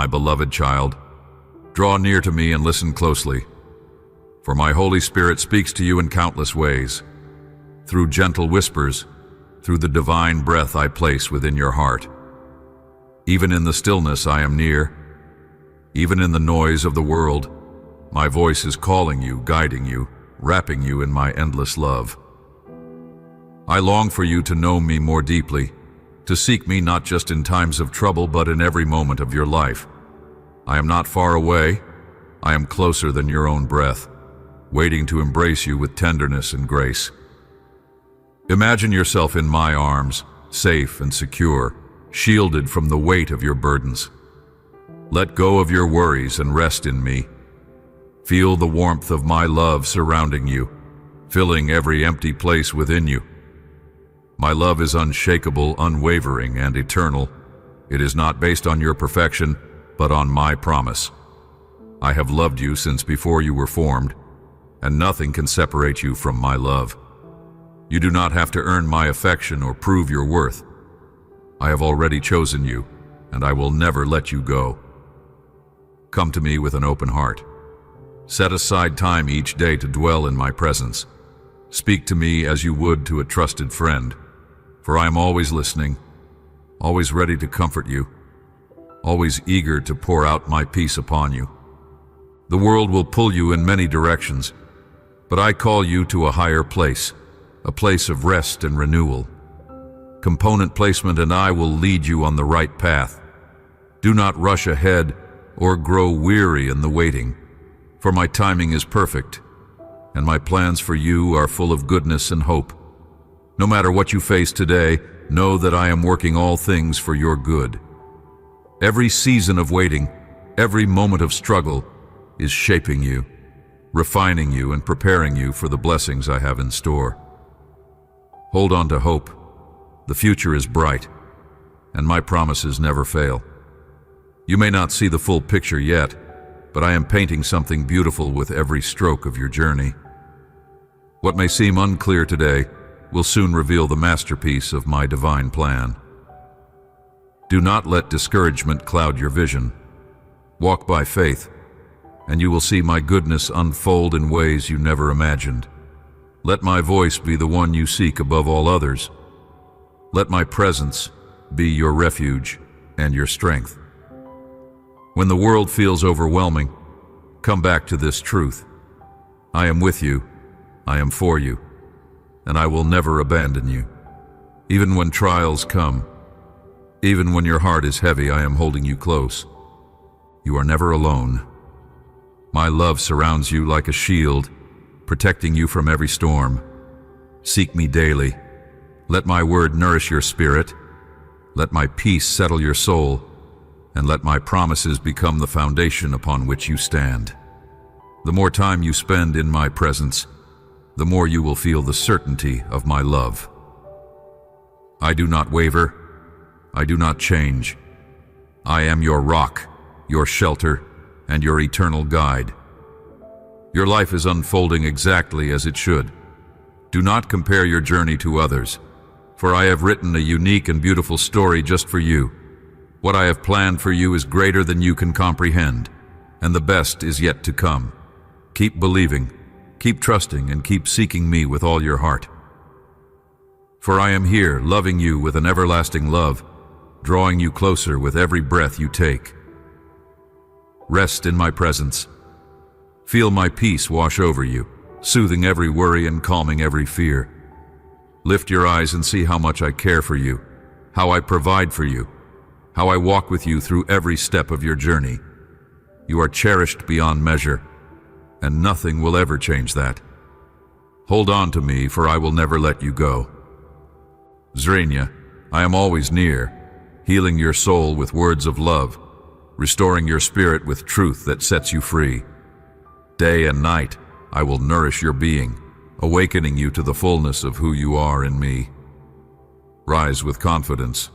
my beloved child, draw near to me and listen closely, for my Holy Spirit speaks to you in countless ways, through gentle whispers, through the divine breath I place within your heart. Even in the stillness I am near, even in the noise of the world, my voice is calling you, guiding you, wrapping you in my endless love. I long for you to know me more deeply, to seek me not just in times of trouble but in every moment of your life. I am not far away, I am closer than your own breath, waiting to embrace you with tenderness and grace. Imagine yourself in my arms, safe and secure, shielded from the weight of your burdens. Let go of your worries and rest in me. Feel the warmth of my love surrounding you, filling every empty place within you. My love is unshakable, unwavering, and eternal. It is not based on your perfection, but on my promise. I have loved you since before you were formed, and nothing can separate you from my love. You do not have to earn my affection or prove your worth. I have already chosen you, and I will never let you go. Come to me with an open heart. Set aside time each day to dwell in my presence. Speak to me as you would to a trusted friend, for I am always listening, always ready to comfort you, always eager to pour out my peace upon you. The world will pull you in many directions, but I call you to a higher place, a place of rest and renewal. Component placement and I will lead you on the right path. Do not rush ahead or grow weary in the waiting, for my timing is perfect, and my plans for you are full of goodness and hope. No matter what you face today, know that I am working all things for your good. Every season of waiting, every moment of struggle is shaping you, refining you, and preparing you for the blessings I have in store. Hold on to hope. The future is bright, and my promises never fail. You may not see the full picture yet, but I am painting something beautiful with every stroke of your journey. What may seem unclear today will soon reveal the masterpiece of my divine plan. Do not let discouragement cloud your vision. Walk by faith, and you will see my goodness unfold in ways you never imagined. Let my voice be the one you seek above all others. Let my presence be your refuge and your strength. When the world feels overwhelming, come back to this truth. I am with you, I am for you, and I will never abandon you. Even when trials come, even when your heart is heavy, I am holding you close. You are never alone. My love surrounds you like a shield, protecting you from every storm. Seek me daily. Let my word nourish your spirit. Let my peace settle your soul, and let my promises become the foundation upon which you stand. The more time you spend in my presence, the more you will feel the certainty of my love. I do not waver. I do not change. I am your rock, your shelter, and your eternal guide. Your life is unfolding exactly as it should. Do not compare your journey to others, for I have written a unique and beautiful story just for you. What I have planned for you is greater than you can comprehend, and the best is yet to come. Keep believing, keep trusting, and keep seeking me with all your heart. For I am here, loving you with an everlasting love, drawing you closer with every breath you take. Rest in my presence. Feel my peace wash over you, soothing every worry and calming every fear. Lift your eyes and see how much I care for you, how I provide for you, how I walk with you through every step of your journey. You are cherished beyond measure, and nothing will ever change that. Hold on to me, for I will never let you go. Zrenia, I am always near, healing your soul with words of love, restoring your spirit with truth that sets you free. Day and night, I will nourish your being, awakening you to the fullness of who you are in me. Rise with confidence,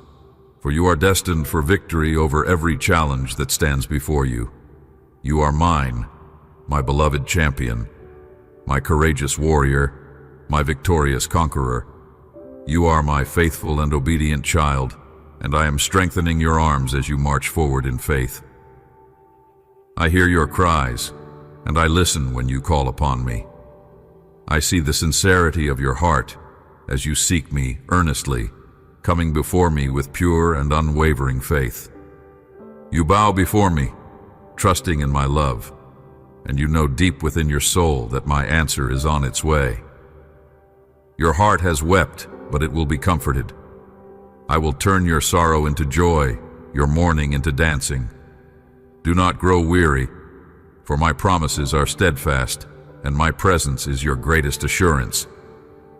for you are destined for victory over every challenge that stands before you. You are mine, my beloved champion, my courageous warrior, my victorious conqueror. You are my faithful and obedient child, and I am strengthening your arms as you march forward in faith. I hear your cries, and I listen when you call upon me. I see the sincerity of your heart as you seek me earnestly, coming before me with pure and unwavering faith. You bow before me, trusting in my love, and you know deep within your soul that my answer is on its way. Your heart has wept, but it will be comforted. I will turn your sorrow into joy, your mourning into dancing. Do not grow weary, for my promises are steadfast, and my presence is your greatest assurance.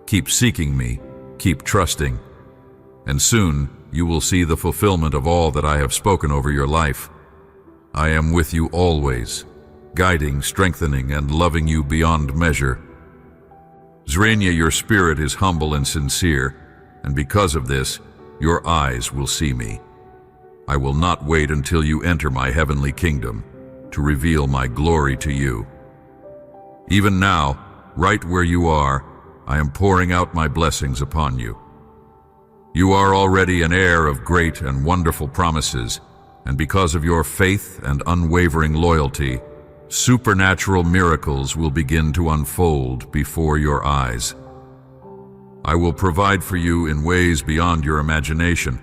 Keep seeking me, keep trusting, and soon you will see the fulfillment of all that I have spoken over your life. I am with you always, guiding, strengthening, and loving you beyond measure. Zrania, your spirit is humble and sincere, and because of this, your eyes will see me. I will not wait until you enter my heavenly kingdom to reveal my glory to you. Even now, right where you are, I am pouring out my blessings upon you. You are already an heir of great and wonderful promises, and because of your faith and unwavering loyalty, supernatural miracles will begin to unfold before your eyes. I will provide for you in ways beyond your imagination.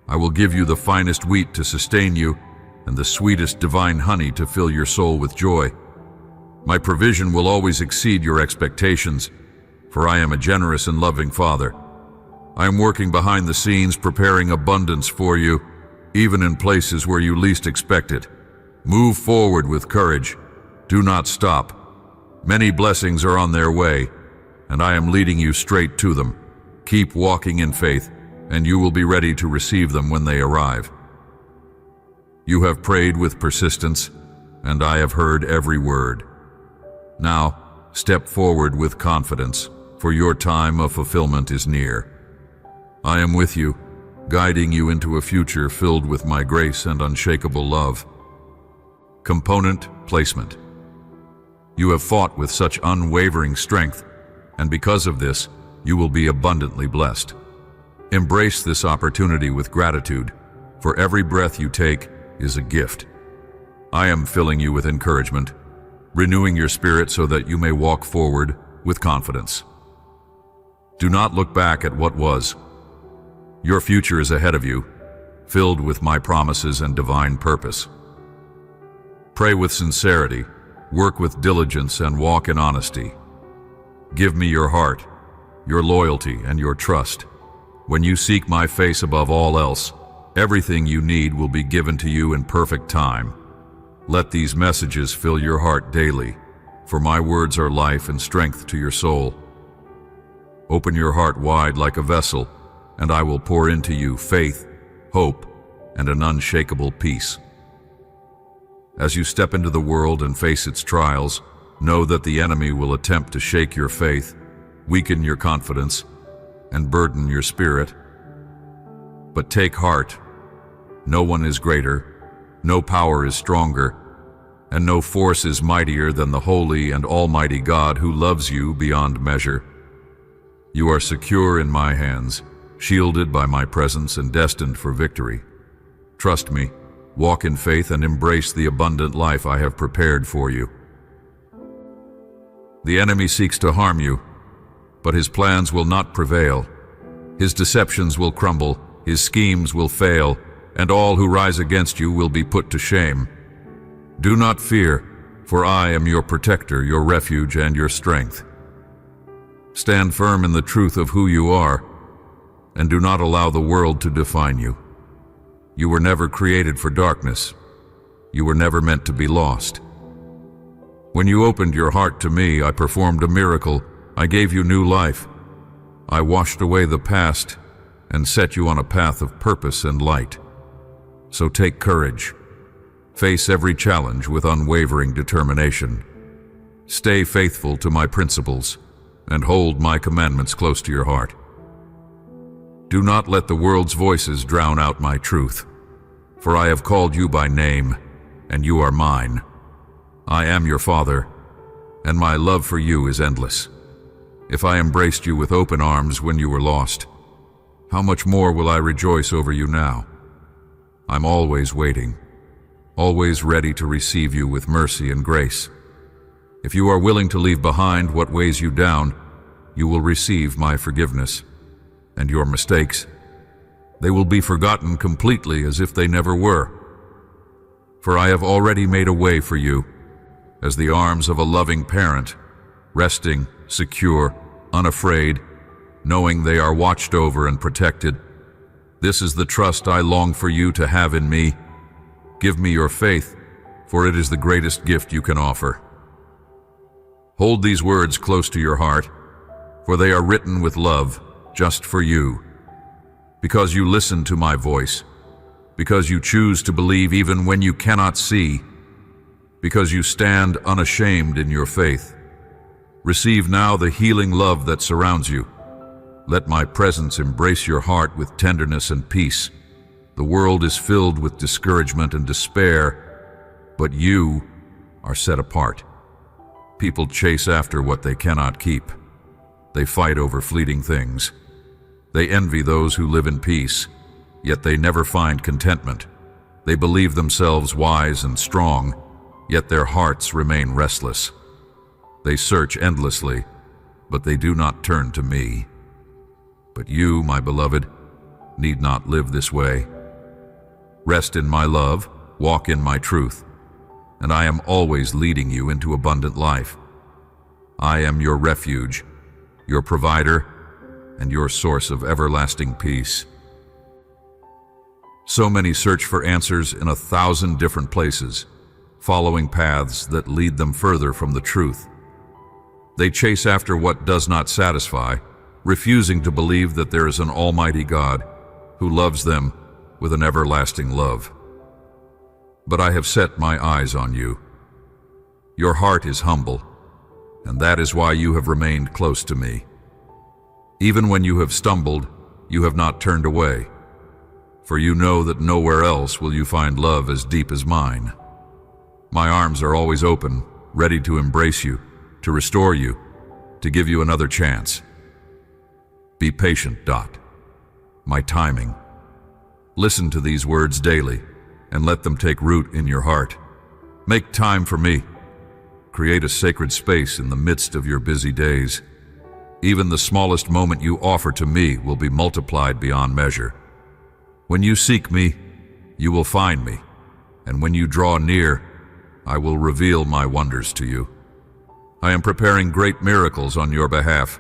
I will give you the finest wheat to sustain you, and the sweetest divine honey to fill your soul with joy. My provision will always exceed your expectations, for I am a generous and loving Father. I am working behind the scenes, preparing abundance for you, even in places where you least expect it. Move forward with courage. Do not stop. Many blessings are on their way, and I am leading you straight to them. Keep walking in faith, and you will be ready to receive them when they arrive. You have prayed with persistence, and I have heard every word. Now, step forward with confidence, for your time of fulfillment is near. I am with you, guiding you into a future filled with my grace and unshakable love. Component placement. You have fought with such unwavering strength, and because of this, you will be abundantly blessed. Embrace this opportunity with gratitude, for every breath you take is a gift. I am filling you with encouragement, renewing your spirit so that you may walk forward with confidence. Do not look back at what was. Your future is ahead of you, filled with my promises and divine purpose. Pray with sincerity, work with diligence, and walk in honesty. Give me your heart, your loyalty, and your trust. When you seek my face above all else, everything you need will be given to you in perfect time. Let these messages fill your heart daily, for my words are life and strength to your soul. Open your heart wide like a vessel, and I will pour into you faith, hope, and an unshakable peace. As you step into the world and face its trials, know that the enemy will attempt to shake your faith, weaken your confidence, and burden your spirit. But take heart. No one is greater, no power is stronger, and no force is mightier than the holy and almighty God who loves you beyond measure. You are secure in my hands, shielded by my presence and destined for victory. Trust me, walk in faith, and embrace the abundant life I have prepared for you. The enemy seeks to harm you, but his plans will not prevail. His deceptions will crumble, his schemes will fail, and all who rise against you will be put to shame. Do not fear, for I am your protector, your refuge, and your strength. Stand firm in the truth of who you are, and do not allow the world to define you. You were never created for darkness. You were never meant to be lost. When you opened your heart to me, I performed a miracle. I gave you new life. I washed away the past and set you on a path of purpose and light. So take courage. Face every challenge with unwavering determination. Stay faithful to my principles and hold my commandments close to your heart. Do not let the world's voices drown out my truth, for I have called you by name, and you are mine. I am your Father, and my love for you is endless. If I embraced you with open arms when you were lost, how much more will I rejoice over you now? I'm always waiting, always ready to receive you with mercy and grace. If you are willing to leave behind what weighs you down, you will receive my forgiveness. And your mistakes, they will be forgotten completely as if they never were. For I have already made a way for you, as the arms of a loving parent, resting, secure, unafraid, knowing they are watched over and protected. This is the trust I long for you to have in me. Give me your faith, for it is the greatest gift you can offer. Hold these words close to your heart, for they are written with love just for you. Because you listen to my voice, because you choose to believe even when you cannot see, because you stand unashamed in your faith. Receive now the healing love that surrounds you. Let my presence embrace your heart with tenderness and peace. The world is filled with discouragement and despair, but you are set apart. People chase after what they cannot keep. They fight over fleeting things. They envy those who live in peace, yet they never find contentment. They believe themselves wise and strong, yet their hearts remain restless. They search endlessly, but they do not turn to me. But you, my beloved, need not live this way. Rest in my love, walk in my truth, and I am always leading you into abundant life. I am your refuge, your provider, and your source of everlasting peace. So many search for answers in 1,000 different places, following paths that lead them further from the truth. They chase after what does not satisfy, refusing to believe that there is an almighty God who loves them with an everlasting love. But I have set my eyes on you. Your heart is humble, and that is why you have remained close to me. Even when you have stumbled, you have not turned away, for you know that nowhere else will you find love as deep as mine. My arms are always open, ready to embrace you, to restore you, to give you another chance. Be patient, Dot. My timing. Listen to these words daily, and let them take root in your heart. Make time for me. Create a sacred space in the midst of your busy days. Even the smallest moment you offer to me will be multiplied beyond measure. When you seek me, you will find me, and when you draw near, I will reveal my wonders to you. I am preparing great miracles on your behalf,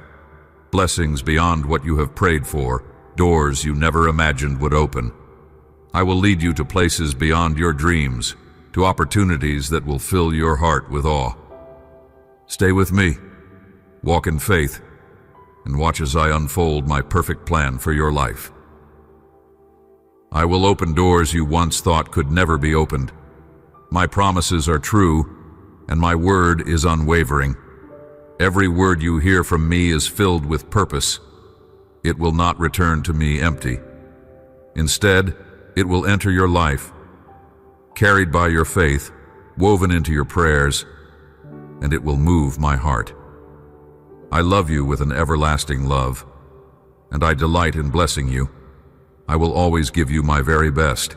blessings beyond what you have prayed for, doors you never imagined would open. I will lead you to places beyond your dreams, to opportunities that will fill your heart with awe. Stay with me, walk in faith, and watch as I unfold my perfect plan for your life. I will open doors you once thought could never be opened. My promises are true, and my word is unwavering. Every word you hear from me is filled with purpose. It will not return to me empty. Instead, it will enter your life, carried by your faith, woven into your prayers, and it will move my heart. I love you with an everlasting love, and I delight in blessing you. I will always give you my very best.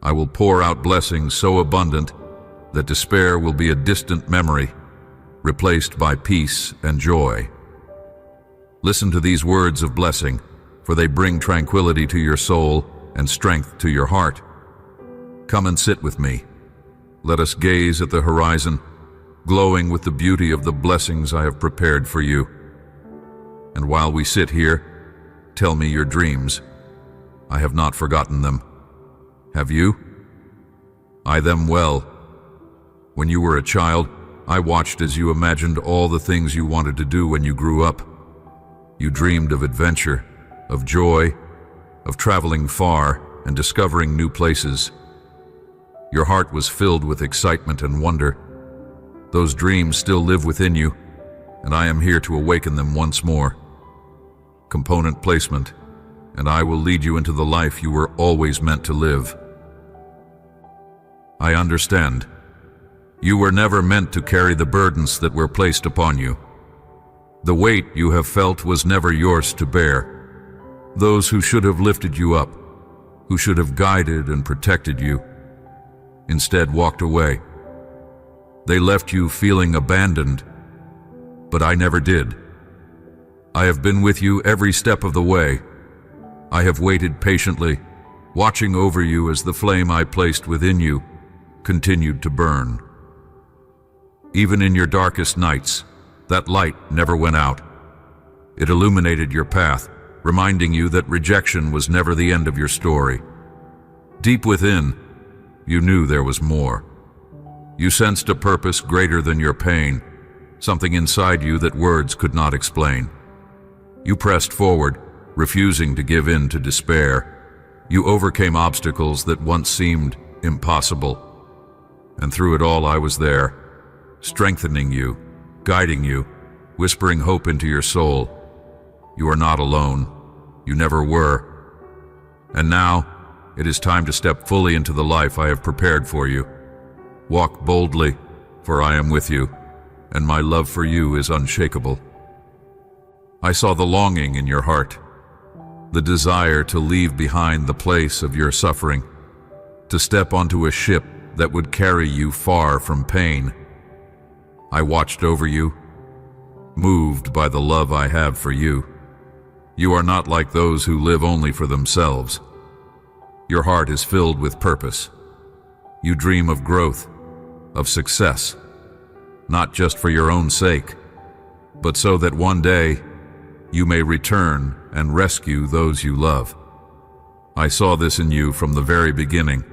I will pour out blessings so abundant that despair will be a distant memory, replaced by peace and joy. Listen to these words of blessing, for they bring tranquility to your soul and strength to your heart. Come and sit with me. Let us gaze at the horizon, glowing with the beauty of the blessings I have prepared for you. And while we sit here, tell me your dreams. I have not forgotten them. Have you? I them well. When you were a child, I watched as you imagined all the things you wanted to do when you grew up. You dreamed of adventure, of joy, of traveling far and discovering new places. Your heart was filled with excitement and wonder. Those dreams still live within you, and I am here to awaken them once more. Component placement, and I will lead you into the life you were always meant to live. I understand. You were never meant to carry the burdens that were placed upon you. The weight you have felt was never yours to bear. Those who should have lifted you up, who should have guided and protected you, instead walked away. They left you feeling abandoned, but I never did. I have been with you every step of the way. I have waited patiently, watching over you as the flame I placed within you continued to burn. Even in your darkest nights, that light never went out. It illuminated your path, reminding you that rejection was never the end of your story. Deep within, you knew there was more. You sensed a purpose greater than your pain, something inside you that words could not explain. You pressed forward, refusing to give in to despair. You overcame obstacles that once seemed impossible. And through it all, I was there, strengthening you, guiding you, whispering hope into your soul. You are not alone. You never were. And now, it is time to step fully into the life I have prepared for you. Walk boldly, for I am with you, and my love for you is unshakable. I saw the longing in your heart, the desire to leave behind the place of your suffering, to step onto a ship that would carry you far from pain. I watched over you, moved by the love I have for you. You are not like those who live only for themselves. Your heart is filled with purpose. You dream of growth, of success, not just for your own sake, but so that one day you may return and rescue those you love. I saw this in you from the very beginning,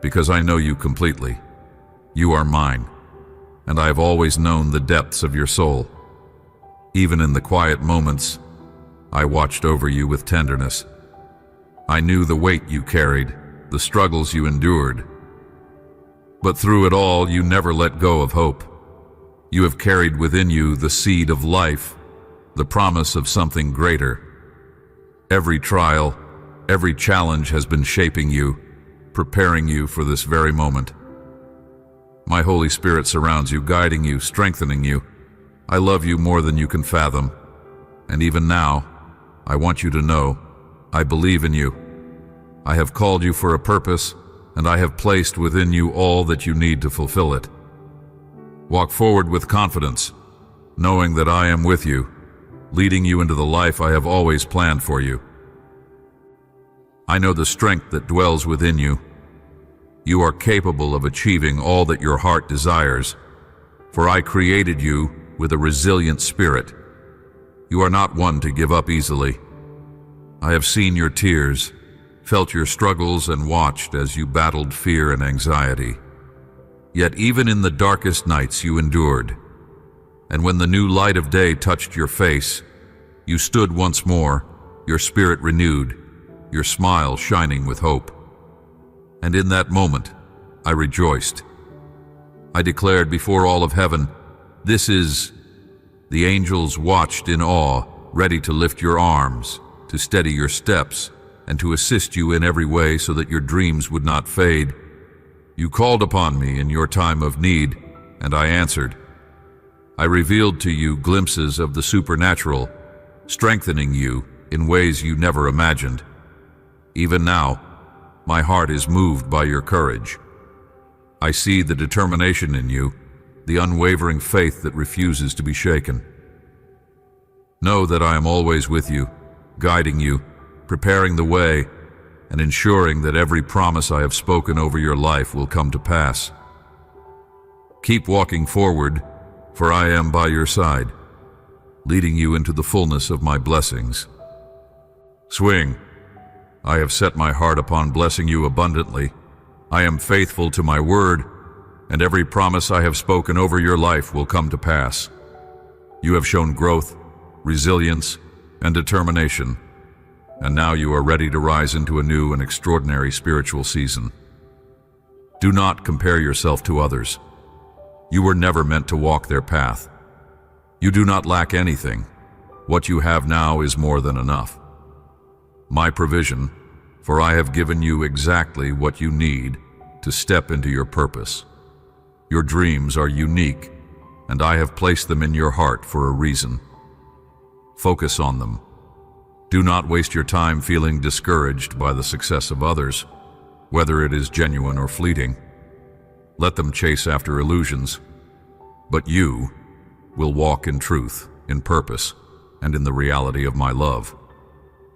because I know you completely. You are mine, and I have always known the depths of your soul. Even in the quiet moments, I watched over you with tenderness. I knew the weight you carried, the struggles you endured. But through it all, you never let go of hope. You have carried within you the seed of life, the promise of something greater. Every trial, every challenge has been shaping you, preparing you for this very moment. My Holy Spirit surrounds you, guiding you, strengthening you. I love you more than you can fathom. And even now, I want you to know, I believe in you. I have called you for a purpose, and I have placed within you all that you need to fulfill it. Walk forward with confidence, knowing that I am with you, leading you into the life I have always planned for you. I know the strength that dwells within you. You are capable of achieving all that your heart desires, for I created you with a resilient spirit. You are not one to give up easily. I have seen your tears, felt your struggles, and watched as you battled fear and anxiety. Yet even in the darkest nights you endured, and when the new light of day touched your face, you stood once more, your spirit renewed, your smile shining with hope. And in that moment, I rejoiced. I declared before all of heaven, "This is..." The angels watched in awe, ready to lift your arms, to steady your steps, and to assist you in every way so that your dreams would not fade. You called upon me in your time of need, and I answered. I revealed to you glimpses of the supernatural, strengthening you in ways you never imagined. Even now, my heart is moved by your courage. I see the determination in you, the unwavering faith that refuses to be shaken. Know that I am always with you, guiding you, preparing the way, and ensuring that every promise I have spoken over your life will come to pass. Keep walking forward, for I am by your side, leading you into the fullness of my blessings. Swing. I have set my heart upon blessing you abundantly. I am faithful to my word, and every promise I have spoken over your life will come to pass. You have shown growth, resilience, and determination, and now you are ready to rise into a new and extraordinary spiritual season. Do not compare yourself to others. You were never meant to walk their path. You do not lack anything. What you have now is more than enough. My provision, for I have given you exactly what you need to step into your purpose. Your dreams are unique, and I have placed them in your heart for a reason. Focus on them. Do not waste your time feeling discouraged by the success of others, whether it is genuine or fleeting. Let them chase after illusions, but you will walk in truth, in purpose, and in the reality of my love.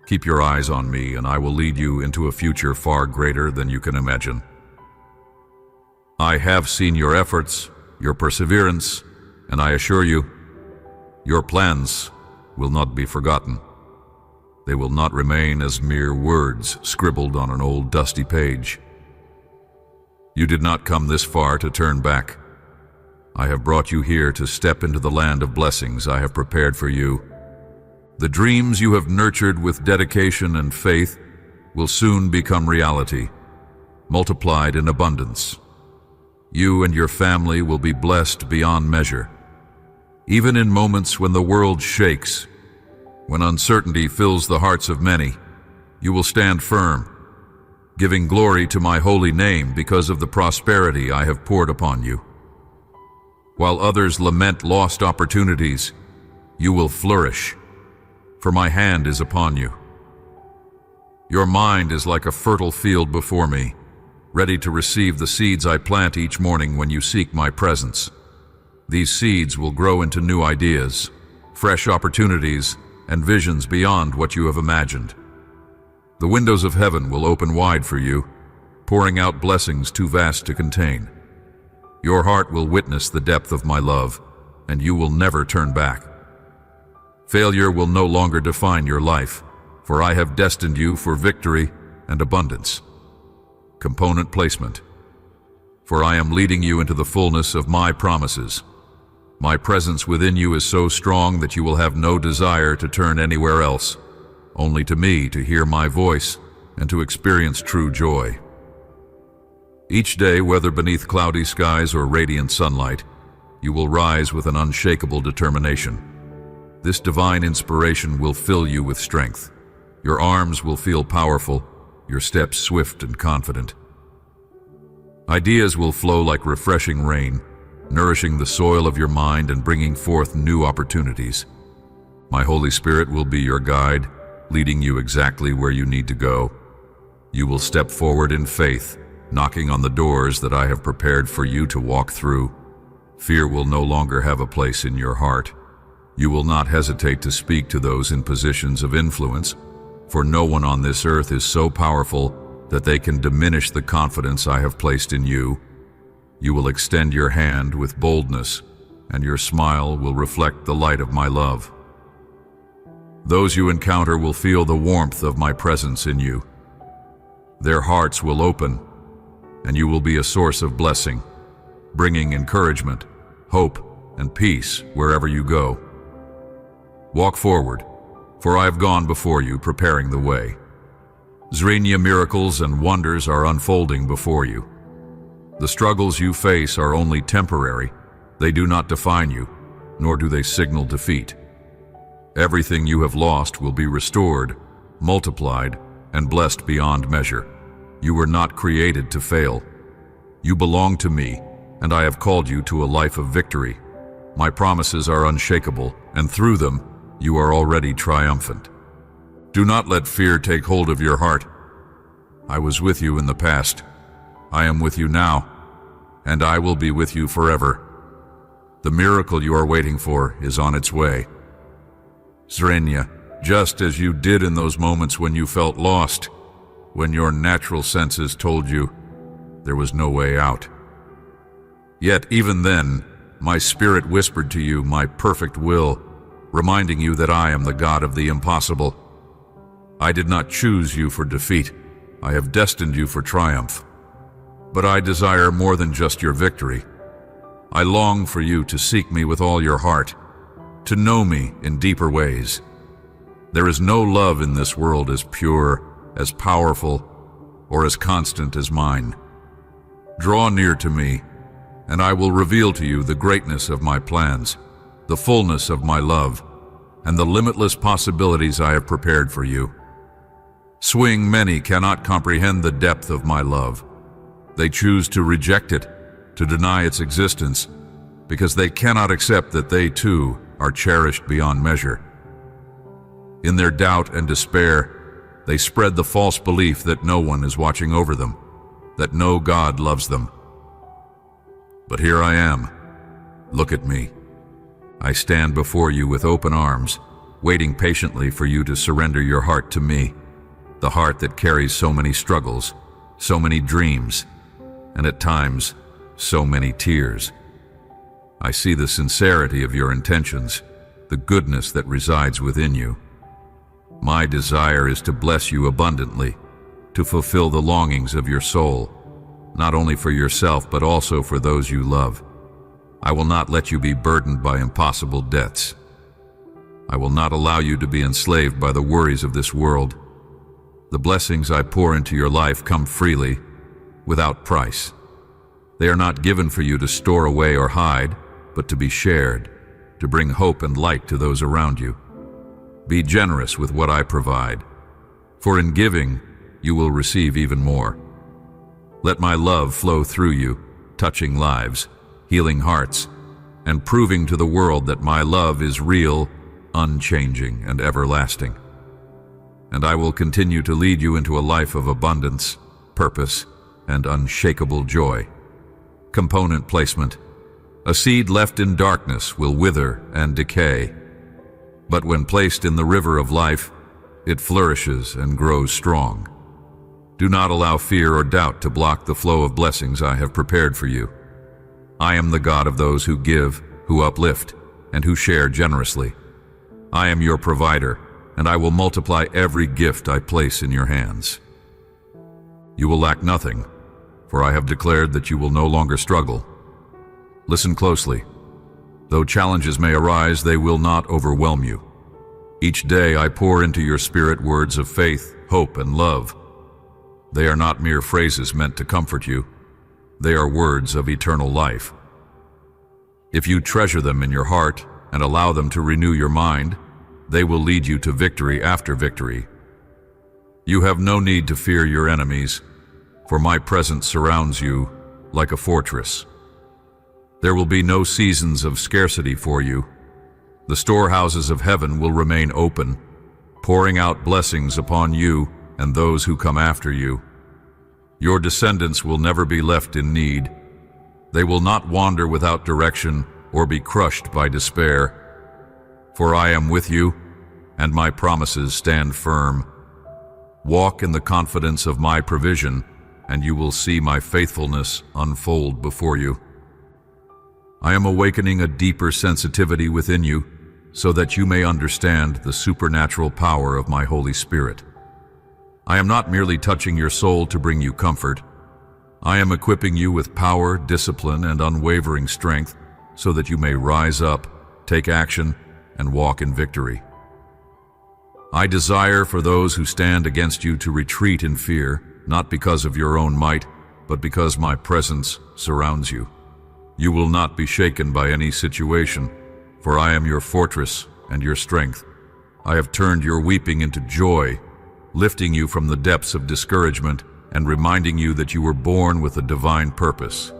Keep your eyes on me, and I will lead you into a future far greater than you can imagine. I have seen your efforts, your perseverance, and I assure you, your plans will not be forgotten. They will not remain as mere words scribbled on an old dusty page. You did not come this far to turn back. I have brought you here to step into the land of blessings I have prepared for you. The dreams you have nurtured with dedication and faith will soon become reality, multiplied in abundance. You and your family will be blessed beyond measure. Even in moments when the world shakes, when uncertainty fills the hearts of many, you will stand firm, giving glory to my holy name because of the prosperity I have poured upon you. While others lament lost opportunities, you will flourish, for my hand is upon you. Your mind is like a fertile field before me, ready to receive the seeds I plant each morning when you seek my presence. These seeds will grow into new ideas, fresh opportunities, and visions beyond what you have imagined. The windows of heaven will open wide for you, pouring out blessings too vast to contain. Your heart will witness the depth of my love, and you will never turn back. Failure will no longer define your life, for I have destined you for victory and abundance. Component placement. For I am leading you into the fullness of my promises. My presence within you is so strong that you will have no desire to turn anywhere else, only to me to hear my voice and to experience true joy. Each day, whether beneath cloudy skies or radiant sunlight, you will rise with an unshakable determination. This divine inspiration will fill you with strength. Your arms will feel powerful, your steps swift and confident. Ideas will flow like refreshing rain, nourishing the soil of your mind and bringing forth new opportunities. My Holy Spirit will be your guide, leading you exactly where you need to go. You will step forward in faith, knocking on the doors that I have prepared for you to walk through. Fear will no longer have a place in your heart. You will not hesitate to speak to those in positions of influence, for no one on this earth is so powerful that they can diminish the confidence I have placed in you. You will extend your hand with boldness, and your smile will reflect the light of my love. Those you encounter will feel the warmth of my presence in you. Their hearts will open, and you will be a source of blessing, bringing encouragement, hope, and peace wherever you go. Walk forward, for I have gone before you, preparing the way. Zrenia miracles and wonders are unfolding before you. The struggles you face are only temporary. They do not define you, nor do they signal defeat. Everything you have lost will be restored, multiplied, and blessed beyond measure. You were not created to fail. You belong to me, and I have called you to a life of victory. My promises are unshakable, and through them, you are already triumphant. Do not let fear take hold of your heart. I was with you in the past. I am with you now, and I will be with you forever. The miracle you are waiting for is on its way. Zrenia, just as you did in those moments when you felt lost, when your natural senses told you there was no way out. Yet even then, my spirit whispered to you my perfect will, reminding you that I am the God of the impossible. I did not choose you for defeat. I have destined you for triumph. But I desire more than just your victory. I long for you to seek me with all your heart, to know me in deeper ways. There is no love in this world as pure, as powerful, or as constant as mine. Draw near to me, and I will reveal to you the greatness of my plans, the fullness of my love, and the limitless possibilities I have prepared for you. Swing many cannot comprehend the depth of my love. They choose to reject it, to deny its existence, because they cannot accept that they too are cherished beyond measure. In their doubt and despair, they spread the false belief that no one is watching over them, that no God loves them. But here I am. Look at me. I stand before you with open arms, waiting patiently for you to surrender your heart to me, the heart that carries so many struggles, so many dreams, and at times, so many tears. I see the sincerity of your intentions, the goodness that resides within you. My desire is to bless you abundantly, to fulfill the longings of your soul, not only for yourself but also for those you love. I will not let you be burdened by impossible debts. I will not allow you to be enslaved by the worries of this world. The blessings I pour into your life come freely, without price. They are not given for you to store away or hide, but to be shared, to bring hope and light to those around you. Be generous with what I provide, for in giving, you will receive even more. Let my love flow through you, touching lives, healing hearts, and proving to the world that my love is real, unchanging, and everlasting. And I will continue to lead you into a life of abundance, purpose, and unshakable joy. Component placement. A seed left in darkness will wither and decay, but when placed in the river of life, it flourishes and grows strong. Do not allow fear or doubt to block the flow of blessings I have prepared for you. I am the God of those who give, who uplift, and who share generously. I am your provider, and I will multiply every gift I place in your hands. You will lack nothing, for I have declared that you will no longer struggle. Listen closely. Though challenges may arise, they will not overwhelm you. Each day I pour into your spirit words of faith, hope, and love. They are not mere phrases meant to comfort you. They are words of eternal life. If you treasure them in your heart and allow them to renew your mind, they will lead you to victory after victory. You have no need to fear your enemies, for my presence surrounds you like a fortress. There will be no seasons of scarcity for you. The storehouses of heaven will remain open, pouring out blessings upon you and those who come after you. Your descendants will never be left in need. They will not wander without direction or be crushed by despair. For I am with you, and my promises stand firm. Walk in the confidence of my provision, and you will see my faithfulness unfold before you. I am awakening a deeper sensitivity within you, so that you may understand the supernatural power of my Holy Spirit. I am not merely touching your soul to bring you comfort. I am equipping you with power, discipline, and unwavering strength, so that you may rise up, take action, and walk in victory. I desire for those who stand against you to retreat in fear, not because of your own might, but because my presence surrounds you. You will not be shaken by any situation, for I am your fortress and your strength. I have turned your weeping into joy, lifting you from the depths of discouragement and reminding you that you were born with a divine purpose.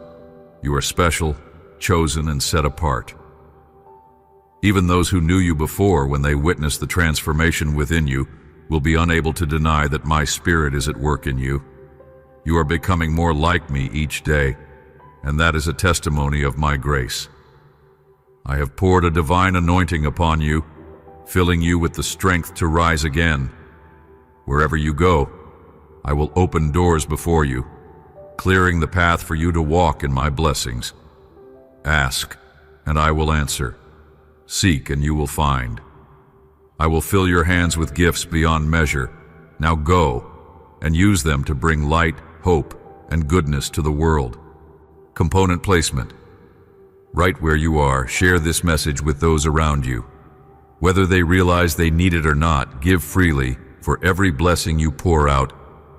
You are special, chosen, and set apart. Even those who knew you before, when they witness the transformation within you, will be unable to deny that my Spirit is at work in you. You are becoming more like me each day, and that is a testimony of my grace. I have poured a divine anointing upon you, filling you with the strength to rise again. Wherever you go, I will open doors before you, clearing the path for you to walk in my blessings. Ask, and I will answer. Seek, and you will find. I will fill your hands with gifts beyond measure. Now go, and use them to bring light, hope, and goodness to the world. Component placement. Right where you are, share this message with those around you. Whether they realize they need it or not, give freely, for every blessing you pour out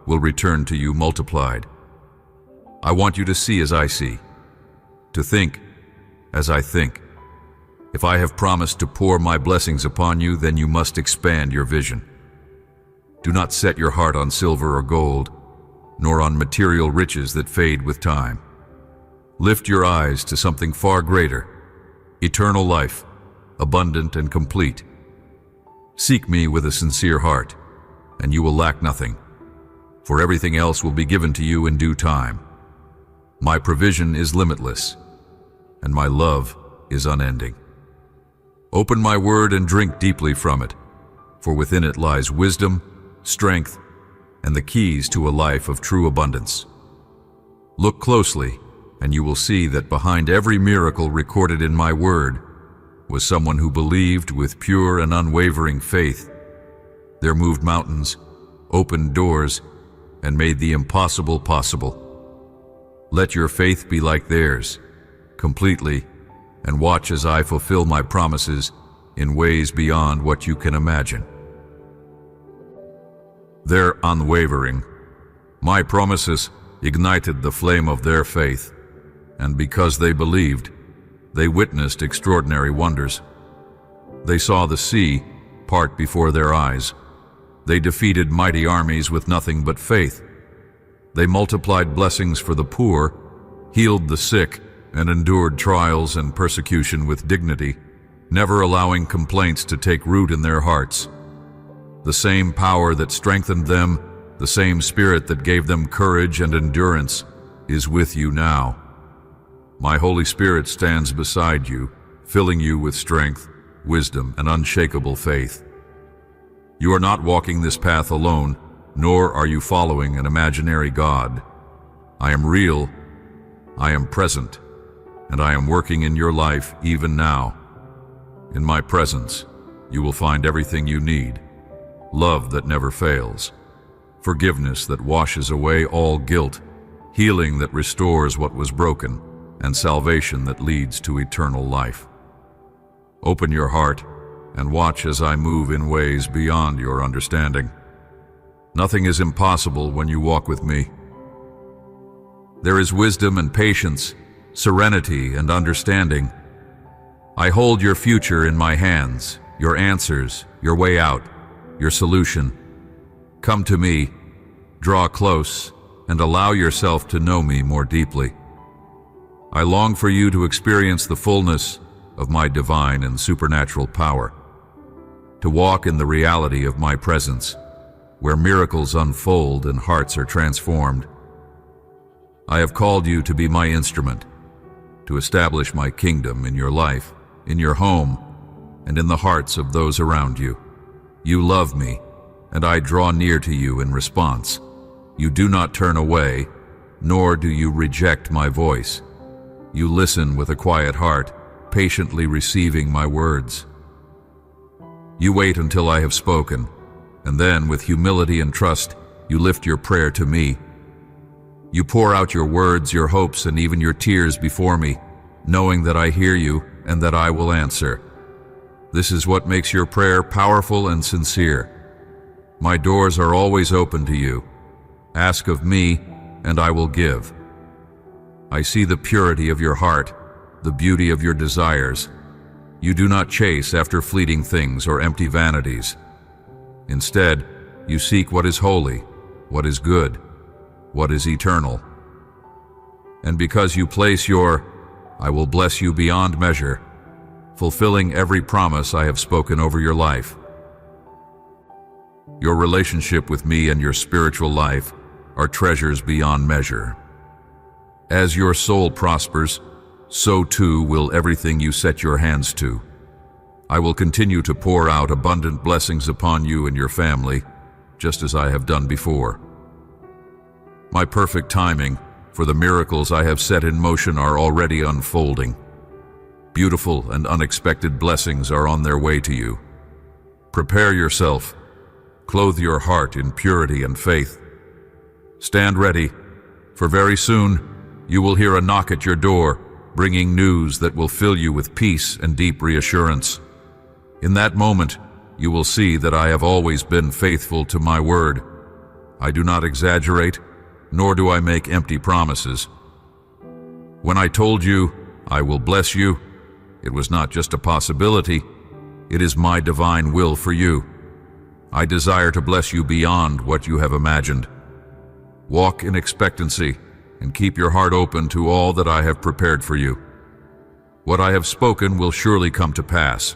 will return to you multiplied. I want you to see as I see, to think as I think. If I have promised to pour my blessings upon you, then you must expand your vision. Do not set your heart on silver or gold, nor on material riches that fade with time. Lift your eyes to something far greater, eternal life, abundant and complete. Seek me with a sincere heart, and you will lack nothing, for everything else will be given to you in due time. My provision is limitless, and my love is unending. Open my word and drink deeply from it, for within it lies wisdom, strength, and the keys to a life of true abundance. Look closely, and you will see that behind every miracle recorded in my word was someone who believed with pure and unwavering faith. There moved mountains, opened doors, and made the impossible possible. Let your faith be like theirs, completely, and watch as I fulfill my promises in ways beyond what you can imagine. Their unwavering, my promises ignited the flame of their faith, and because they believed, they witnessed extraordinary wonders. They saw the sea part before their eyes. They defeated mighty armies with nothing but faith. They multiplied blessings for the poor, healed the sick, and endured trials and persecution with dignity, never allowing complaints to take root in their hearts. The same power that strengthened them, the same Spirit that gave them courage and endurance, is with you now. My Holy Spirit stands beside you, filling you with strength, wisdom, and unshakable faith. You are not walking this path alone, nor are you following an imaginary God. I am real, I am present, and I am working in your life even now. In my presence, you will find everything you need: love that never fails, forgiveness that washes away all guilt, healing that restores what was broken, and salvation that leads to eternal life. Open your heart and watch as I move in ways beyond your understanding. Nothing is impossible when you walk with me. There is wisdom and patience, serenity and understanding. I hold your future in my hands, your answers, your way out, your solution. Come to me, draw close, and allow yourself to know me more deeply. I long for you to experience the fullness of my divine and supernatural power, to walk in the reality of my presence, where miracles unfold and hearts are transformed. I have called you to be my instrument, to establish my kingdom in your life, in your home, and in the hearts of those around you. You love me, and I draw near to you in response. You do not turn away, nor do you reject my voice. You listen with a quiet heart, patiently receiving my words. You wait until I have spoken, and then, with humility and trust, you lift your prayer to me. You pour out your words, your hopes, and even your tears before me, knowing that I hear you and that I will answer. This is what makes your prayer powerful and sincere. My doors are always open to you. Ask of me, and I will give. I see the purity of your heart, the beauty of your desires. You do not chase after fleeting things or empty vanities. Instead, you seek what is holy, what is good, what is eternal. And because you place your, I will bless you beyond measure, fulfilling every promise I have spoken over your life. Your relationship with me and your spiritual life are treasures beyond measure. As your soul prospers, so too will everything you set your hands to. I will continue to pour out abundant blessings upon you and your family, just as I have done before. My perfect timing for the miracles I have set in motion are already unfolding. Beautiful and unexpected blessings are on their way to you. Prepare yourself. Clothe your heart in purity and faith. Stand ready, for very soon you will hear a knock at your door, bringing news that will fill you with peace and deep reassurance. In that moment, you will see that I have always been faithful to my word. I do not exaggerate, nor do I make empty promises. When I told you, I will bless you, it was not just a possibility, it is my divine will for you. I desire to bless you beyond what you have imagined. Walk in expectancy and keep your heart open to all that I have prepared for you. What I have spoken will surely come to pass,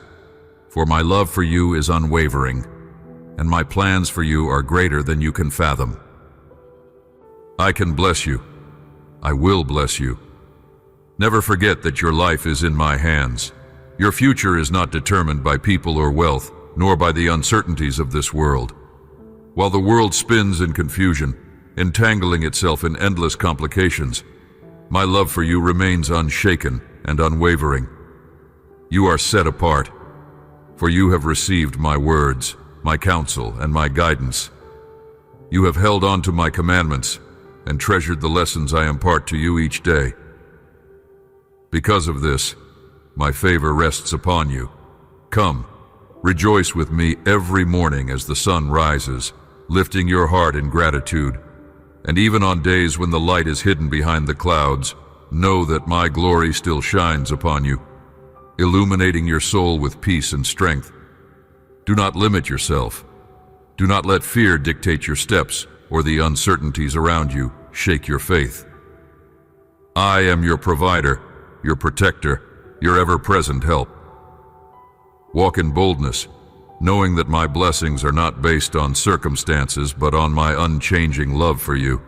for my love for you is unwavering, and my plans for you are greater than you can fathom. I can bless you. I will bless you. Never forget that your life is in my hands. Your future is not determined by people or wealth, nor by the uncertainties of this world. While the world spins in confusion, entangling itself in endless complications, my love for you remains unshaken and unwavering. You are set apart, for you have received my words, my counsel, and my guidance. You have held on to my commandments and treasured the lessons I impart to you each day. Because of this, my favor rests upon you. Come, rejoice with me every morning as the sun rises, lifting your heart in gratitude. And even on days when the light is hidden behind the clouds, know that my glory still shines upon you, illuminating your soul with peace and strength. Do not limit yourself. Do not let fear dictate your steps or the uncertainties around you shake your faith. I am your provider, your protector, your ever-present help. Walk in boldness, knowing that my blessings are not based on circumstances but on my unchanging love for you.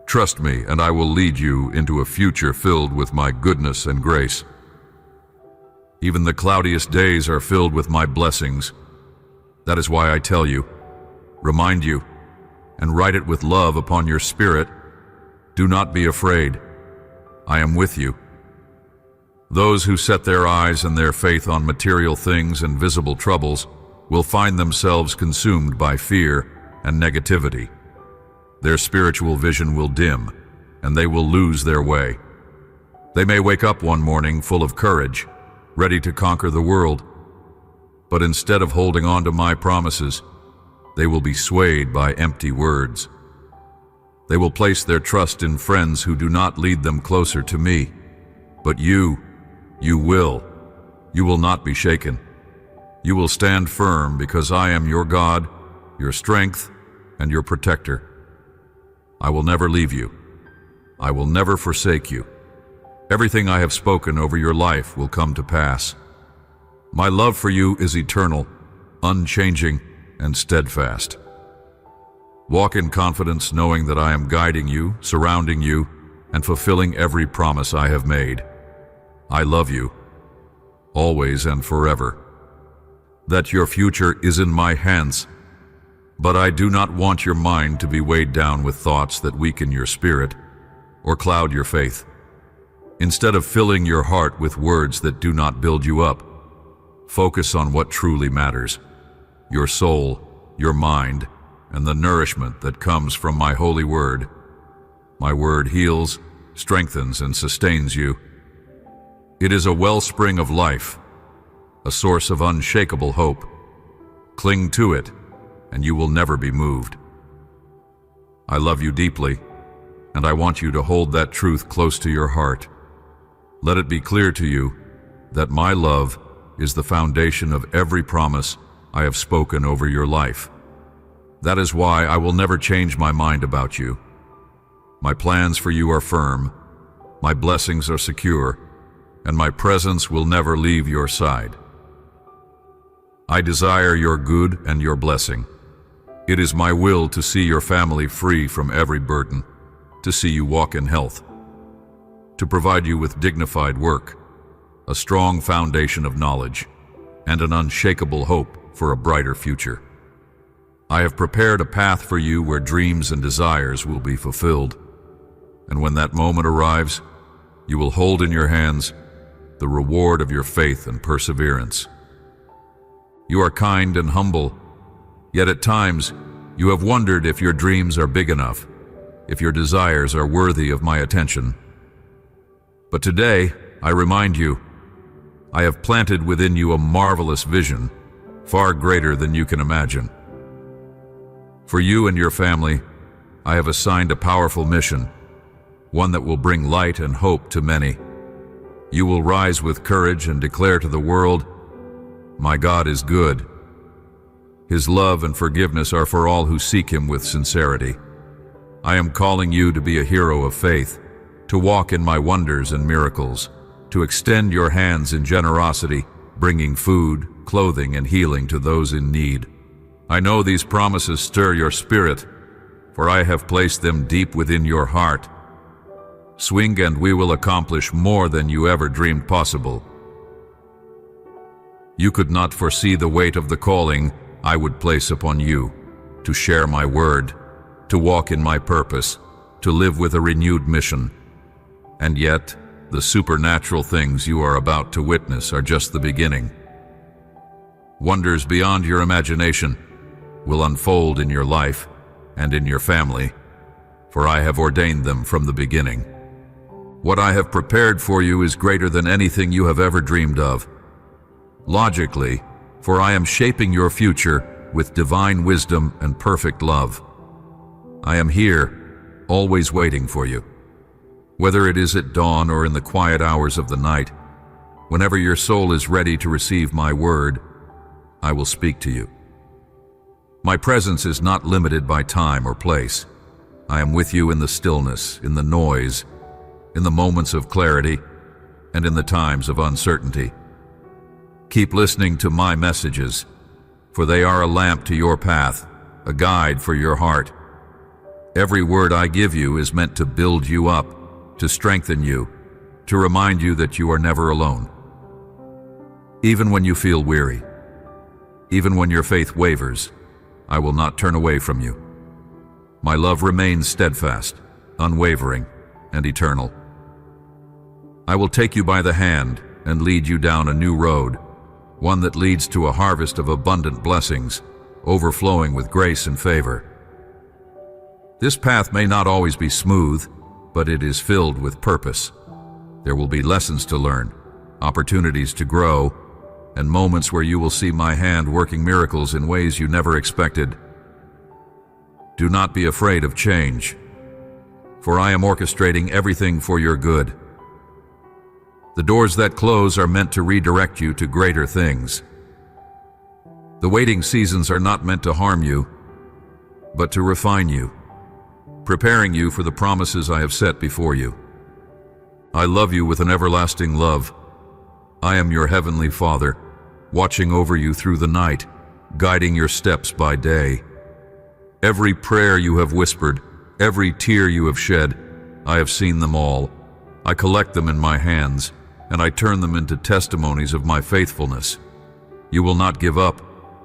Trust me, and I will lead you into a future filled with my goodness and grace. Even the cloudiest days are filled with my blessings. That is why I tell you, remind you, and write it with love upon your spirit. Do not be afraid. I am with you. Those who set their eyes and their faith on material things and visible troubles will find themselves consumed by fear and negativity. Their spiritual vision will dim, and they will lose their way. They may wake up one morning full of courage, ready to conquer the world, but instead of holding on to my promises, they will be swayed by empty words. They will place their trust in friends who do not lead them closer to me. But you will not be shaken. You will stand firm because I am your God, your strength, and your protector. I will never leave you. I will never forsake you. Everything I have spoken over your life will come to pass. My love for you is eternal, unchanging, and steadfast. Walk in confidence, knowing that I am guiding you, surrounding you, and fulfilling every promise I have made. I love you, always and forever. That your future is in my hands, but I do not want your mind to be weighed down with thoughts that weaken your spirit or cloud your faith. Instead of filling your heart with words that do not build you up, focus on what truly matters: your soul, your mind, and the nourishment that comes from my holy word. My word heals, strengthens, and sustains you. It is a wellspring of life, a source of unshakable hope. Cling to it, and you will never be moved. I love you deeply, and I want you to hold that truth close to your heart. Let it be clear to you that my love is the foundation of every promise I have spoken over your life. That is why I will never change my mind about you. My plans for you are firm, my blessings are secure, and my presence will never leave your side. I desire your good and your blessing. It is my will to see your family free from every burden, to see you walk in health, to provide you with dignified work, a strong foundation of knowledge, and an unshakable hope for a brighter future. I have prepared a path for you where dreams and desires will be fulfilled, and when that moment arrives, you will hold in your hands the reward of your faith and perseverance. You are kind and humble, yet at times you have wondered if your dreams are big enough, if your desires are worthy of my attention. But today, I remind you, I have planted within you a marvelous vision, far greater than you can imagine. For you and your family, I have assigned a powerful mission, one that will bring light and hope to many. You will rise with courage and declare to the world, "My God is good. His love and forgiveness are for all who seek Him with sincerity." I am calling you to be a hero of faith, to walk in my wonders and miracles, to extend your hands in generosity, bringing food, clothing, and healing to those in need. I know these promises stir your spirit, for I have placed them deep within your heart. Swing and we will accomplish more than you ever dreamed possible. You could not foresee the weight of the calling I would place upon you, to share my word, to walk in my purpose, to live with a renewed mission. And yet, the supernatural things you are about to witness are just the beginning. Wonders beyond your imagination will unfold in your life and in your family, for I have ordained them from the beginning. What I have prepared for you is greater than anything you have ever dreamed of. Logically, for I am shaping your future with divine wisdom and perfect love. I am here, always waiting for you. Whether it is at dawn or in the quiet hours of the night, whenever your soul is ready to receive my word, I will speak to you. My presence is not limited by time or place. I am with you in the stillness, in the noise, in the moments of clarity, and in the times of uncertainty. Keep listening to my messages, for they are a lamp to your path, a guide for your heart. Every word I give you is meant to build you up, to strengthen you, to remind you that you are never alone. Even when you feel weary, even when your faith wavers, I will not turn away from you. My love remains steadfast, unwavering, and eternal. I will take you by the hand and lead you down a new road, one that leads to a harvest of abundant blessings, overflowing with grace and favor. This path may not always be smooth, but it is filled with purpose. There will be lessons to learn, opportunities to grow, and moments where you will see my hand working miracles in ways you never expected. Do not be afraid of change, for I am orchestrating everything for your good. The doors that close are meant to redirect you to greater things. The waiting seasons are not meant to harm you, but to refine you, preparing you for the promises I have set before you. I love you with an everlasting love. I am your heavenly Father, watching over you through the night, guiding your steps by day. Every prayer you have whispered, every tear you have shed, I have seen them all. I collect them in my hands, and I turn them into testimonies of my faithfulness. You will not give up,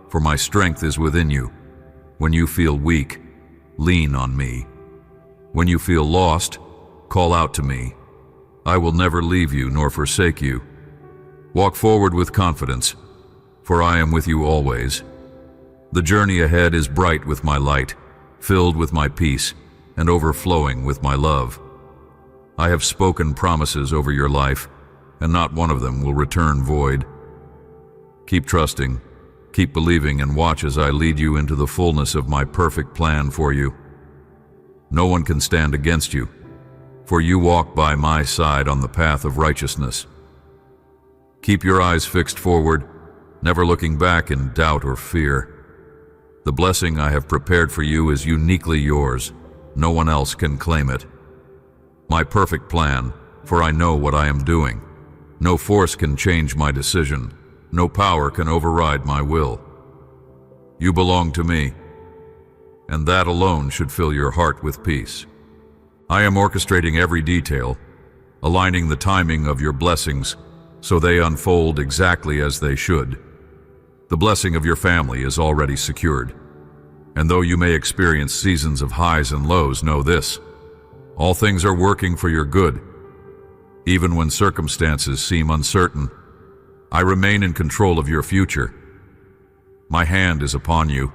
for my strength is within you. When you feel weak, lean on me. When you feel lost, call out to me. I will never leave you nor forsake you. Walk forward with confidence, for I am with you always. The journey ahead is bright with my light, filled with my peace, and overflowing with my love. I have spoken promises over your life, and not one of them will return void. Keep trusting, keep believing, and watch as I lead you into the fullness of my perfect plan for you. No one can stand against you, for you walk by my side on the path of righteousness. Keep your eyes fixed forward, never looking back in doubt or fear. The blessing I have prepared for you is uniquely yours. No one else can claim it. My perfect plan, for I know what I am doing. No force can change my decision. No power can override my will. You belong to me, and that alone should fill your heart with peace. I am orchestrating every detail, aligning the timing of your blessings so they unfold exactly as they should. The blessing of your family is already secured, and though you may experience seasons of highs and lows, know this: all things are working for your good. Even when circumstances seem uncertain, I remain in control of your future. My hand is upon you,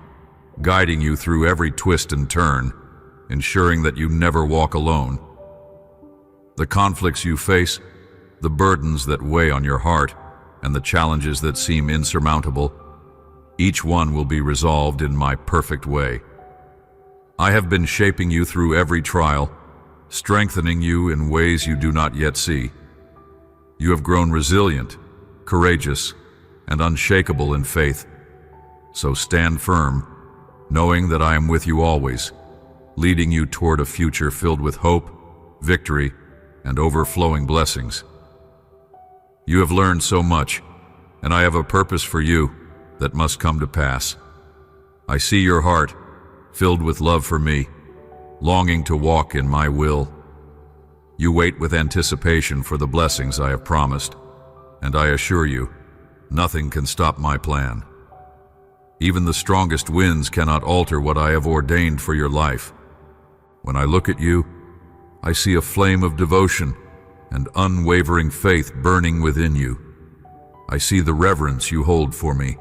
guiding you through every twist and turn, ensuring that you never walk alone. The conflicts you face, the burdens that weigh on your heart, and the challenges that seem insurmountable, each one will be resolved in my perfect way. I have been shaping you through every trial, strengthening you in ways you do not yet see. You have grown resilient, courageous, and unshakable in faith. So stand firm, knowing that I am with you always, leading you toward a future filled with hope, victory, and overflowing blessings. You have learned so much, and I have a purpose for you that must come to pass. I see your heart, filled with love for me, longing to walk in my will. You wait with anticipation for the blessings I have promised, and I assure you, nothing can stop my plan. Even the strongest winds cannot alter what I have ordained for your life. When I look at you, I see a flame of devotion and unwavering faith burning within you. I see the reverence you hold for me,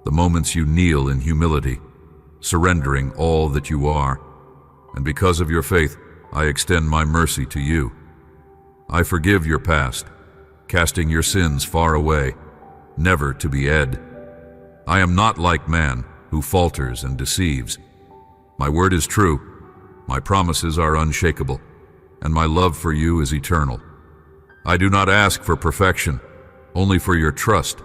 the moments you kneel in humility, surrendering all that you are. And because of your faith, I extend my mercy to you. I forgive your past, casting your sins far away, never to be ed. I am not like man, who falters and deceives. My word is true, my promises are unshakable, and my love for you is eternal. I do not ask for perfection, only for your trust.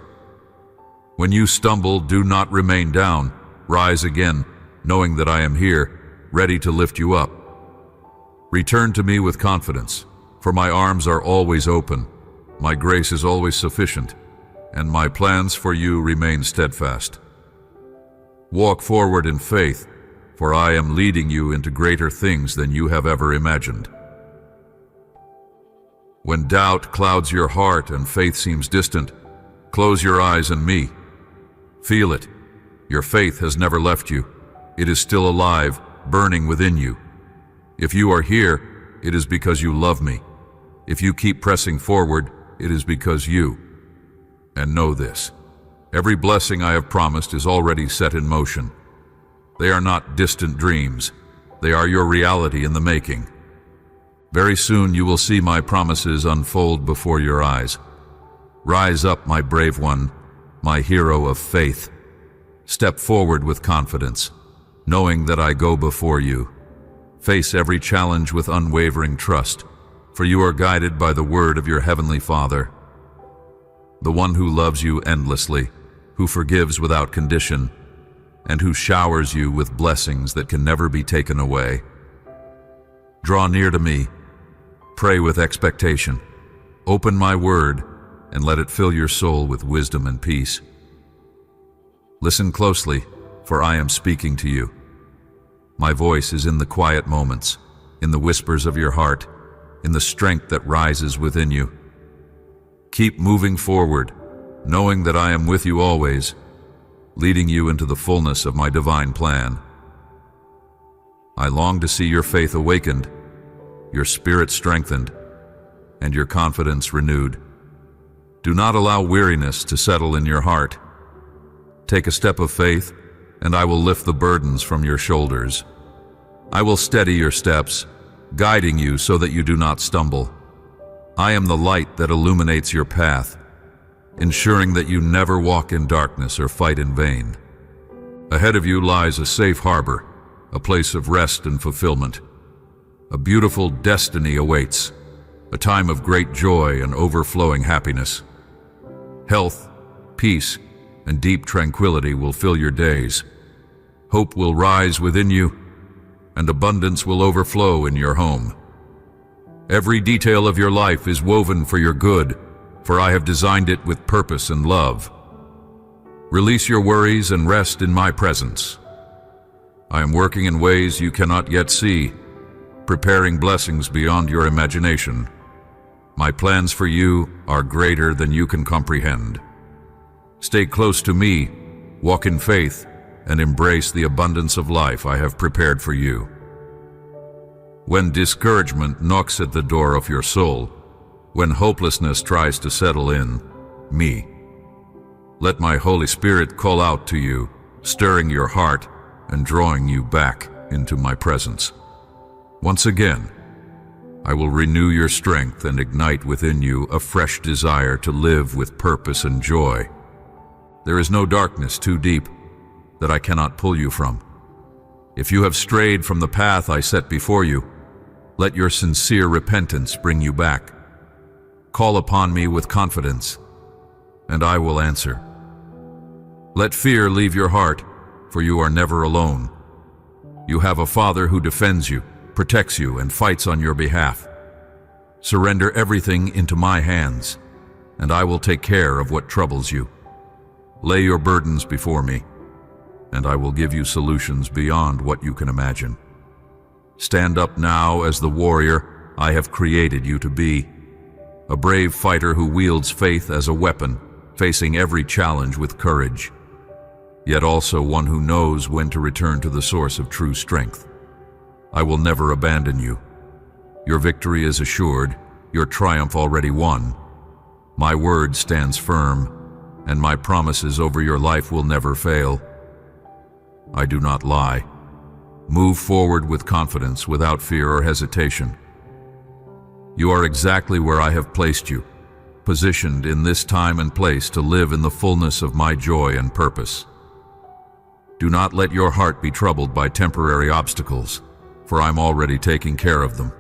When you stumble, do not remain down. Rise again, knowing that I am here, ready to lift you up. Return to me with confidence, for my arms are always open, my grace is always sufficient, and my plans for you remain steadfast. Walk forward in faith, for I am leading you into greater things than you have ever imagined. When doubt clouds your heart and faith seems distant, close your eyes on me. Feel it. Your faith has never left you. It is still alive, burning within you. If you are here, it is because you love me. If you keep pressing forward, it is because you. And know this, every blessing I have promised is already set in motion. They are not distant dreams. They are your reality in the making. Very soon you will see my promises unfold before your eyes. Rise up, my brave one, my hero of faith. Step forward with confidence, knowing that I go before you. Face every challenge with unwavering trust, for you are guided by the word of your heavenly Father, the one who loves you endlessly, who forgives without condition, and who showers you with blessings that can never be taken away. Draw near to me, pray with expectation, open my word, and let it fill your soul with wisdom and peace. Listen closely, for I am speaking to you. My voice is in the quiet moments, in the whispers of your heart, in the strength that rises within you. Keep moving forward, knowing that I am with you always, leading you into the fullness of my divine plan. I long to see your faith awakened, your spirit strengthened, and your confidence renewed. Do not allow weariness to settle in your heart. Take a step of faith, and I will lift the burdens from your shoulders. I will steady your steps, guiding you so that you do not stumble. I am the light that illuminates your path, ensuring that you never walk in darkness or fight in vain. Ahead of you lies a safe harbor, a place of rest and fulfillment. A beautiful destiny awaits, a time of great joy and overflowing happiness. Health, peace, and deep tranquility will fill your days. Hope will rise within you, and abundance will overflow in your home. Every detail of your life is woven for your good, for I have designed it with purpose and love. Release your worries and rest in my presence. I am working in ways you cannot yet see, preparing blessings beyond your imagination. My plans for you are greater than you can comprehend. Stay close to me, walk in faith, and embrace the abundance of life I have prepared for you. When discouragement knocks at the door of your soul, when hopelessness tries to settle in, me. Let my Holy Spirit call out to you, stirring your heart and drawing you back into my presence. Once again, I will renew your strength and ignite within you a fresh desire to live with purpose and joy. There is no darkness too deep that I cannot pull you from. If you have strayed from the path I set before you, let your sincere repentance bring you back. Call upon me with confidence, and I will answer. Let fear leave your heart, for you are never alone. You have a Father who defends you, protects you, and fights on your behalf. Surrender everything into my hands, and I will take care of what troubles you. Lay your burdens before me, and I will give you solutions beyond what you can imagine. Stand up now as the warrior, I have created you to be. A brave fighter who wields faith as a weapon, facing every challenge with courage, yet also one who knows when to return to the source of true strength. I will never abandon you. Your victory is assured, your triumph already won. My word stands firm, and my promises over your life will never fail. I do not lie. Move forward with confidence, without fear or hesitation. You are exactly where I have placed you, positioned in this time and place to live in the fullness of my joy and purpose. Do not let your heart be troubled by temporary obstacles, for I'm already taking care of them.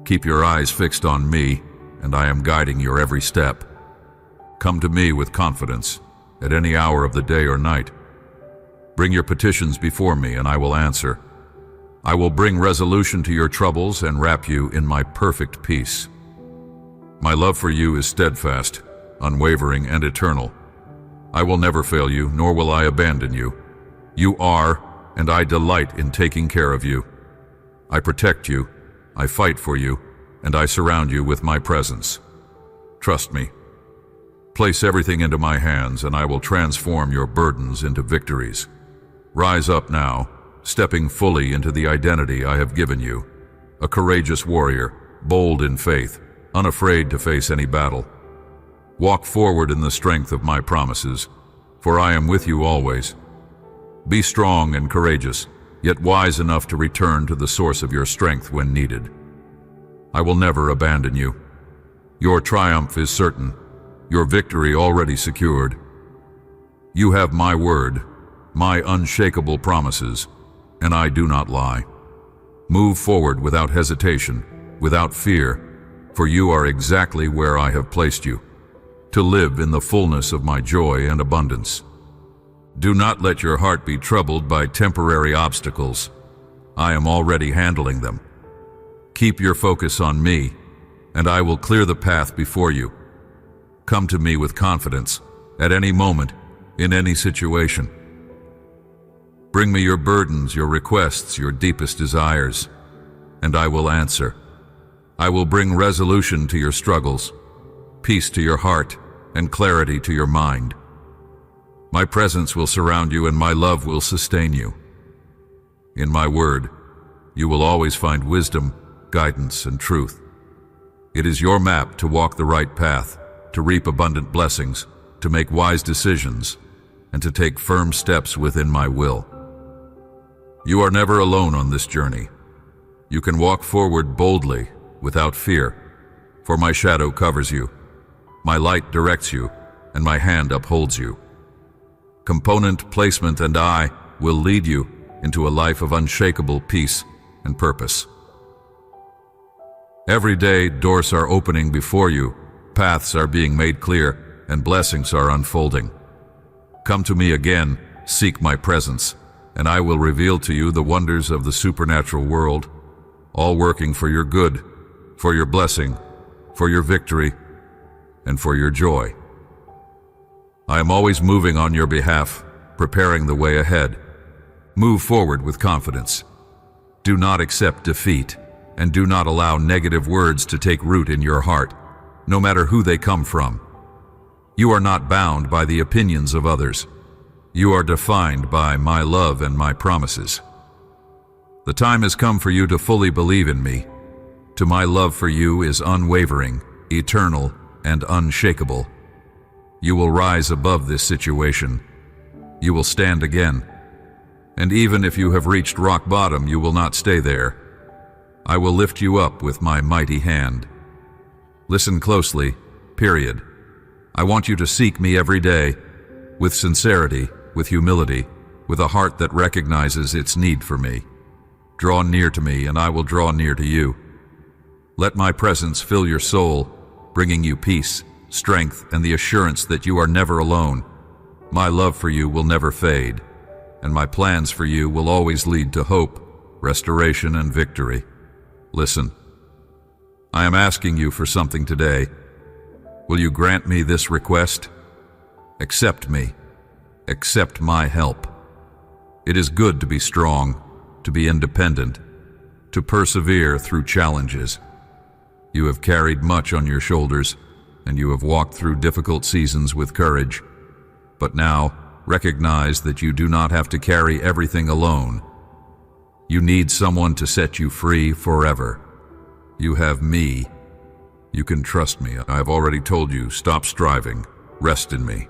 Keep your eyes fixed on me, and I am guiding your every step. Come to me with confidence, at any hour of the day or night. Bring your petitions before me, and I will answer. I will bring resolution to your troubles and wrap you in my perfect peace. My love for you is steadfast, unwavering, and eternal. I will never fail you, nor will I abandon you. You are, and I delight in taking care of you. I protect you, I fight for you, and I surround you with my presence. Trust me. Place everything into my hands, and I will transform your burdens into victories. Rise up now, stepping fully into the identity I have given you. A courageous warrior, bold in faith, unafraid to face any battle. Walk forward in the strength of my promises, for I am with you always. Be strong and courageous, yet wise enough to return to the source of your strength when needed. I will never abandon you. Your triumph is certain, your victory already secured. You have my word, my unshakable promises, and I do not lie. Move forward without hesitation, without fear, for you are exactly where I have placed you, to live in the fullness of my joy and abundance. Do not let your heart be troubled by temporary obstacles. I am already handling them. Keep your focus on me, and I will clear the path before you. Come to me with confidence, at any moment, in any situation. Bring me your burdens, your requests, your deepest desires, and I will answer. I will bring resolution to your struggles, peace to your heart, and clarity to your mind. My presence will surround you, and my love will sustain you. In my word, you will always find wisdom, guidance, and truth. It is your map to walk the right path, to reap abundant blessings, to make wise decisions, and to take firm steps within my will. You are never alone on this journey. You can walk forward boldly, without fear, for my shadow covers you, my light directs you, and my hand upholds you. Component, placement, and I will lead you into a life of unshakable peace and purpose. Every day, doors are opening before you, paths are being made clear, and blessings are unfolding. Come to me again, seek my presence, and I will reveal to you the wonders of the supernatural world, all working for your good, for your blessing, for your victory, and for your joy. I am always moving on your behalf, preparing the way ahead. Move forward with confidence. Do not accept defeat, and do not allow negative words to take root in your heart, no matter who they come from. You are not bound by the opinions of others. You are defined by my love and my promises. The time has come for you to fully believe in me. My love for you is unwavering, eternal, and unshakable. You will rise above this situation. You will stand again. And even if you have reached rock bottom, you will not stay there. I will lift you up with my mighty hand. Listen closely, period. I want you to seek me every day, with sincerity, with humility, with a heart that recognizes its need for me. Draw near to me, and I will draw near to you. Let my presence fill your soul, bringing you peace, strength, and the assurance that you are never alone. My love for you will never fade, and my plans for you will always lead to hope, restoration, and victory. Listen, I am asking you for something today. Will you grant me this request? Accept me. Accept my help. It is good to be strong, to be independent, to persevere through challenges. You have carried much on your shoulders, and you have walked through difficult seasons with courage. But now, recognize that you do not have to carry everything alone. You need someone to set you free forever. You have me. You can trust me. I have already told you, stop striving. Rest in me.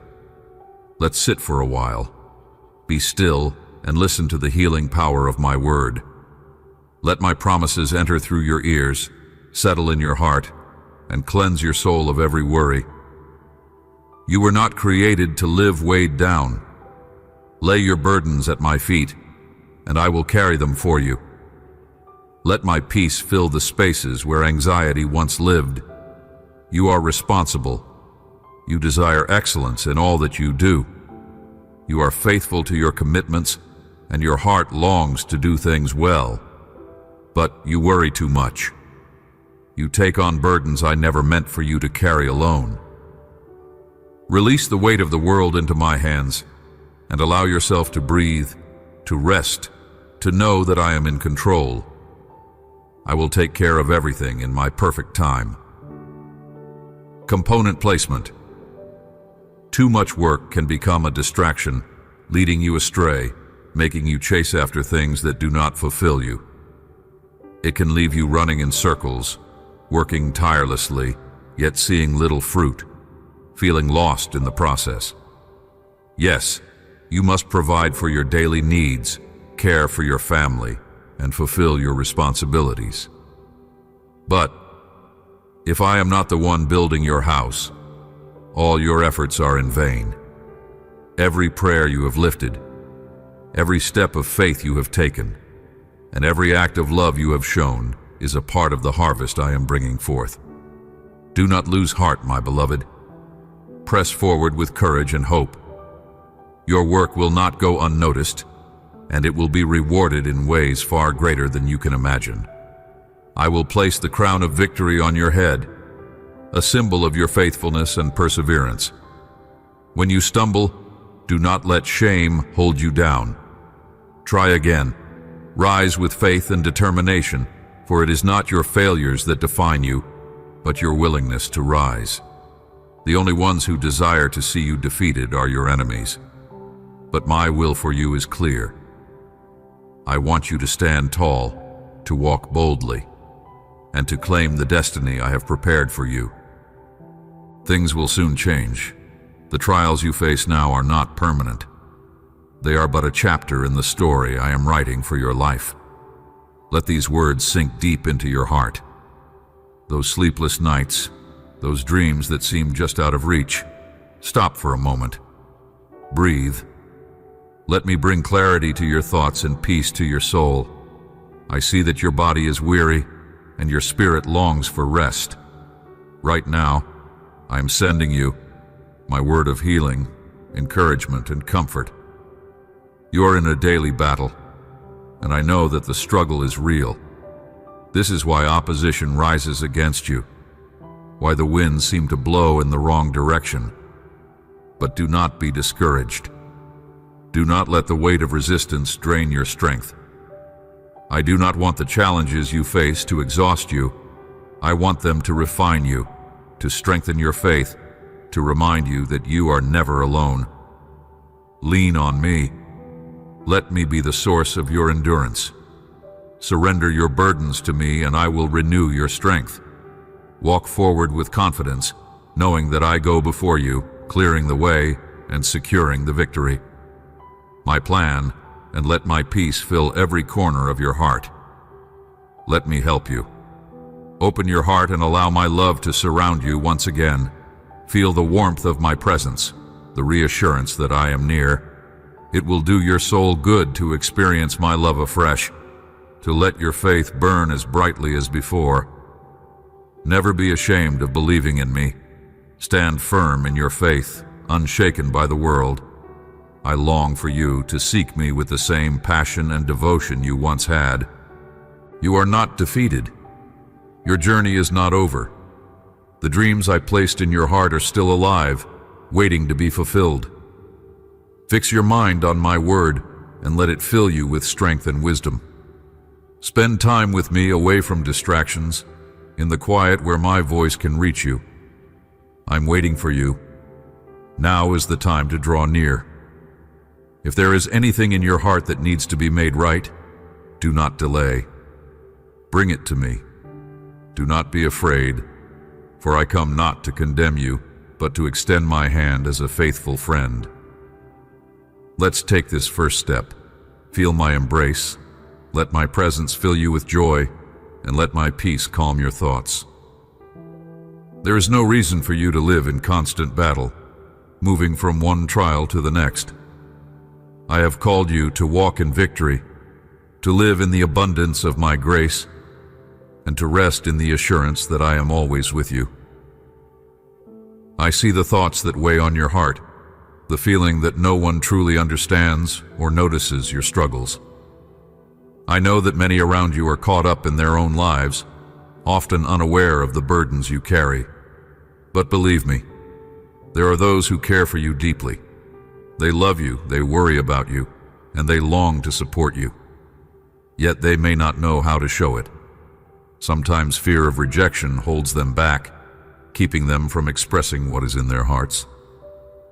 Let's sit for a while. Be still and listen to the healing power of my word. Let my promises enter through your ears, settle in your heart, and cleanse your soul of every worry. You were not created to live weighed down. Lay your burdens at my feet, and I will carry them for you. Let my peace fill the spaces where anxiety once lived. You are responsible. You desire excellence in all that you do. You are faithful to your commitments, and your heart longs to do things well. But you worry too much. You take on burdens I never meant for you to carry alone. Release the weight of the world into my hands, and allow yourself to breathe, to rest, to know that I am in control. I will take care of everything in my perfect time. Component placement. Too much work can become a distraction, leading you astray, making you chase after things that do not fulfill you. It can leave you running in circles, working tirelessly, yet seeing little fruit, feeling lost in the process. Yes, you must provide for your daily needs, care for your family, and fulfill your responsibilities. But if I am not the one building your house, all your efforts are in vain. Every prayer you have lifted, every step of faith you have taken, and every act of love you have shown is a part of the harvest I am bringing forth. Do not lose heart, my beloved. Press forward with courage and hope. Your work will not go unnoticed, and it will be rewarded in ways far greater than you can imagine. I will place the crown of victory on your head, a symbol of your faithfulness and perseverance. When you stumble, do not let shame hold you down. Try again. Rise with faith and determination, for it is not your failures that define you, but your willingness to rise. The only ones who desire to see you defeated are your enemies. But my will for you is clear. I want you to stand tall, to walk boldly, and to claim the destiny I have prepared for you. Things will soon change. The trials you face now are not permanent. They are but a chapter in the story I am writing for your life. Let these words sink deep into your heart. Those sleepless nights, those dreams that seem just out of reach, stop for a moment. Breathe. Let me bring clarity to your thoughts and peace to your soul. I see that your body is weary and your spirit longs for rest. Right now, I am sending you my word of healing, encouragement, and comfort. You are in a daily battle, and I know that the struggle is real. This is why opposition rises against you, why the winds seem to blow in the wrong direction. But do not be discouraged. Do not let the weight of resistance drain your strength. I do not want the challenges you face to exhaust you. I want them to refine you, to strengthen your faith, to remind you that you are never alone. Lean on me. Let me be the source of your endurance. Surrender your burdens to me, and I will renew your strength. Walk forward with confidence, knowing that I go before you, clearing the way and securing the victory. My plan, and let my peace fill every corner of your heart. Let me help you. Open your heart and allow my love to surround you once again. Feel the warmth of my presence, the reassurance that I am near. It will do your soul good to experience my love afresh, to let your faith burn as brightly as before. Never be ashamed of believing in me. Stand firm in your faith, unshaken by the world. I long for you to seek me with the same passion and devotion you once had. You are not defeated. Your journey is not over. The dreams I placed in your heart are still alive, waiting to be fulfilled. Fix your mind on my word and let it fill you with strength and wisdom. Spend time with me away from distractions, in the quiet where my voice can reach you. I'm waiting for you. Now is the time to draw near. If there is anything in your heart that needs to be made right, do not delay. Bring it to me. Do not be afraid, for I come not to condemn you, but to extend my hand as a faithful friend. Let's take this first step. Feel my embrace. Let my presence fill you with joy, and let my peace calm your thoughts. There is no reason for you to live in constant battle, moving from one trial to the next. I have called you to walk in victory, to live in the abundance of my grace, and to rest in the assurance that I am always with you. I see the thoughts that weigh on your heart, the feeling that no one truly understands or notices your struggles. I know that many around you are caught up in their own lives, often unaware of the burdens you carry. But believe me, there are those who care for you deeply. They love you, they worry about you, and they long to support you. Yet they may not know how to show it. Sometimes fear of rejection holds them back, keeping them from expressing what is in their hearts.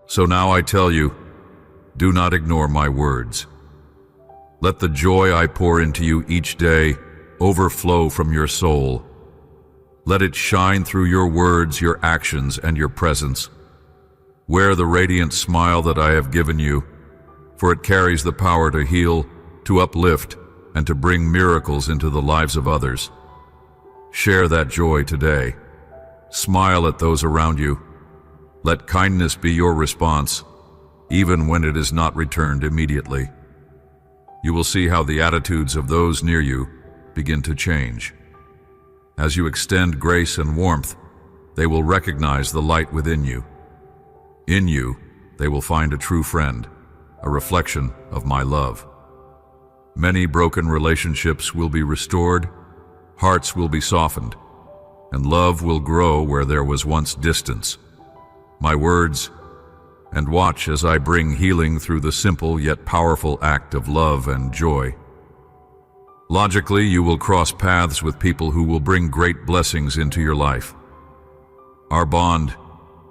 So now I tell you, do not ignore my words. Let the joy I pour into you each day overflow from your soul. Let it shine through your words, your actions, and your presence. Wear the radiant smile that I have given you, for it carries the power to heal, to uplift, and to bring miracles into the lives of others. Share that joy today. Smile at those around you. Let kindness be your response, even when it is not returned immediately. You will see how the attitudes of those near you begin to change. As you extend grace and warmth, they will recognize the light within you. In you, they will find a true friend, a reflection of my love. Many broken relationships will be restored, hearts will be softened, and love will grow where there was once distance. My words, and watch as I bring healing through the simple yet powerful act of love and joy. Logically, you will cross paths with people who will bring great blessings into your life. Our bond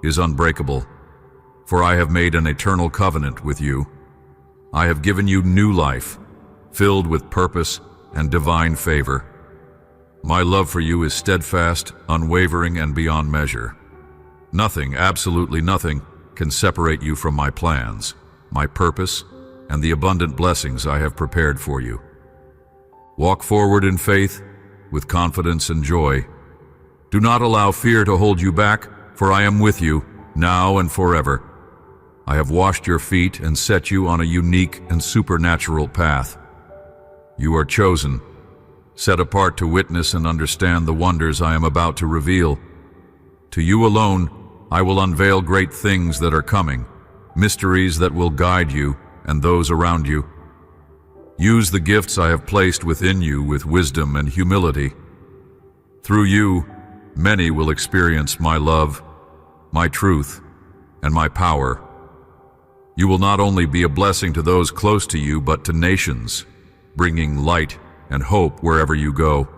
is unbreakable, for I have made an eternal covenant with you. I have given you new life, filled with purpose and divine favor. My love for you is steadfast, unwavering, and beyond measure. Nothing, absolutely nothing, can separate you from my plans, my purpose, and the abundant blessings I have prepared for you. Walk forward in faith, with confidence and joy. Do not allow fear to hold you back, for I am with you, now and forever. I have washed your feet and set you on a unique and supernatural path. You are chosen, set apart to witness and understand the wonders I am about to reveal. To you alone, I will unveil great things that are coming, mysteries that will guide you and those around you. Use the gifts I have placed within you with wisdom and humility. Through you, many will experience my love, my truth, and my power. You will not only be a blessing to those close to you, but to nations, bringing light and hope wherever you go.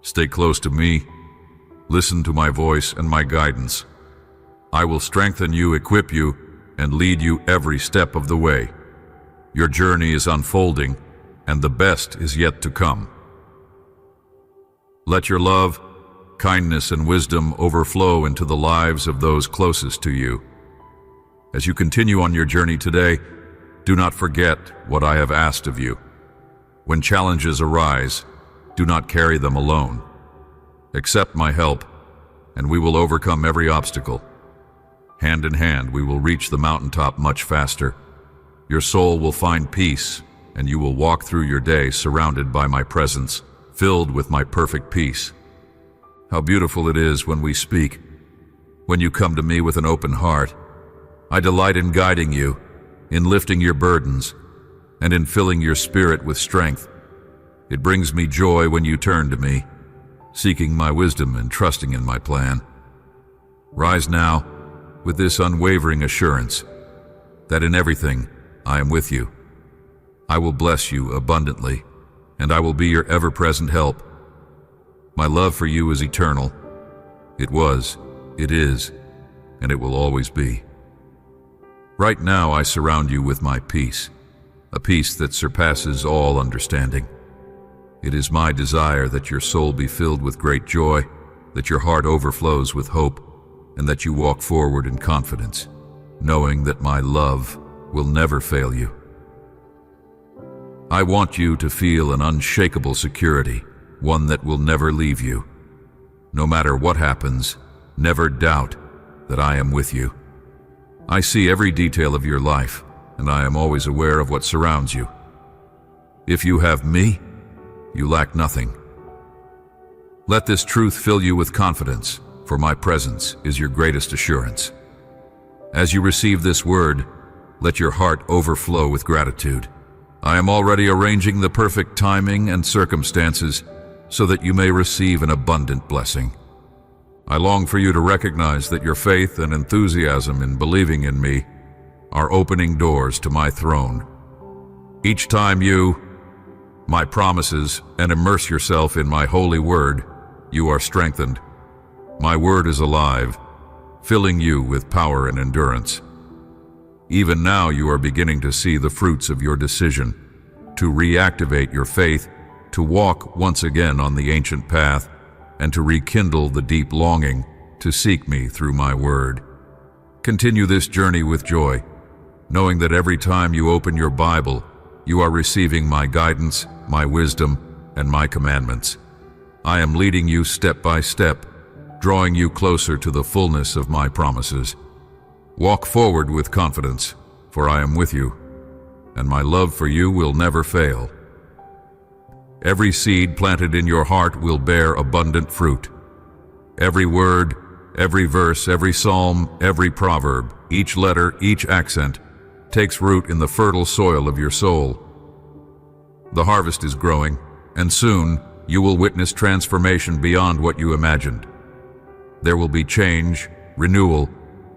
Stay close to me. Listen to my voice and my guidance. I will strengthen you, equip you, and lead you every step of the way. Your journey is unfolding, and the best is yet to come. Let your love, kindness, and wisdom overflow into the lives of those closest to you. As you continue on your journey today, do not forget what I have asked of you. When challenges arise, do not carry them alone. Accept my help, and we will overcome every obstacle. Hand in hand, we will reach the mountaintop much faster. Your soul will find peace, and you will walk through your day surrounded by my presence, filled with my perfect peace. How beautiful it is when we speak, when you come to me with an open heart. I delight in guiding you, in lifting your burdens, and in filling your spirit with strength. It brings me joy when you turn to me, seeking my wisdom and trusting in my plan. Rise now with this unwavering assurance that in everything I am with you. I will bless you abundantly and I will be your ever-present help. My love for you is eternal. It was, it is, and it will always be. Right now I surround you with my peace, a peace that surpasses all understanding. It is my desire that your soul be filled with great joy, that your heart overflows with hope, and that you walk forward in confidence, knowing that my love will never fail you. I want you to feel an unshakable security, one that will never leave you. No matter what happens, never doubt that I am with you. I see every detail of your life, and I am always aware of what surrounds you. If you have me, you lack nothing. Let this truth fill you with confidence, for my presence is your greatest assurance. As you receive this word, let your heart overflow with gratitude. I am already arranging the perfect timing and circumstances so that you may receive an abundant blessing. I long for you to recognize that your faith and enthusiasm in believing in me are opening doors to my throne. Each time you, my promises, and immerse yourself in my holy word, you are strengthened. My word is alive, filling you with power and endurance. Even now you are beginning to see the fruits of your decision to reactivate your faith, to walk once again on the ancient path, and to rekindle the deep longing to seek me through my word. Continue this journey with joy, knowing that every time you open your Bible, you are receiving my guidance, my wisdom, and my commandments. I am leading you step by step, drawing you closer to the fullness of my promises. Walk forward with confidence, for I am with you, and my love for you will never fail. Every seed planted in your heart will bear abundant fruit. Every word, every verse, every psalm, every proverb, each letter, each accent, takes root in the fertile soil of your soul. The harvest is growing, and soon you will witness transformation beyond what you imagined. There will be change, renewal,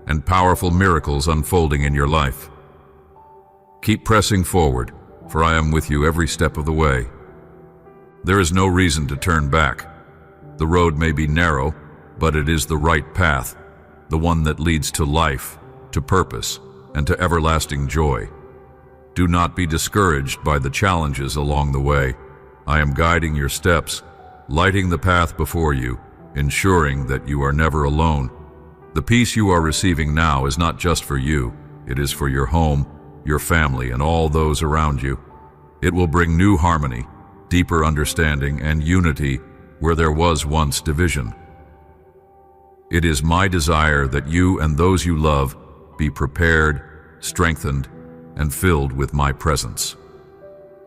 and powerful miracles unfolding in your life. Keep pressing forward, for I am with you every step of the way. There is no reason to turn back. The road may be narrow, but it is the right path, the one that leads to life, to purpose, and to everlasting joy. Do not be discouraged by the challenges along the way. I am guiding your steps, lighting the path before you, ensuring that you are never alone. The peace you are receiving now is not just for you, it is for your home, your family, and all those around you. It will bring new harmony, deeper understanding, and unity where there was once division. It is my desire that you and those you love be prepared, strengthened, and filled with my presence.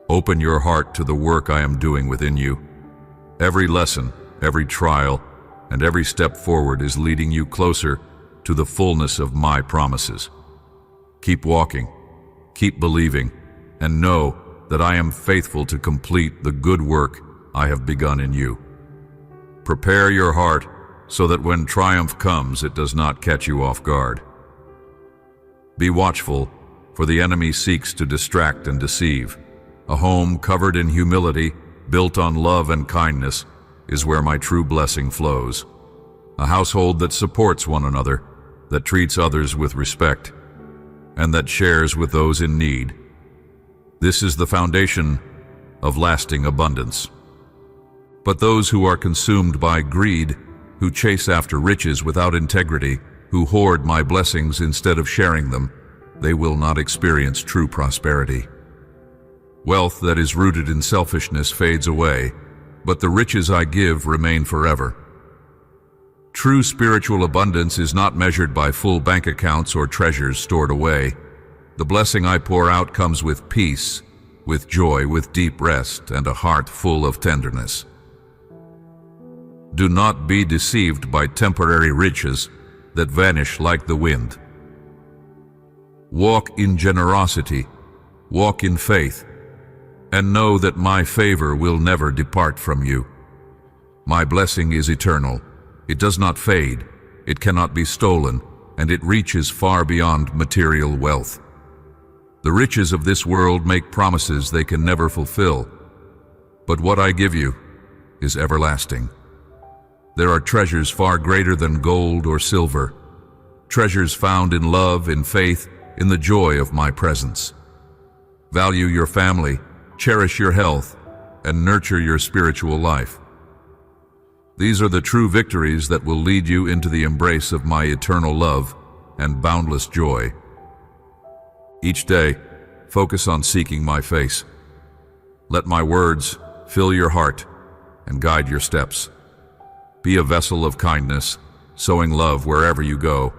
Open your heart to the work I am doing within you. Every lesson, every trial, and every step forward is leading you closer to the fullness of my promises. Keep walking, keep believing, and know that I am faithful to complete the good work I have begun in you. Prepare your heart so that when triumph comes, it does not catch you off guard. Be watchful, for the enemy seeks to distract and deceive. A home covered in humility, built on love and kindness, is where my true blessing flows. A household that supports one another, that treats others with respect, and that shares with those in need. This is the foundation of lasting abundance. But those who are consumed by greed, who chase after riches without integrity, who hoard my blessings instead of sharing them, they will not experience true prosperity. Wealth that is rooted in selfishness fades away, but the riches I give remain forever. True spiritual abundance is not measured by full bank accounts or treasures stored away. The blessing I pour out comes with peace, with joy, with deep rest, and a heart full of tenderness. Do not be deceived by temporary riches that vanish like the wind. Walk in generosity, walk in faith, and know that my favor will never depart from you. My blessing is eternal. It does not fade, it cannot be stolen, and it reaches far beyond material wealth. The riches of this world make promises they can never fulfill. But what I give you is everlasting. There are treasures far greater than gold or silver, treasures found in love, in faith, in the joy of my presence. Value your family, cherish your health, and nurture your spiritual life. These are the true victories that will lead you into the embrace of my eternal love and boundless joy. Each day, focus on seeking my face. Let my words fill your heart and guide your steps. Be a vessel of kindness, sowing love wherever you go.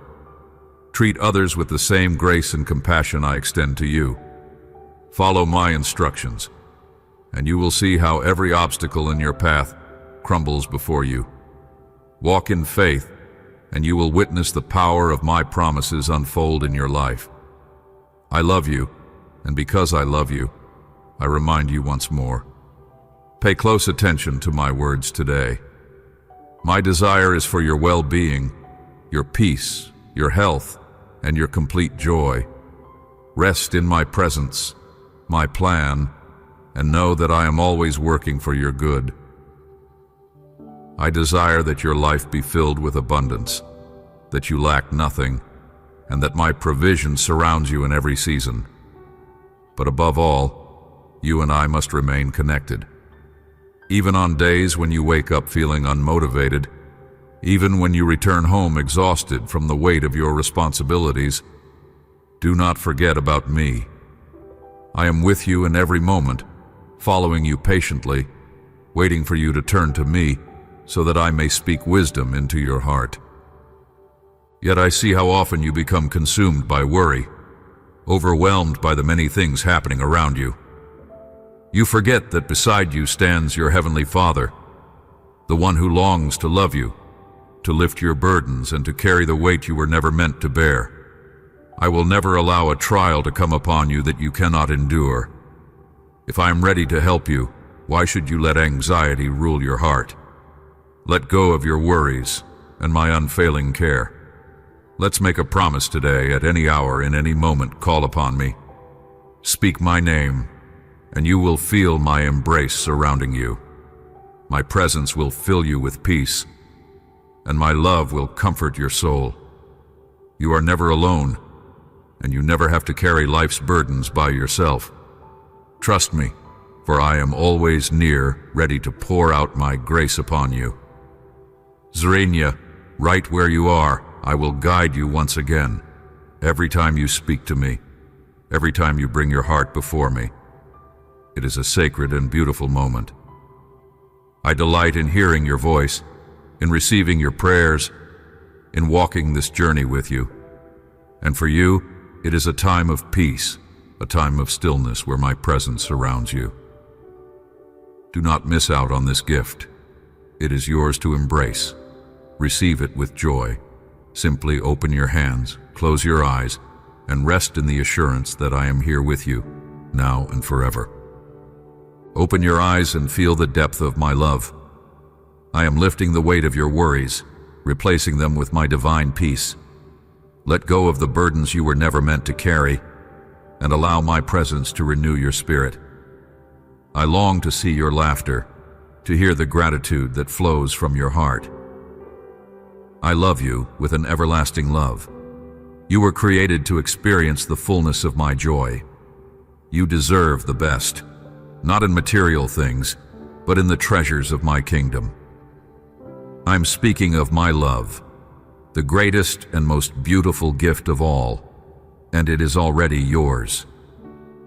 Treat others with the same grace and compassion I extend to you. Follow my instructions, and you will see how every obstacle in your path crumbles before you. Walk in faith, and you will witness the power of my promises unfold in your life. I love you, and because I love you, I remind you once more. Pay close attention to my words today. My desire is for your well-being, your peace, your health, and your complete joy. Rest in my presence, my plan, and know that I am always working for your good. I desire that your life be filled with abundance, that you lack nothing, and that my provision surrounds you in every season. But above all, you and I must remain connected. Even on days when you wake up feeling unmotivated, even when you return home exhausted from the weight of your responsibilities, do not forget about me. I am with you in every moment, following you patiently, waiting for you to turn to me so that I may speak wisdom into your heart. Yet I see how often you become consumed by worry, overwhelmed by the many things happening around you. You forget that beside you stands your Heavenly Father, the one who longs to love you, to lift your burdens, and to carry the weight you were never meant to bear. I will never allow a trial to come upon you that you cannot endure. If I am ready to help you, why should you let anxiety rule your heart? Let go of your worries and my unfailing care. Let's make a promise today. At any hour, in any moment, call upon me. Speak my name, and you will feel my embrace surrounding you. My presence will fill you with peace, and my love will comfort your soul. You are never alone, and you never have to carry life's burdens by yourself. Trust me, for I am always near, ready to pour out my grace upon you. Zrenia, right where you are, I will guide you once again. Every time you speak to me, every time you bring your heart before me, it is a sacred and beautiful moment. I delight in hearing your voice, in receiving your prayers, in walking this journey with you. And for you, it is a time of peace, a time of stillness where my presence surrounds you. Do not miss out on this gift. It is yours to embrace. Receive it with joy. Simply open your hands, close your eyes, and rest in the assurance that I am here with you, now and forever. Open your eyes and feel the depth of my love. I am lifting the weight of your worries, replacing them with my divine peace. Let go of the burdens you were never meant to carry, and allow my presence to renew your spirit. I long to see your laughter, to hear the gratitude that flows from your heart. I love you with an everlasting love. You were created to experience the fullness of my joy. You deserve the best, not in material things, but in the treasures of my kingdom. I'm speaking of my love, the greatest and most beautiful gift of all, and it is already yours.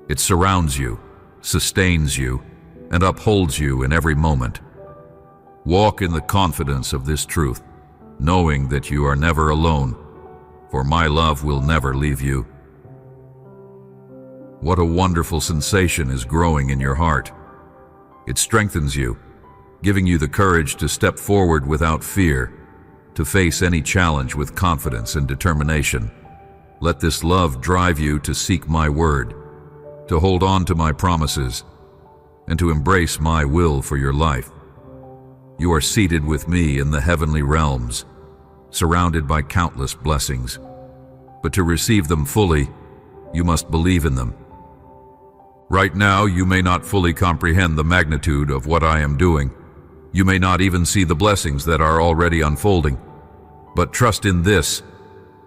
It surrounds you, sustains you, and upholds you in every moment. Walk in the confidence of this truth, knowing that you are never alone, for my love will never leave you. What a wonderful sensation is growing in your heart. It strengthens you, giving you the courage to step forward without fear, to face any challenge with confidence and determination. Let this love drive you to seek my word, to hold on to my promises, and to embrace my will for your life. You are seated with me in the heavenly realms, surrounded by countless blessings. But to receive them fully, you must believe in them. Right now, you may not fully comprehend the magnitude of what I am doing. You may not even see the blessings that are already unfolding. But trust in this: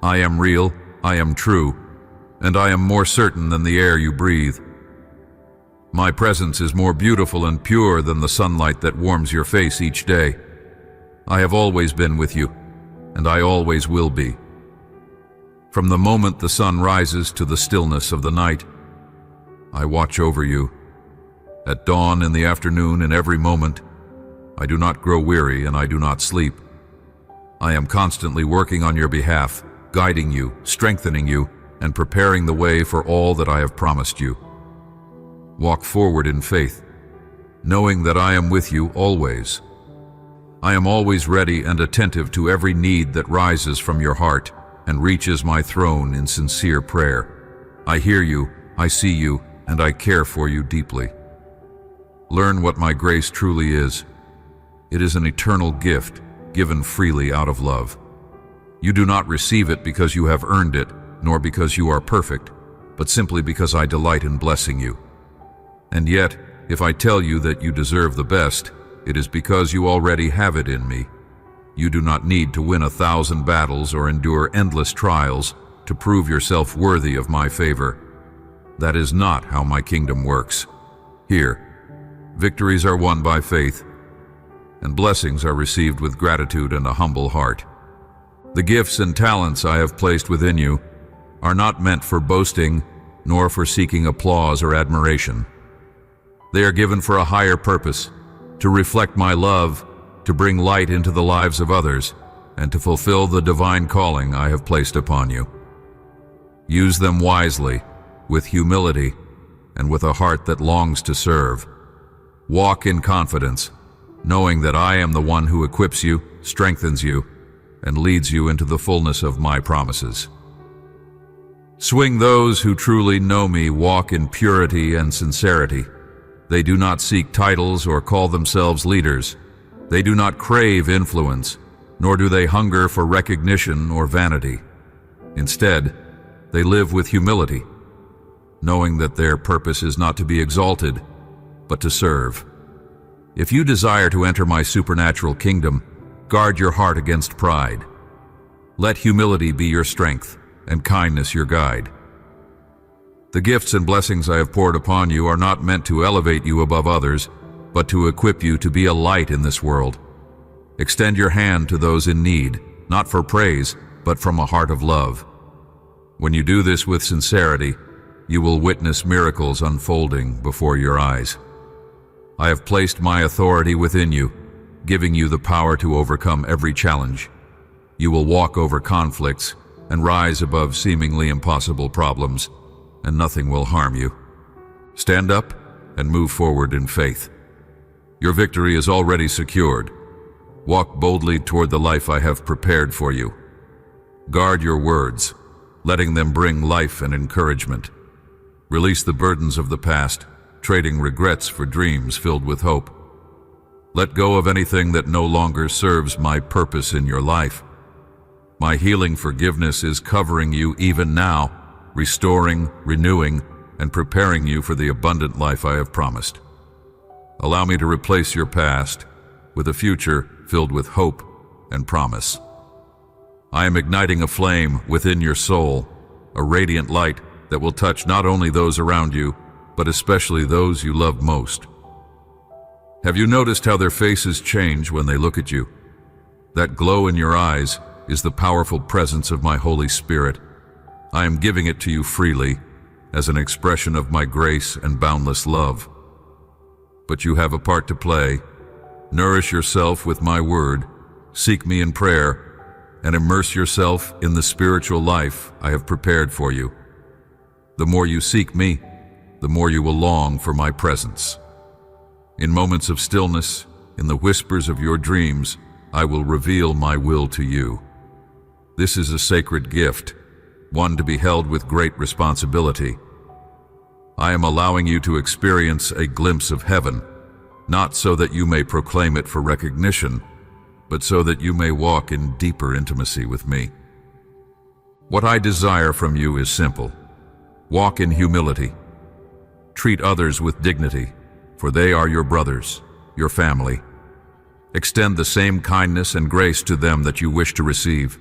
I am real, I am true, and I am more certain than the air you breathe. My presence is more beautiful and pure than the sunlight that warms your face each day. I have always been with you, and I always will be. From the moment the sun rises to the stillness of the night, I watch over you. At dawn, in the afternoon, in every moment, I do not grow weary and I do not sleep. I am constantly working on your behalf, guiding you, strengthening you, and preparing the way for all that I have promised you. Walk forward in faith, knowing that I am with you always. I am always ready and attentive to every need that rises from your heart and reaches my throne in sincere prayer. I hear you, I see you, and I care for you deeply. Learn what my grace truly is. It is an eternal gift, given freely out of love. You do not receive it because you have earned it, nor because you are perfect, but simply because I delight in blessing you. And yet, if I tell you that you deserve the best, it is because you already have it in me. You do not need to win 1,000 battles or endure endless trials to prove yourself worthy of my favor. That is not how my kingdom works. Here, victories are won by faith, and blessings are received with gratitude and a humble heart. The gifts and talents I have placed within you are not meant for boasting, nor for seeking applause or admiration. They are given for a higher purpose, to reflect my love, to bring light into the lives of others, and to fulfill the divine calling I have placed upon you. Use them wisely, with humility, and with a heart that longs to serve. Walk in confidence, knowing that I am the one who equips you, strengthens you, and leads you into the fullness of my promises. Swing those who truly know me walk in purity and sincerity. They do not seek titles or call themselves leaders. They do not crave influence, nor do they hunger for recognition or vanity. Instead, they live with humility, knowing that their purpose is not to be exalted, but to serve. If you desire to enter my supernatural kingdom, guard your heart against pride. Let humility be your strength, and kindness your guide. The gifts and blessings I have poured upon you are not meant to elevate you above others, but to equip you to be a light in this world. Extend your hand to those in need, not for praise, but from a heart of love. When you do this with sincerity, you will witness miracles unfolding before your eyes. I have placed my authority within you, giving you the power to overcome every challenge. You will walk over conflicts and rise above seemingly impossible problems, and nothing will harm you. Stand up and move forward in faith. Your victory is already secured. Walk boldly toward the life I have prepared for you. Guard your words, letting them bring life and encouragement. Release the burdens of the past, trading regrets for dreams filled with hope. Let go of anything that no longer serves my purpose in your life. My healing forgiveness is covering you even now, restoring, renewing, and preparing you for the abundant life I have promised. Allow me to replace your past with a future filled with hope and promise. I am igniting a flame within your soul, a radiant light that will touch not only those around you, but especially those you love most. Have you noticed how their faces change when they look at you? That glow in your eyes is the powerful presence of my Holy Spirit. I am giving it to you freely as an expression of my grace and boundless love. But you have a part to play. Nourish yourself with my word, seek me in prayer, and immerse yourself in the spiritual life I have prepared for you. The more you seek me, the more you will long for my presence. In moments of stillness, in the whispers of your dreams, I will reveal my will to you. This is a sacred gift, one to be held with great responsibility. I am allowing you to experience a glimpse of heaven, not so that you may proclaim it for recognition, but so that you may walk in deeper intimacy with me. What I desire from you is simple. Walk in humility. Treat others with dignity, for they are your brothers, your family. Extend the same kindness and grace to them that you wish to receive.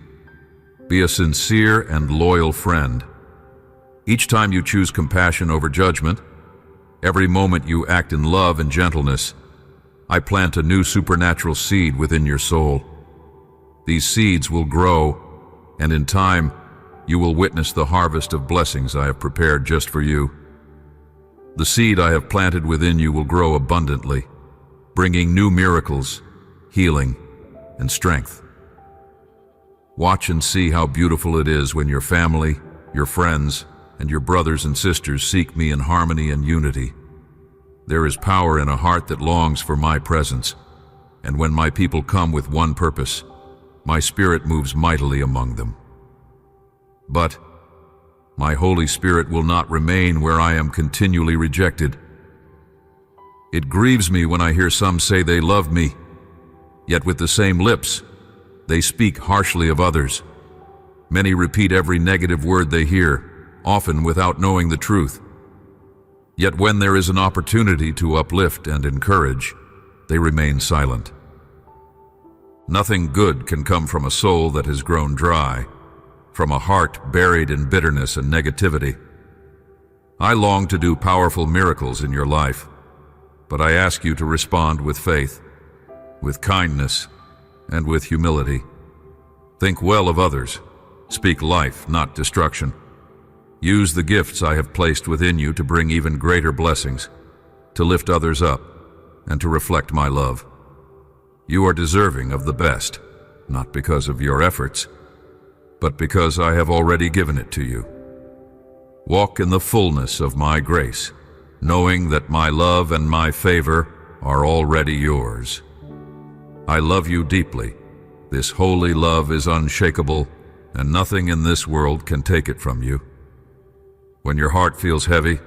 Be a sincere and loyal friend. Each time you choose compassion over judgment, every moment you act in love and gentleness, I plant a new supernatural seed within your soul. These seeds will grow, and in time, you will witness the harvest of blessings I have prepared just for you. The seed I have planted within you will grow abundantly, bringing new miracles, healing, and strength. Watch and see how beautiful it is when your family, your friends, and your brothers and sisters seek me in harmony and unity. There is power in a heart that longs for my presence, and when my people come with one purpose, my Spirit moves mightily among them. But my Holy Spirit will not remain where I am continually rejected. It grieves me when I hear some say they love me, yet with the same lips, they speak harshly of others. Many repeat every negative word they hear, often without knowing the truth. Yet when there is an opportunity to uplift and encourage, they remain silent. Nothing good can come from a soul that has grown dry, from a heart buried in bitterness and negativity. I long to do powerful miracles in your life, but I ask you to respond with faith, with kindness, and with humility. Think well of others. Speak life, not destruction. Use the gifts I have placed within you to bring even greater blessings, to lift others up, and to reflect my love. You are deserving of the best, not because of your efforts, but because I have already given it to you. Walk in the fullness of my grace, knowing that my love and my favor are already yours. I love you deeply. This holy love is unshakable, and nothing in this world can take it from you. When your heart feels heavy,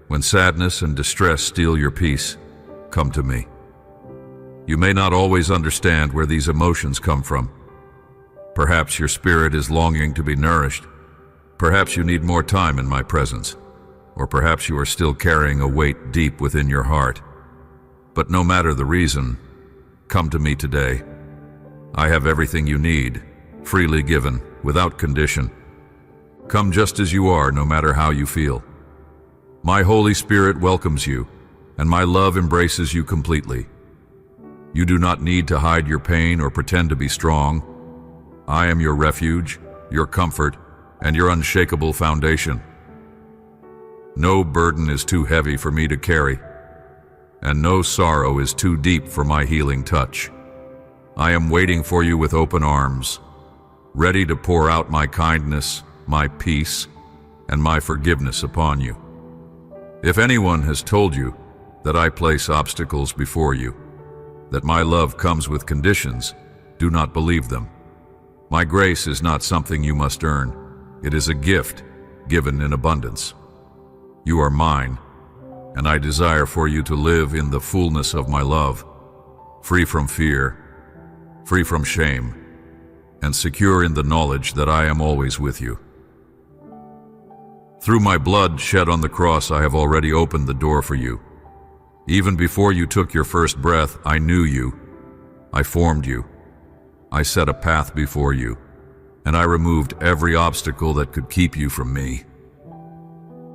when sadness and distress steal your peace, come to me. You may not always understand where these emotions come from. Perhaps your spirit is longing to be nourished. Perhaps you need more time in my presence. Or perhaps you are still carrying a weight deep within your heart. But no matter the reason, come to me today. I have everything you need, freely given, without condition. Come just as you are, no matter how you feel. My Holy Spirit welcomes you, and my love embraces you completely. You do not need to hide your pain or pretend to be strong. I am your refuge, your comfort, and your unshakable foundation. No burden is too heavy for me to carry, and no sorrow is too deep for my healing touch. I am waiting for you with open arms, ready to pour out my kindness, my peace, and my forgiveness upon you. If anyone has told you that I place obstacles before you, that my love comes with conditions, do not believe them. My grace is not something you must earn. It is a gift given in abundance. You are mine, and I desire for you to live in the fullness of my love, free from fear, free from shame, and secure in the knowledge that I am always with you. Through my blood shed on the cross, I have already opened the door for you. Even before you took your first breath, I knew you. I formed you. I set a path before you, and I removed every obstacle that could keep you from me.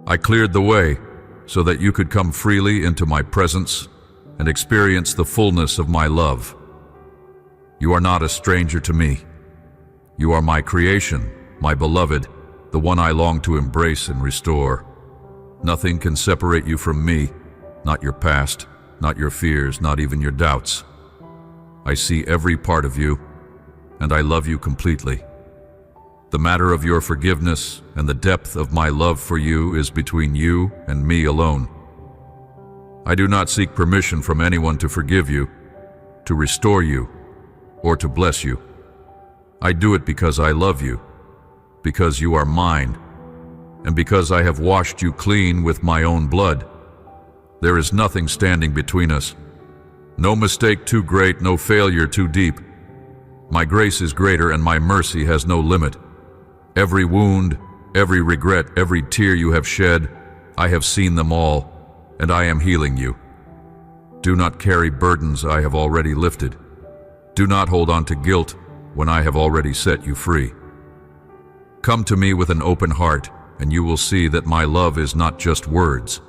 I cleared the way so that you could come freely into my presence and experience the fullness of my love. You are not a stranger to me. You are my creation, my beloved, the one I long to embrace and restore. Nothing can separate you from me, not your past, not your fears, not even your doubts. I see every part of you, and I love you completely. The matter of your forgiveness and the depth of my love for you is between you and me alone. I do not seek permission from anyone to forgive you, to restore you, or to bless you. I do it because I love you, because you are mine, and because I have washed you clean with my own blood. There is nothing standing between us. No mistake too great, no failure too deep. My grace is greater and my mercy has no limit. Every wound, every regret, every tear you have shed, I have seen them all, and I am healing you. Do not carry burdens I have already lifted. Do not hold on to guilt when I have already set you free. Come to me with an open heart, and you will see that my love is not just words.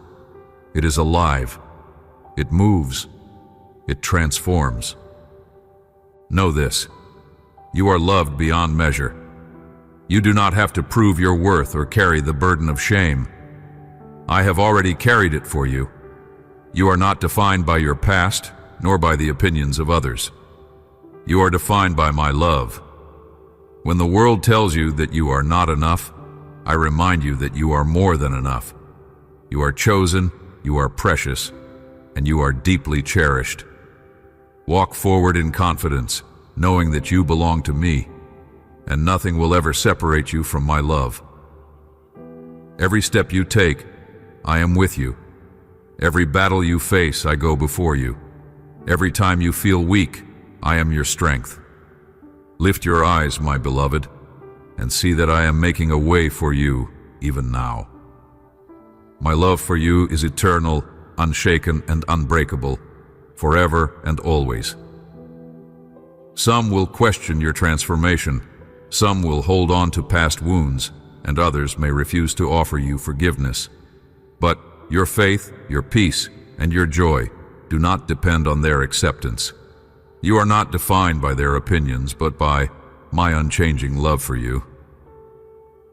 It is alive. It moves. It transforms. Know this: you are loved beyond measure. You do not have to prove your worth or carry the burden of shame. I have already carried it for you. You are not defined by your past, nor by the opinions of others. You are defined by my love. When the world tells you that you are not enough, I remind you that you are more than enough. You are chosen, you are precious, and you are deeply cherished. Walk forward in confidence, knowing that you belong to me, and nothing will ever separate you from my love. Every step you take, I am with you. Every battle you face, I go before you. Every time you feel weak, I am your strength. Lift your eyes, my beloved, and see that I am making a way for you even now. My love for you is eternal, unshaken, and unbreakable, forever and always. Some will question your transformation. Some will hold on to past wounds, and others may refuse to offer you forgiveness. But your faith, your peace, and your joy do not depend on their acceptance. You are not defined by their opinions, but by my unchanging love for you.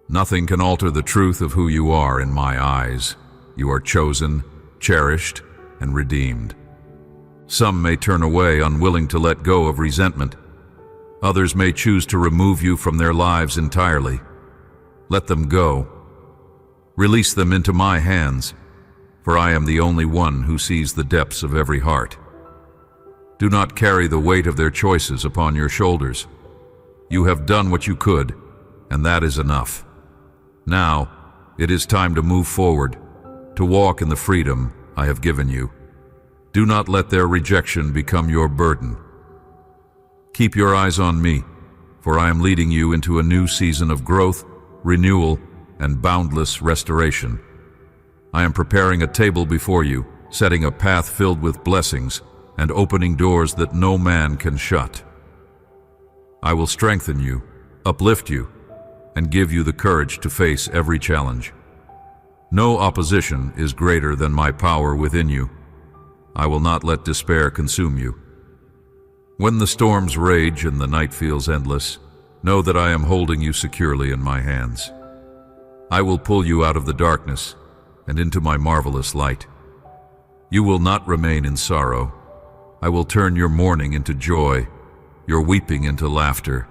Nothing can alter the truth of who you are in my eyes. You are chosen, cherished, and redeemed. Some may turn away, unwilling to let go of resentment. Others may choose to remove you from their lives entirely. Let them go. Release them into my hands, for I am the only one who sees the depths of every heart. Do not carry the weight of their choices upon your shoulders. You have done what you could, and that is enough. Now, it is time to move forward, to walk in the freedom I have given you. Do not let their rejection become your burden. Keep your eyes on me, for I am leading you into a new season of growth, renewal, and boundless restoration. I am preparing a table before you, setting a path filled with blessings, and opening doors that no man can shut. I will strengthen you, uplift you, and give you the courage to face every challenge. No opposition is greater than my power within you. I will not let despair consume you. When the storms rage and the night feels endless, know that I am holding you securely in my hands. I will pull you out of the darkness and into my marvelous light. You will not remain in sorrow. I will turn your mourning into joy, your weeping into laughter,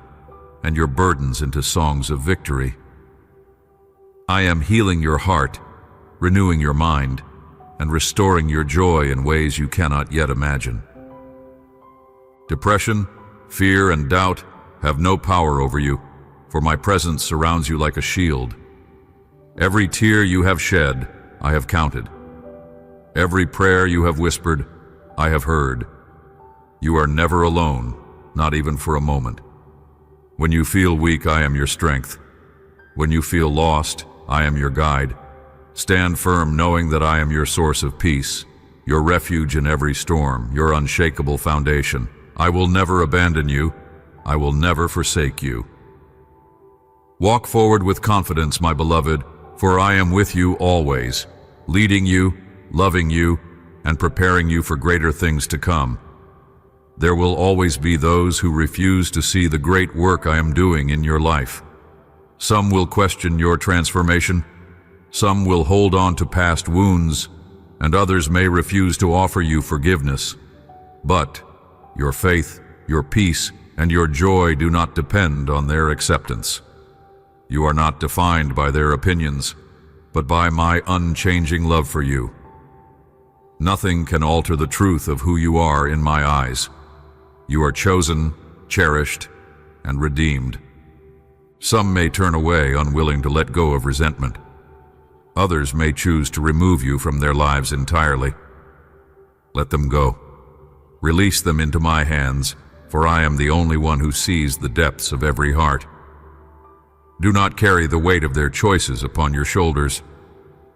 and your burdens into songs of victory. I am healing your heart, renewing your mind, and restoring your joy in ways you cannot yet imagine. Depression, fear, and doubt have no power over you, for my presence surrounds you like a shield. Every tear you have shed, I have counted. Every prayer you have whispered, I have heard. You are never alone, not even for a moment. When you feel weak, I am your strength. When you feel lost, I am your guide. Stand firm knowing that I am your source of peace, your refuge in every storm, your unshakable foundation. I will never abandon you. I will never forsake you. Walk forward with confidence, my beloved, for I am with you always, leading you, loving you, and preparing you for greater things to come. There will always be those who refuse to see the great work I am doing in your life. Some will question your transformation. Some will hold on to past wounds, and others may refuse to offer you forgiveness. But your faith, your peace, and your joy do not depend on their acceptance. You are not defined by their opinions, but by my unchanging love for you. Nothing can alter the truth of who you are in my eyes. You are chosen, cherished, and redeemed. Some may turn away, unwilling to let go of resentment. Others may choose to remove you from their lives entirely. Let them go. Release them into my hands, for I am the only one who sees the depths of every heart. Do not carry the weight of their choices upon your shoulders.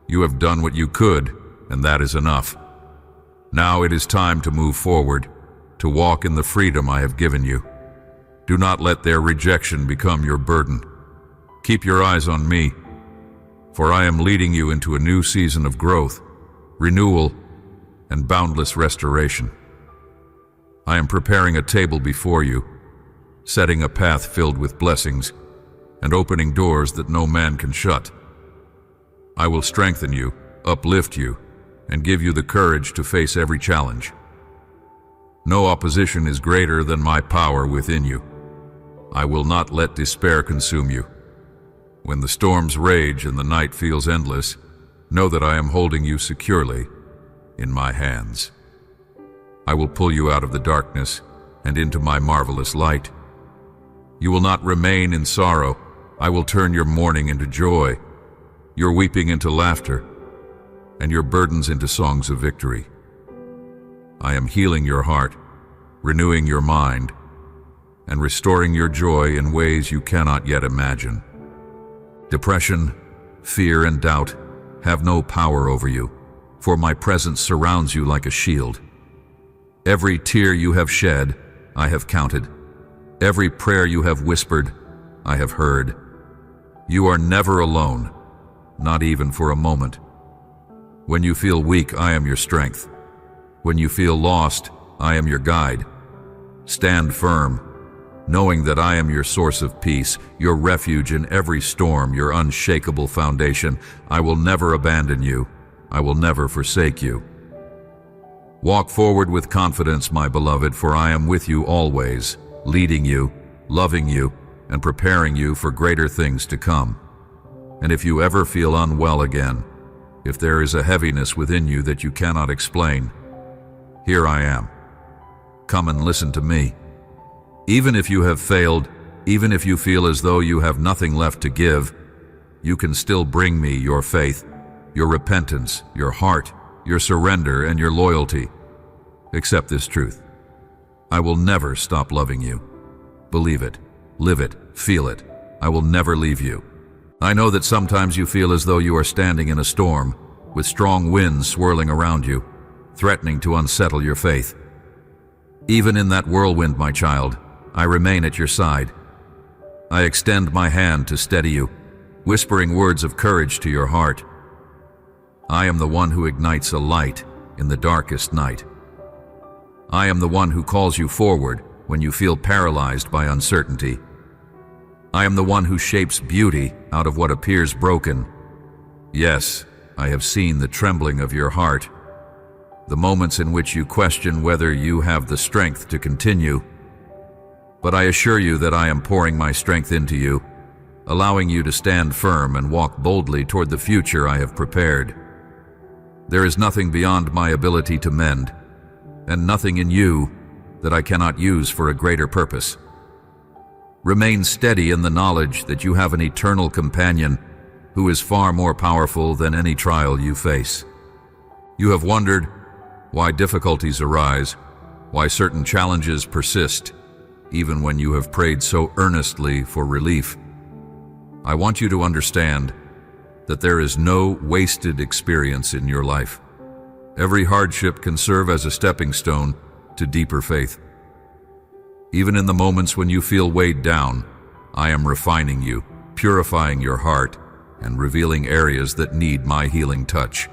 You have done what you could, and that is enough. Now it is time to move forward, to walk in the freedom I have given you. Do not let their rejection become your burden. Keep your eyes on me, for I am leading you into a new season of growth, renewal, and boundless restoration. I am preparing a table before you, setting a path filled with blessings, and opening doors that no man can shut. I will strengthen you, uplift you, and give you the courage to face every challenge. No opposition is greater than my power within you. I will not let despair consume you. When the storms rage and the night feels endless, know that I am holding you securely in my hands. I will pull you out of the darkness and into my marvelous light. You will not remain in sorrow. I will turn your mourning into joy, your weeping into laughter, and your burdens into songs of victory. I am healing your heart, renewing your mind, and restoring your joy in ways you cannot yet imagine. Depression, fear, and doubt have no power over you, for my presence surrounds you like a shield. Every tear you have shed, I have counted. Every prayer you have whispered, I have heard. You are never alone, not even for a moment. When you feel weak, I am your strength. When you feel lost, I am your guide. Stand firm, knowing that I am your source of peace, your refuge in every storm, your unshakable foundation. I will never abandon you. I will never forsake you. Walk forward with confidence, my beloved, for I am with you always, leading you, loving you, and preparing you for greater things to come. And if you ever feel unwell again, if there is a heaviness within you that you cannot explain, here I am. Come and listen to me. Even if you have failed, even if you feel as though you have nothing left to give, you can still bring me your faith, your repentance, your heart, your surrender, and your loyalty. Accept this truth. I will never stop loving you. Believe it, live it, feel it. I will never leave you. I know that sometimes you feel as though you are standing in a storm, with strong winds swirling around you, threatening to unsettle your faith. Even in that whirlwind, my child, I remain at your side. I extend my hand to steady you, whispering words of courage to your heart. I am the one who ignites a light in the darkest night. I am the one who calls you forward when you feel paralyzed by uncertainty. I am the one who shapes beauty out of what appears broken. Yes, I have seen the trembling of your heart, the moments in which you question whether you have the strength to continue. But I assure you that I am pouring my strength into you, allowing you to stand firm and walk boldly toward the future I have prepared. There is nothing beyond my ability to mend, and nothing in you that I cannot use for a greater purpose. Remain steady in the knowledge that you have an eternal companion who is far more powerful than any trial you face. You have wondered why difficulties arise, why certain challenges persist, even when you have prayed so earnestly for relief. I want you to understand that there is no wasted experience in your life. Every hardship can serve as a stepping stone to deeper faith. Even in the moments when you feel weighed down, I am refining you, purifying your heart, and revealing areas that need my healing touch.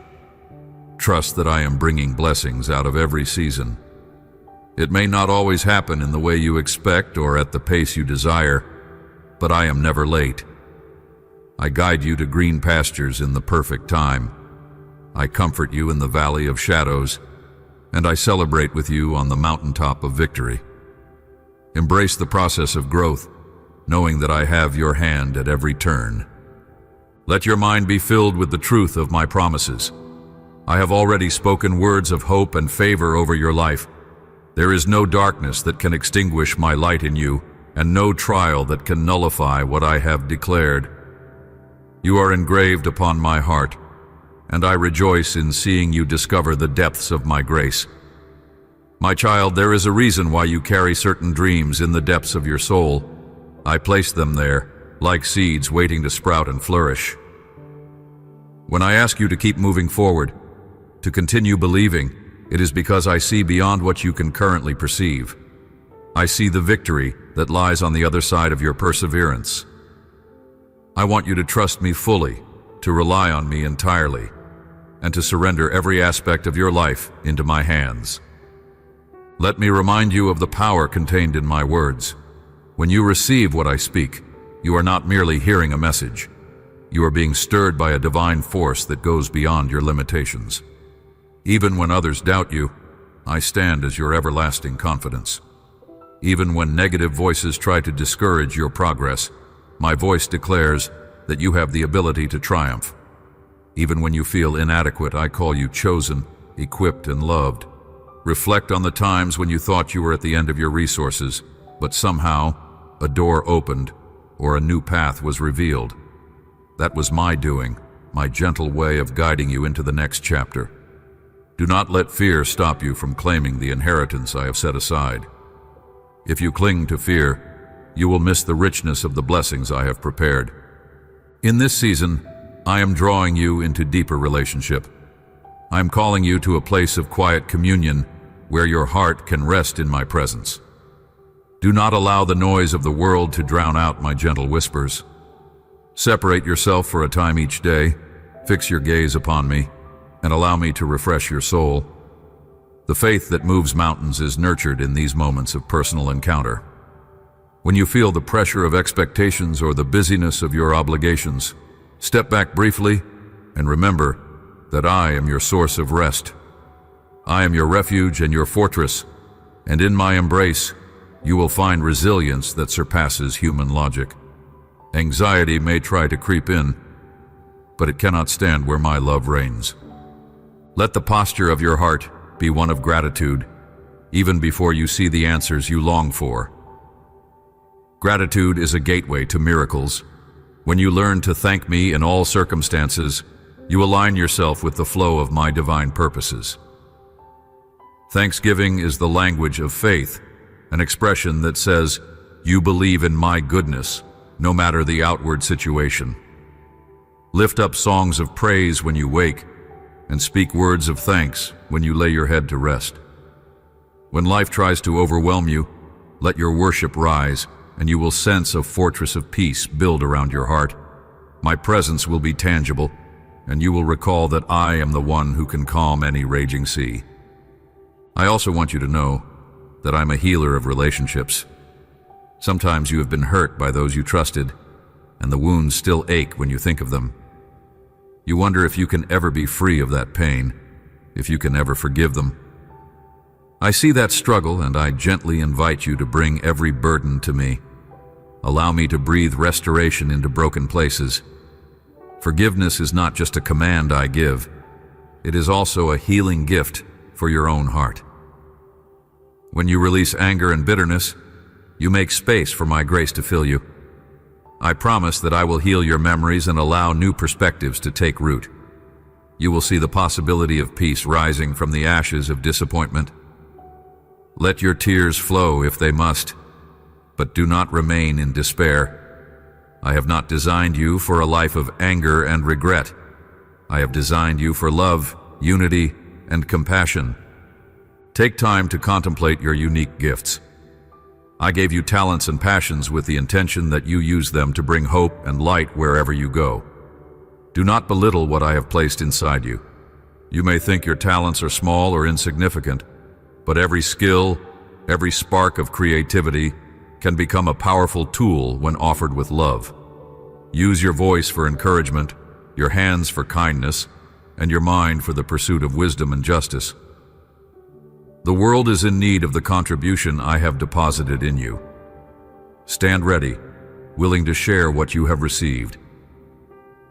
Trust that I am bringing blessings out of every season. It may not always happen in the way you expect or at the pace you desire, but I am never late. I guide you to green pastures in the perfect time. I comfort you in the valley of shadows, and I celebrate with you on the mountaintop of victory. Embrace the process of growth, knowing that I have your hand at every turn. Let your mind be filled with the truth of my promises. I have already spoken words of hope and favor over your life. There is no darkness that can extinguish my light in you, and no trial that can nullify what I have declared. You are engraved upon my heart, and I rejoice in seeing you discover the depths of my grace. My child, there is a reason why you carry certain dreams in the depths of your soul. I placed them there, like seeds waiting to sprout and flourish. When I ask you to keep moving forward, To continue believing, it is because I see beyond what you can currently perceive. I see the victory that lies on the other side of your perseverance. I want you to trust me fully, to rely on me entirely, and to surrender every aspect of your life into my hands. Let me remind you of the power contained in my words. When you receive what I speak, you are not merely hearing a message. You are being stirred by a divine force that goes beyond your limitations. Even when others doubt you, I stand as your everlasting confidence. Even when negative voices try to discourage your progress, my voice declares that you have the ability to triumph. Even when you feel inadequate, I call you chosen, equipped, and loved. Reflect on the times when you thought you were at the end of your resources, but somehow a door opened or a new path was revealed. That was my doing, my gentle way of guiding you into the next chapter. Do not let fear stop you from claiming the inheritance I have set aside. If you cling to fear, you will miss the richness of the blessings I have prepared. In this season, I am drawing you into deeper relationship. I am calling you to a place of quiet communion where your heart can rest in my presence. Do not allow the noise of the world to drown out my gentle whispers. Separate yourself for a time each day, fix your gaze upon me, and allow me to refresh your soul. The faith that moves mountains is nurtured in these moments of personal encounter. When you feel the pressure of expectations or the busyness of your obligations, step back briefly and remember that I am your source of rest. I am your refuge and your fortress, and in my embrace, you will find resilience that surpasses human logic. Anxiety may try to creep in, but it cannot stand where my love reigns. Let the posture of your heart be one of gratitude, even before you see the answers you long for. Gratitude is a gateway to miracles. When you learn to thank me in all circumstances, you align yourself with the flow of my divine purposes. Thanksgiving is the language of faith, an expression that says, "You believe in my goodness, no matter the outward situation." Lift up songs of praise when you wake, and speak words of thanks when you lay your head to rest. When life tries to overwhelm you, let your worship rise, and you will sense a fortress of peace build around your heart. My presence will be tangible, and you will recall that I am the one who can calm any raging sea. I also want you to know that I'm a healer of relationships. Sometimes you have been hurt by those you trusted, and the wounds still ache when you think of them. You wonder if you can ever be free of that pain, if you can ever forgive them. I see that struggle, and I gently invite you to bring every burden to me. Allow me to breathe restoration into broken places. Forgiveness is not just a command I give. It is also a healing gift for your own heart. When you release anger and bitterness, you make space for my grace to fill you. I promise that I will heal your memories and allow new perspectives to take root. You will see the possibility of peace rising from the ashes of disappointment. Let your tears flow if they must, but do not remain in despair. I have not designed you for a life of anger and regret. I have designed you for love, unity, and compassion. Take time to contemplate your unique gifts. I gave you talents and passions with the intention that you use them to bring hope and light wherever you go. Do not belittle what I have placed inside you. You may think your talents are small or insignificant, but every skill, every spark of creativity can become a powerful tool when offered with love. Use your voice for encouragement, your hands for kindness, and your mind for the pursuit of wisdom and justice. The world is in need of the contribution I have deposited in you. Stand ready, willing to share what you have received.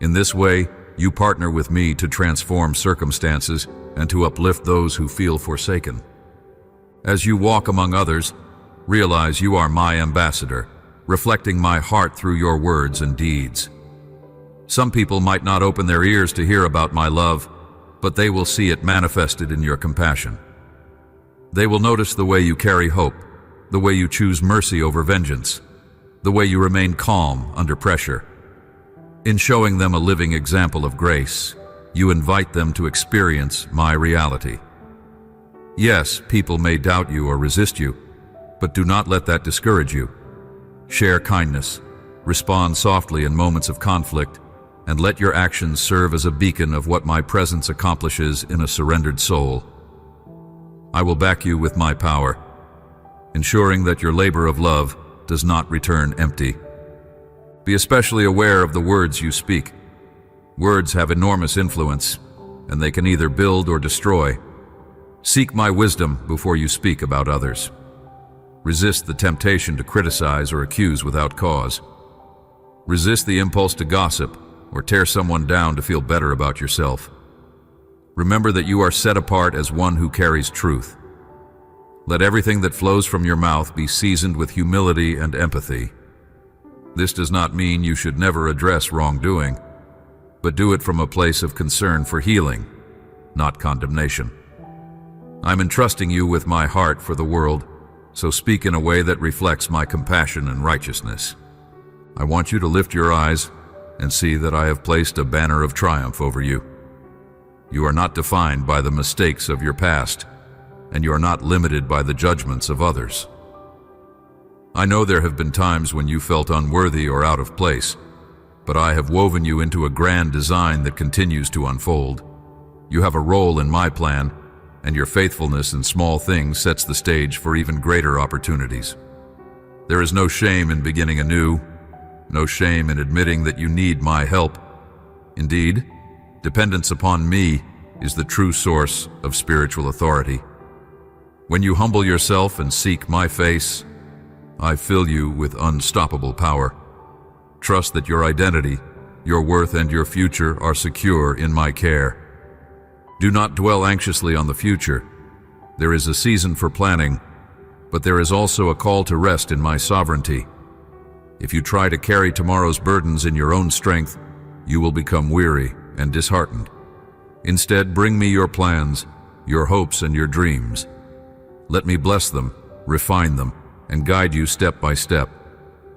In this way, you partner with me to transform circumstances and to uplift those who feel forsaken. As you walk among others, realize you are my ambassador, reflecting my heart through your words and deeds. Some people might not open their ears to hear about my love, but they will see it manifested in your compassion. They will notice the way you carry hope, the way you choose mercy over vengeance, the way you remain calm under pressure. In showing them a living example of grace, you invite them to experience my reality. Yes, people may doubt you or resist you, but do not let that discourage you. Share kindness, respond softly in moments of conflict, and let your actions serve as a beacon of what my presence accomplishes in a surrendered soul. I will back you with my power, ensuring that your labor of love does not return empty. Be especially aware of the words you speak. Words have enormous influence, and they can either build or destroy. Seek my wisdom before you speak about others. Resist the temptation to criticize or accuse without cause. Resist the impulse to gossip or tear someone down to feel better about yourself. Remember that you are set apart as one who carries truth. Let everything that flows from your mouth be seasoned with humility and empathy. This does not mean you should never address wrongdoing, but do it from a place of concern for healing, not condemnation. I'm entrusting you with my heart for the world, so speak in a way that reflects my compassion and righteousness. I want you to lift your eyes and see that I have placed a banner of triumph over you. You are not defined by the mistakes of your past, and you are not limited by the judgments of others. I know there have been times when you felt unworthy or out of place, but I have woven you into a grand design that continues to unfold. You have a role in my plan, and your faithfulness in small things sets the stage for even greater opportunities. There is no shame in beginning anew, no shame in admitting that you need my help. Indeed, dependence upon me is the true source of spiritual authority. When you humble yourself and seek my face, I fill you with unstoppable power. Trust that your identity, your worth, and your future are secure in my care. Do not dwell anxiously on the future. There is a season for planning, but there is also a call to rest in my sovereignty. If you try to carry tomorrow's burdens in your own strength, you will become weary and disheartened. Instead, bring me your plans, your hopes, and your dreams. Let me bless them, refine them, and guide you step by step.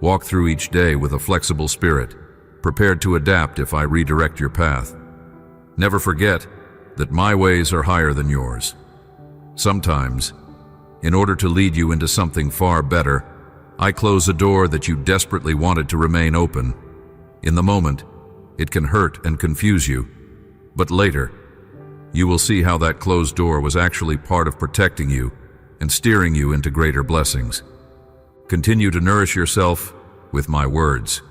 Walk through each day with a flexible spirit, prepared to adapt if I redirect your path. Never forget that my ways are higher than yours. Sometimes, in order to lead you into something far better, I close a door that you desperately wanted to remain open. In the moment, it can hurt and confuse you, but later, you will see how that closed door was actually part of protecting you and steering you into greater blessings. Continue to nourish yourself with my words.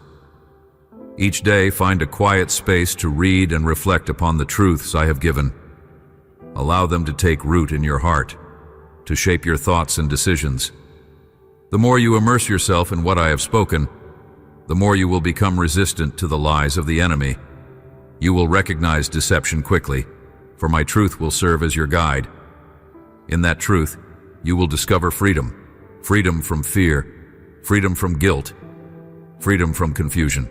Each day, find a quiet space to read and reflect upon the truths I have given. Allow them to take root in your heart, to shape your thoughts and decisions. The more you immerse yourself in what I have spoken, the more you will become resistant to the lies of the enemy. You will recognize deception quickly, for my truth will serve as your guide. In that truth, you will discover freedom. Freedom from fear, freedom from guilt, freedom from confusion.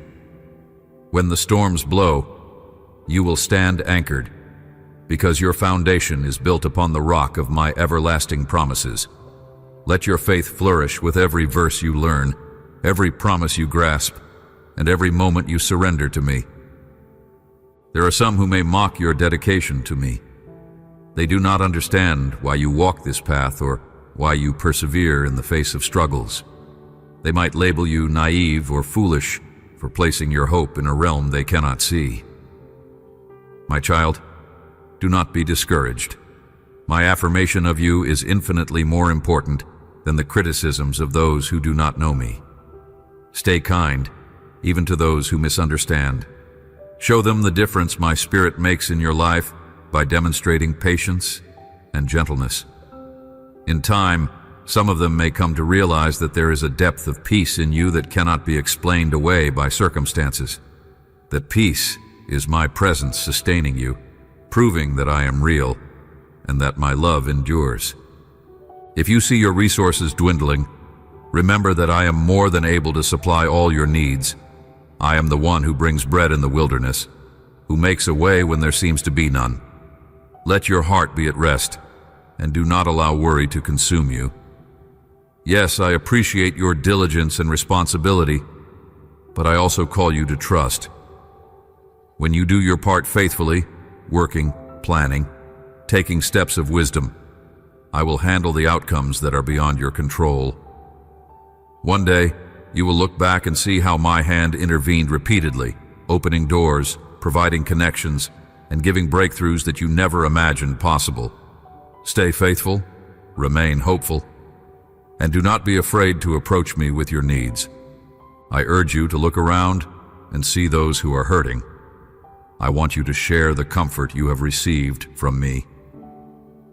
When the storms blow, you will stand anchored, because your foundation is built upon the rock of my everlasting promises. Let your faith flourish with every verse you learn, every promise you grasp, and every moment you surrender to me. There are some who may mock your dedication to me. They do not understand why you walk this path or why you persevere in the face of struggles. They might label you naive or foolish for placing your hope in a realm they cannot see. My child, do not be discouraged. My affirmation of you is infinitely more important than the criticisms of those who do not know me. Stay kind, even to those who misunderstand. Show them the difference my spirit makes in your life by demonstrating patience and gentleness. In time, some of them may come to realize that there is a depth of peace in you that cannot be explained away by circumstances. That peace is my presence sustaining you, proving that I am real and that my love endures. If you see your resources dwindling, remember that I am more than able to supply all your needs. I am the one who brings bread in the wilderness, who makes a way when there seems to be none. Let your heart be at rest, and do not allow worry to consume you. Yes, I appreciate your diligence and responsibility, but I also call you to trust. When you do your part faithfully, working, planning, taking steps of wisdom. I will handle the outcomes that are beyond your control. One day, you will look back and see how my hand intervened repeatedly, opening doors, providing connections, and giving breakthroughs that you never imagined possible. Stay faithful, remain hopeful, and do not be afraid to approach me with your needs. I urge you to look around and see those who are hurting. I want you to share the comfort you have received from me.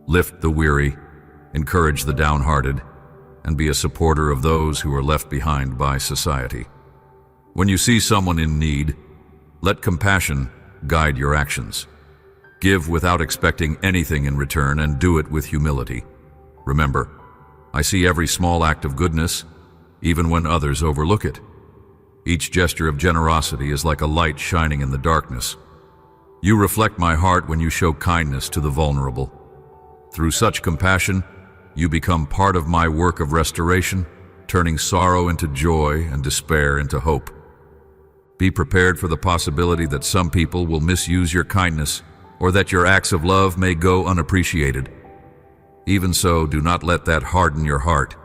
Lift the weary, encourage the downhearted, and be a supporter of those who are left behind by society. When you see someone in need, let compassion guide your actions. Give without expecting anything in return, and do it with humility. Remember, I see every small act of goodness, even when others overlook it. Each gesture of generosity is like a light shining in the darkness. You reflect my heart when you show kindness to the vulnerable. Through such compassion, you become part of my work of restoration, turning sorrow into joy and despair into hope. Be prepared for the possibility that some people will misuse your kindness, or that your acts of love may go unappreciated. Even so, do not let that harden your heart.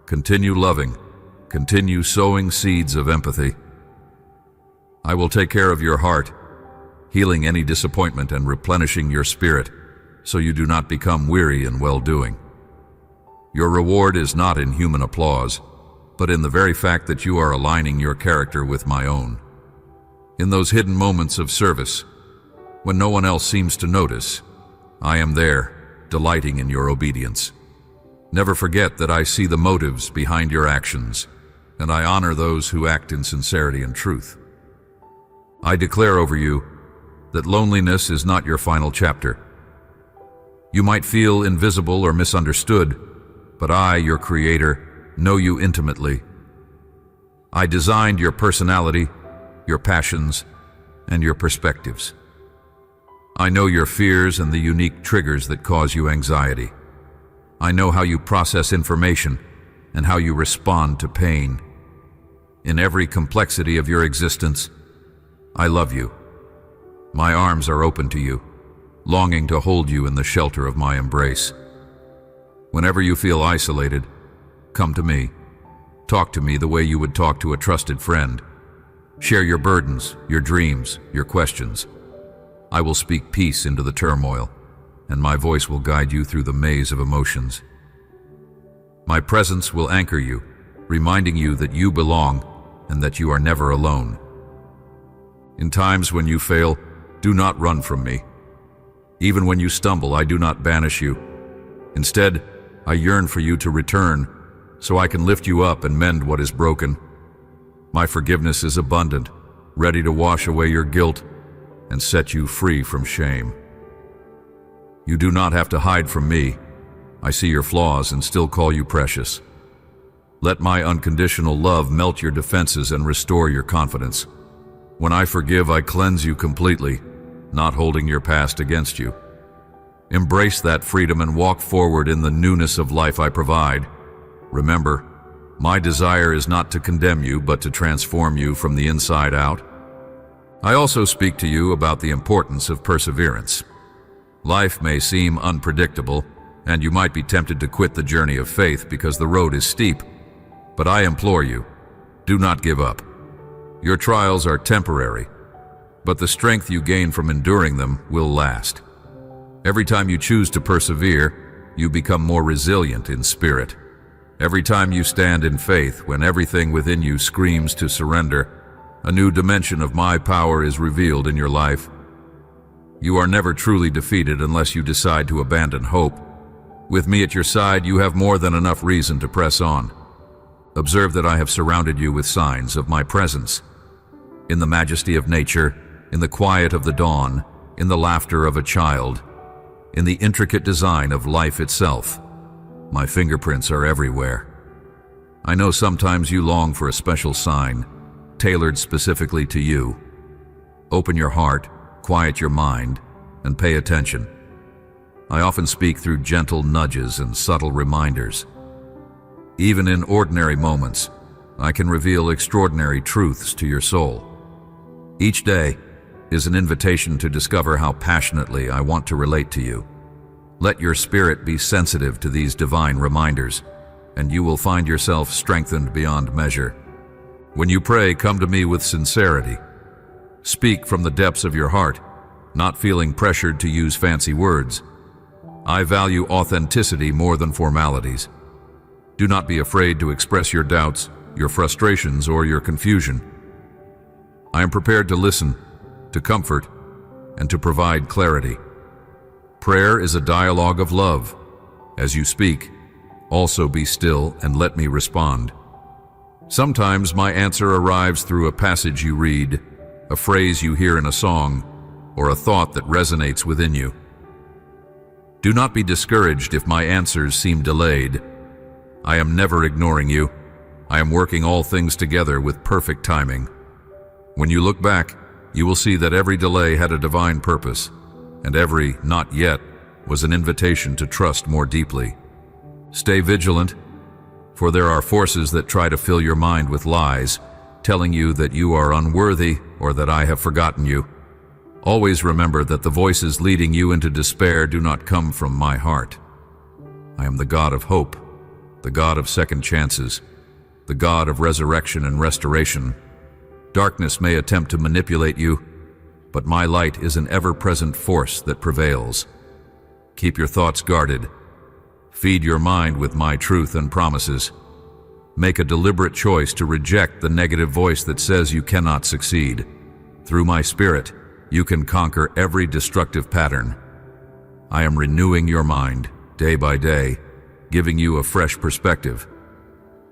Continue loving. Continue sowing seeds of empathy. I will take care of your heart, healing any disappointment and replenishing your spirit, so you do not become weary in well-doing. Your reward is not in human applause, but in the very fact that you are aligning your character with my own. In those hidden moments of service, when no one else seems to notice, I am there, delighting in your obedience. Never forget that I see the motives behind your actions, and I honor those who act in sincerity and truth. I declare over you that loneliness is not your final chapter. You might feel invisible or misunderstood, but I, your Creator, know you intimately. I designed your personality, your passions, and your perspectives. I know your fears and the unique triggers that cause you anxiety. I know how you process information and how you respond to pain. In every complexity of your existence, I love you. My arms are open to you, longing to hold you in the shelter of my embrace. Whenever you feel isolated, come to me. Talk to me the way you would talk to a trusted friend. Share your burdens, your dreams, your questions. I will speak peace into the turmoil, and my voice will guide you through the maze of emotions. My presence will anchor you, reminding you that you belong and that you are never alone. In times when you fail, do not run from me. Even when you stumble, I do not banish you. Instead, I yearn for you to return, so I can lift you up and mend what is broken. My forgiveness is abundant, ready to wash away your guilt and set you free from shame. You do not have to hide from me. I see your flaws and still call you precious. Let my unconditional love melt your defenses and restore your confidence. When I forgive, I cleanse you completely, not holding your past against you. Embrace that freedom and walk forward in the newness of life I provide. Remember, my desire is not to condemn you, but to transform you from the inside out. I also speak to you about the importance of perseverance. Life may seem unpredictable, and you might be tempted to quit the journey of faith because the road is steep. But I implore you, do not give up. Your trials are temporary, but the strength you gain from enduring them will last. Every time you choose to persevere, you become more resilient in spirit. Every time you stand in faith, when everything within you screams to surrender, a new dimension of my power is revealed in your life. You are never truly defeated unless you decide to abandon hope. With me at your side, you have more than enough reason to press on. Observe that I have surrounded you with signs of my presence. In the majesty of nature, in the quiet of the dawn, in the laughter of a child, in the intricate design of life itself, my fingerprints are everywhere. I know sometimes you long for a special sign, tailored specifically to you. Open your heart, quiet your mind, and pay attention. I often speak through gentle nudges and subtle reminders. Even in ordinary moments, I can reveal extraordinary truths to your soul. Each day is an invitation to discover how passionately I want to relate to you. Let your spirit be sensitive to these divine reminders, and you will find yourself strengthened beyond measure. When you pray, come to me with sincerity. Speak from the depths of your heart, not feeling pressured to use fancy words. I value authenticity more than formalities. Do not be afraid to express your doubts, your frustrations, or your confusion. I am prepared to listen, to comfort, and to provide clarity. Prayer is a dialogue of love. As you speak, also be still and let me respond. Sometimes my answer arrives through a passage you read, a phrase you hear in a song, or a thought that resonates within you. Do not be discouraged if my answers seem delayed. I am never ignoring you. I am working all things together with perfect timing. When you look back, you will see that every delay had a divine purpose, and every "not yet" was an invitation to trust more deeply. Stay vigilant, for there are forces that try to fill your mind with lies, telling you that you are unworthy or that I have forgotten you. Always remember that the voices leading you into despair do not come from my heart. I am the God of hope, the God of second chances, the God of resurrection and restoration. Darkness may attempt to manipulate you, but my light is an ever-present force that prevails. Keep your thoughts guarded. Feed your mind with my truth and promises. Make a deliberate choice to reject the negative voice that says you cannot succeed. Through my Spirit, you can conquer every destructive pattern. I am renewing your mind, day by day, giving you a fresh perspective.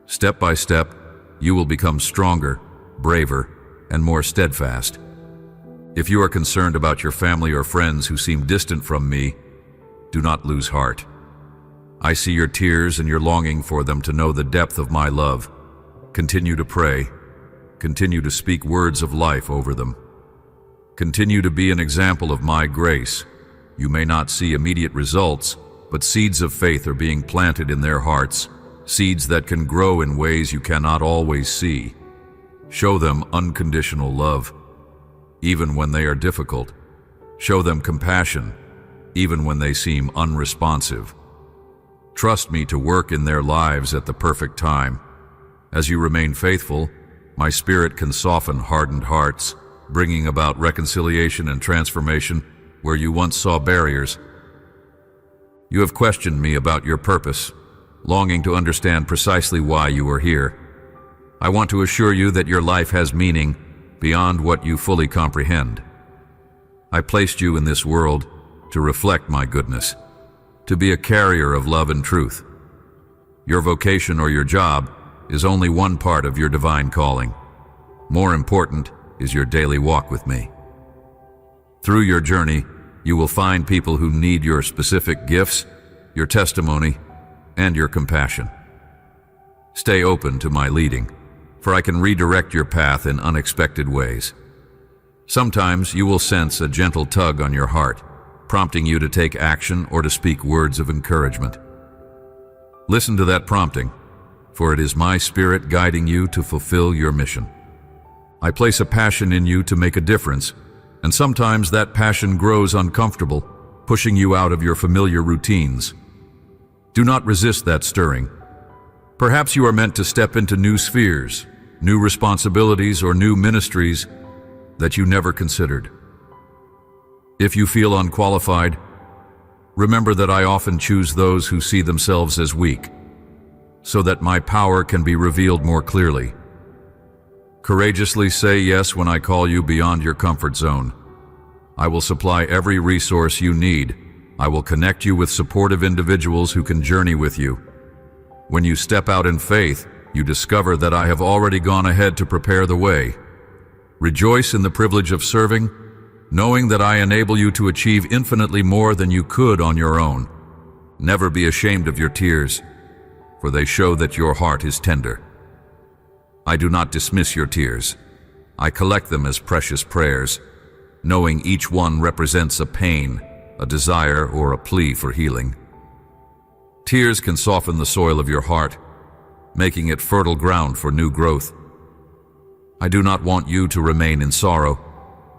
Step by step, you will become stronger, braver, and more steadfast. If you are concerned about your family or friends who seem distant from me, do not lose heart. I see your tears and your longing for them to know the depth of my love. Continue to pray. Continue to speak words of life over them. Continue to be an example of my grace. You may not see immediate results, but seeds of faith are being planted in their hearts, seeds that can grow in ways you cannot always see. Show them unconditional love, even when they are difficult. Show them compassion, even when they seem unresponsive. Trust me to work in their lives at the perfect time. As you remain faithful, my Spirit can soften hardened hearts, bringing about reconciliation and transformation where you once saw barriers. You have questioned me about your purpose, longing to understand precisely why you are here. I want to assure you that your life has meaning beyond what you fully comprehend. I placed you in this world to reflect my goodness, to be a carrier of love and truth. Your vocation or your job is only one part of your divine calling. More important is your daily walk with me. Through your journey, you will find people who need your specific gifts, your testimony, and your compassion. Stay open to my leading, for I can redirect your path in unexpected ways. Sometimes you will sense a gentle tug on your heart, prompting you to take action or to speak words of encouragement. Listen to that prompting, for it is my Spirit guiding you to fulfill your mission. I place a passion in you to make a difference, and sometimes that passion grows uncomfortable, pushing you out of your familiar routines. Do not resist that stirring. Perhaps you are meant to step into new spheres, new responsibilities, or new ministries that you never considered. If you feel unqualified, remember that I often choose those who see themselves as weak, so that my power can be revealed more clearly. Courageously say yes when I call you beyond your comfort zone. I will supply every resource you need. I will connect you with supportive individuals who can journey with you. When you step out in faith, you discover that I have already gone ahead to prepare the way. Rejoice in the privilege of serving, knowing that I enable you to achieve infinitely more than you could on your own. Never be ashamed of your tears, for they show that your heart is tender. I do not dismiss your tears. I collect them as precious prayers, knowing each one represents a pain, a desire, or a plea for healing. Tears can soften the soil of your heart, making it fertile ground for new growth. I do not want you to remain in sorrow.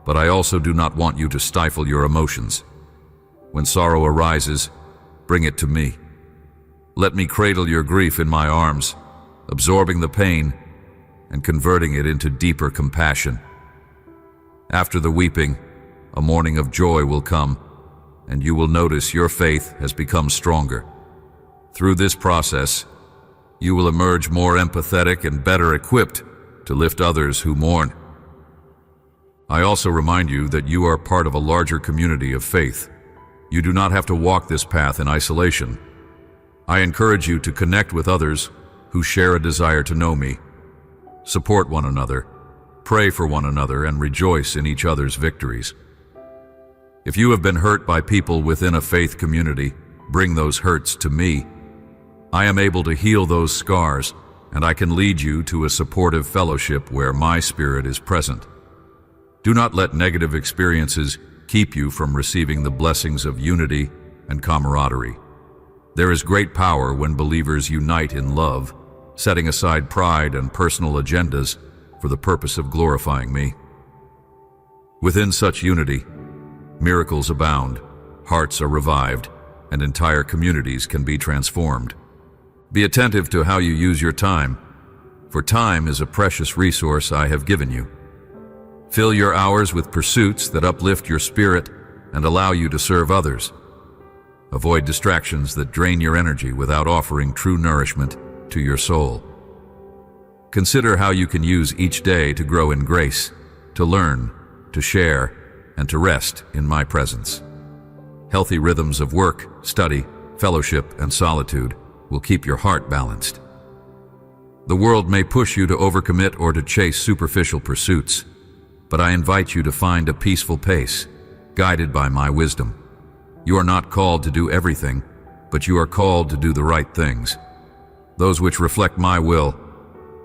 but I also do not want you to stifle your emotions. When sorrow arises, bring it to me. Let me cradle your grief in my arms, absorbing the pain and converting it into deeper compassion. After the weeping, a morning of joy will come, and you will notice your faith has become stronger. Through this process, you will emerge more empathetic and better equipped to lift others who mourn. I also remind you that you are part of a larger community of faith. You do not have to walk this path in isolation. I encourage you to connect with others who share a desire to know me. Support one another, pray for one another, and rejoice in each other's victories. If you have been hurt by people within a faith community, bring those hurts to me. I am able to heal those scars, and I can lead you to a supportive fellowship where my spirit is present. Do not let negative experiences keep you from receiving the blessings of unity and camaraderie. There is great power when believers unite in love, setting aside pride and personal agendas for the purpose of glorifying me. Within such unity, miracles abound, hearts are revived, and entire communities can be transformed. Be attentive to how you use your time, for time is a precious resource I have given you. Fill your hours with pursuits that uplift your spirit and allow you to serve others. Avoid distractions that drain your energy without offering true nourishment to your soul. Consider how you can use each day to grow in grace, to learn, to share, and to rest in my presence. Healthy rhythms of work, study, fellowship, and solitude will keep your heart balanced. The world may push you to overcommit or to chase superficial pursuits, but I invite you to find a peaceful pace, guided by my wisdom. You are not called to do everything, but you are called to do the right things, those which reflect my will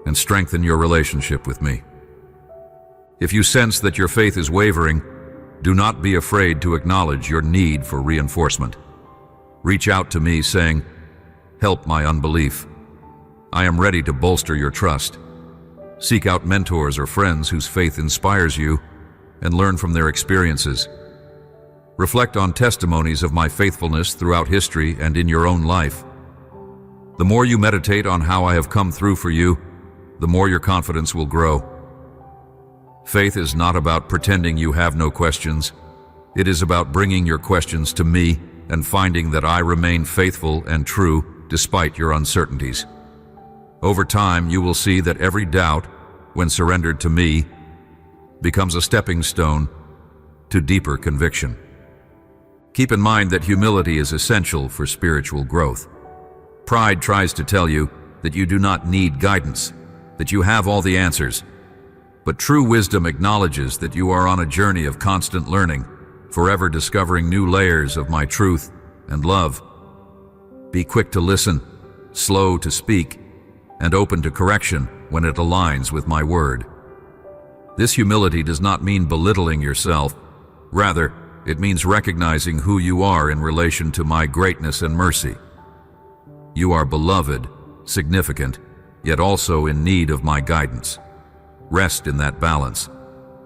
and strengthen your relationship with me. If you sense that your faith is wavering, do not be afraid to acknowledge your need for reinforcement. Reach out to me saying, "Help my unbelief." I am ready to bolster your trust. Seek out mentors or friends whose faith inspires you and learn from their experiences. Reflect on testimonies of my faithfulness throughout history and in your own life. The more you meditate on how I have come through for you, the more your confidence will grow. Faith is not about pretending you have no questions. It is about bringing your questions to me and finding that I remain faithful and true despite your uncertainties. Over time, you will see that every doubt, when surrendered to me, becomes a stepping stone to deeper conviction. Keep in mind that humility is essential for spiritual growth. Pride tries to tell you that you do not need guidance, that you have all the answers. But true wisdom acknowledges that you are on a journey of constant learning, forever discovering new layers of my truth and love. Be quick to listen, slow to speak, and open to correction when it aligns with my word. This humility does not mean belittling yourself. Rather, it means recognizing who you are in relation to my greatness and mercy. You are beloved, significant, yet also in need of my guidance. Rest in that balance,